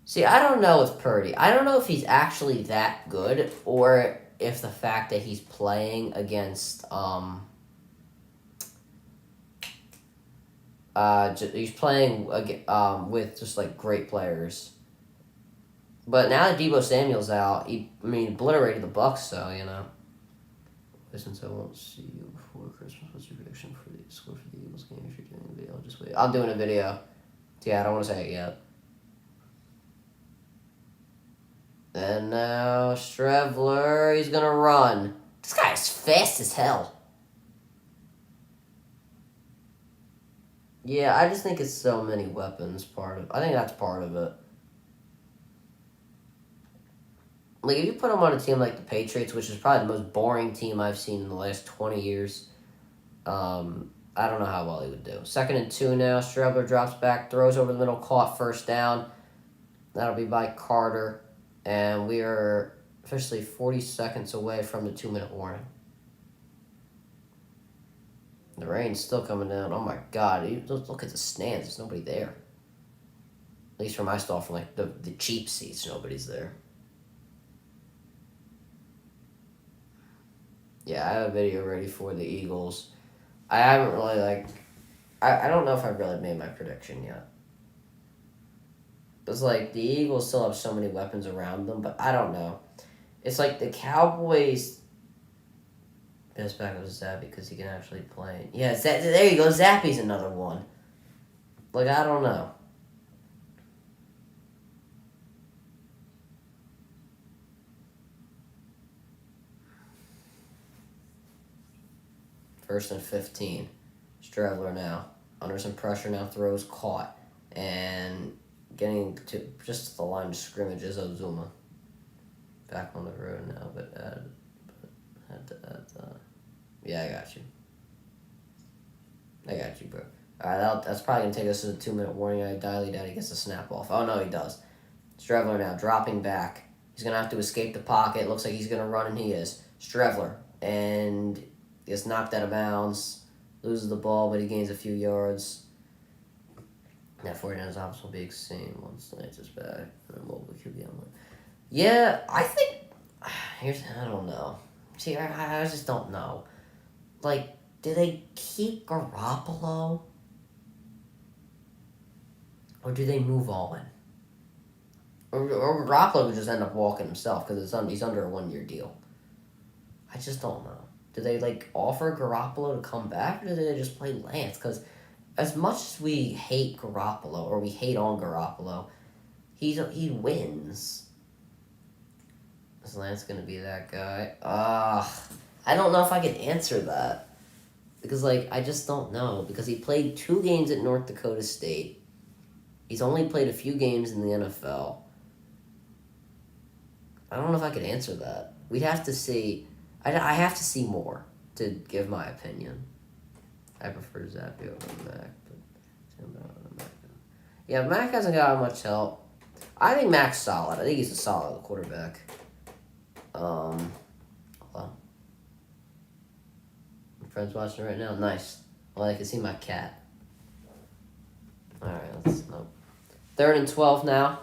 See, I don't know with Purdy. I don't know if he's actually that good or if the fact that he's playing against... he's playing with just, like, great players. But now that Deebo Samuel's out, he obliterated the Bucs, so, you know. Since I won't see you before Christmas, what's your prediction for the score for the Eagles game? If you're doing a video, I'll just wait. I'm doing a video. Yeah, I don't want to say it yet. And now Strevler, he's gonna run. This guy is fast as hell. Yeah, I just think it's so many weapons I think that's part of it. Like, if you put him on a team like the Patriots, which is probably the most boring team I've seen in the last 20 years, I don't know how well he would do. 2nd and 2 now. Strevler drops back, throws over the middle, caught, first down. That'll be by Carter. And we are officially 40 seconds away from the 2-minute warning. The rain's still coming down. Oh my God. Look at the stands. There's nobody there. At least from my stall, from like the cheap seats, nobody's there. Yeah, I have a video ready for the Eagles. I haven't really, I don't know if I've really made my prediction yet. It's like the Eagles still have so many weapons around them, but I don't know. It's like the Cowboys. Best back was Zappy because he can actually play. Yeah, there you go. Zappy's another one. Like, I don't know. First and 15. Strevler now. Under some pressure now. Throws caught. And getting to just the line of scrimmage is Ozuma. Back on the road now, but yeah, I got you. I got you, bro. Alright, that's probably going to take us to the 2-minute warning. Diley Daddy gets the snap off. Oh, no, he does. Strevler now, dropping back. He's going to have to escape the pocket. Looks like he's going to run, and he is. Strevler. And gets knocked out of bounds. Loses the ball, but he gains a few yards. That 49ers offense will be extreme once Lance is back. And mobile QB on it. Yeah, I think... I don't know. See, I just don't know. Like, do they keep Garoppolo? Or do they move on? Or Garoppolo would just end up walking himself because he's under a 1-year deal. I just don't know. Do they, offer Garoppolo to come back, or do they just play Lance? Because as much as we hate Garoppolo, or we hate on Garoppolo, he wins. Is Lance going to be that guy? I don't know if I can answer that. Because, I just don't know. Because he played 2 games at North Dakota State. He's only played a few games in the NFL. I don't know if I could answer that. We'd have to see... I have to see more to give my opinion. I prefer Zappy over Mac. But yeah, Mac hasn't got much help. I think Mac's solid. I think he's a solid quarterback. Well, my friend's watching right now. Nice. Well, I can see my cat. Alright, let's no. 3rd and 12 now.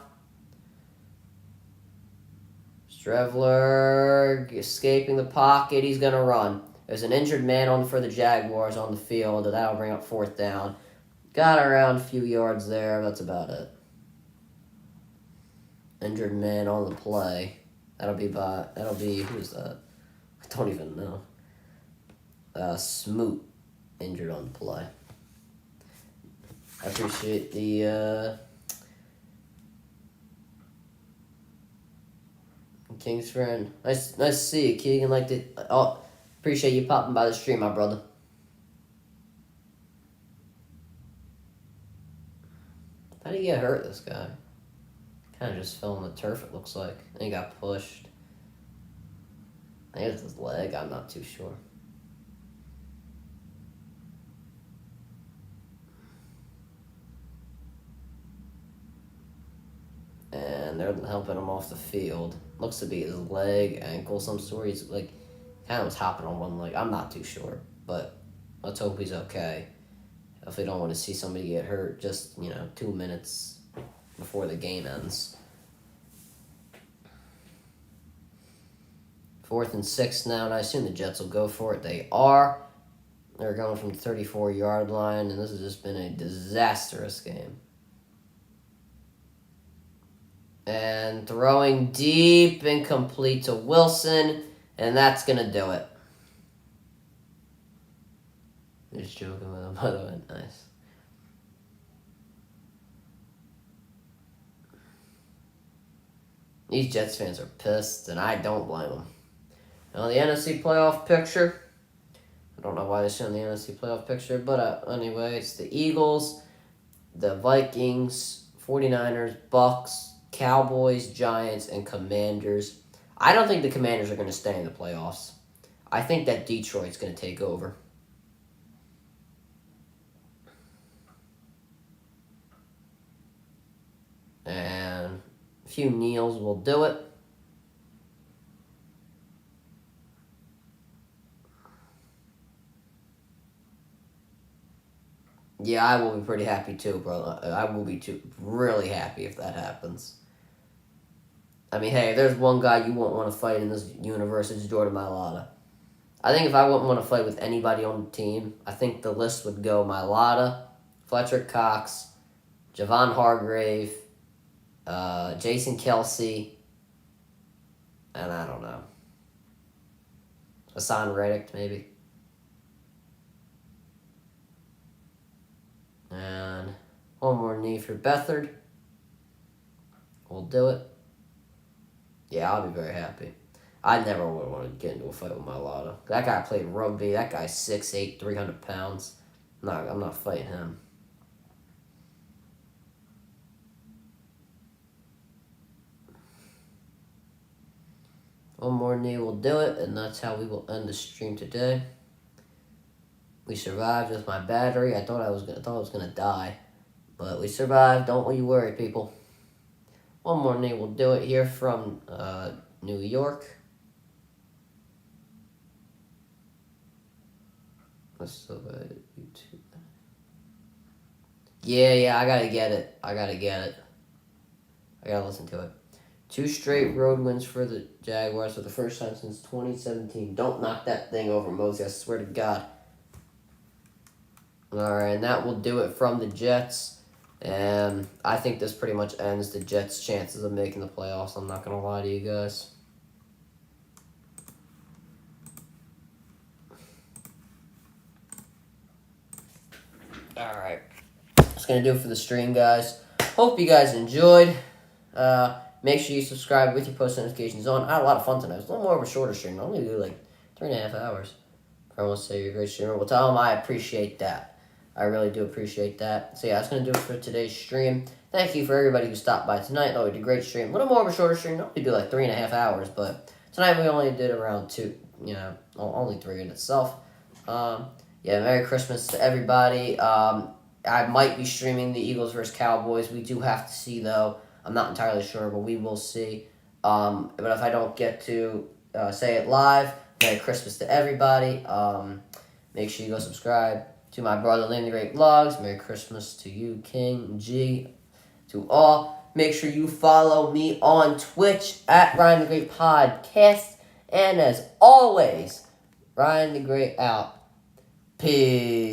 Strevler escaping the pocket. He's going to run. There's an injured man for the Jaguars on the field. That'll bring up 4th down. Got around a few yards there. That's about it. Injured man on the play. That'll be, who's that? I don't even know. Smoot, injured on the play. I appreciate the, King's friend. Nice to see you, Keegan. Appreciate you popping by the stream, my brother. How did he get hurt, this guy? Kind of just fell on the turf, it looks like. And he got pushed. I think it's his leg. I'm not too sure. And they're helping him off the field. Looks to be his leg, ankle, some sort. He's kind of was hopping on one leg. I'm not too sure, but let's hope he's okay. If we don't want to see somebody get hurt just, 2 minutes before the game ends. 4th and 6 now, and I assume the Jets will go for it. They are. They're going from the 34-yard line, and this has just been a disastrous game. And throwing deep, incomplete to Wilson, and that's going to do it. Just joking with him, by the way. Nice. These Jets fans are pissed, and I don't blame them. Now, the NFC playoff picture. I don't know why they're showing the NFC playoff picture, but anyway, it's the Eagles, the Vikings, 49ers, Bucks, Cowboys, Giants, and Commanders. I don't think the Commanders are going to stay in the playoffs. I think that Detroit's going to take over. And a few kneels will do it. Yeah, I will be pretty happy too, bro. I will be really happy if that happens. I mean, hey, if there's one guy you won't want to fight in this universe, it's Jordan Mailata. I think if I wouldn't want to fight with anybody on the team, I think the list would go Mailata, Fletcher Cox, Javon Hargrave, Jason Kelsey, and I don't know. Hassan Reddick, maybe. And one more knee for Beathard. We'll do it. Yeah, I'll be very happy. I never would want to get into a fight with Mailata. That guy played rugby. That guy's 6'8", 300 pounds. I'm not fighting him. One more knee will do it, and that's how we will end the stream today. We survived with my battery. I thought I was gonna die, but we survived. Don't you worry, people. One more knee will do it here from New York. Let's still go to YouTube. Yeah, I gotta get it. I gotta listen to it. 2 straight road wins for the Jaguars for the first time since 2017. Don't knock that thing over, Mosey. I swear to God. Alright, and that will do it from the Jets. And I think this pretty much ends the Jets' chances of making the playoffs. I'm not going to lie to you guys. Alright. That's going to do it for the stream, guys. Hope you guys enjoyed. Make sure you subscribe with your post notifications on. I had a lot of fun tonight. It was a little more of a shorter stream. I only do like 3.5 hours. If I want to say you're a great streamer, well, tell them I appreciate that. I really do appreciate that. So yeah, that's going to do it for today's stream. Thank you for everybody who stopped by tonight. Oh, we did a great stream. A little more of a shorter stream. We only do like 3.5 hours, but tonight we only did around 2. Only 3 in itself. Yeah, Merry Christmas to everybody. I might be streaming the Eagles versus Cowboys. We do have to see, though. I'm not entirely sure, but we will see. But if I don't get to say it live, Merry Christmas to everybody. Make sure you go subscribe to my brother, Lane the Great Vlogs. Merry Christmas to you, King G. To all. Make sure you follow me on Twitch at Ryan the Great Podcast. And as always, Ryan the Great out. Peace.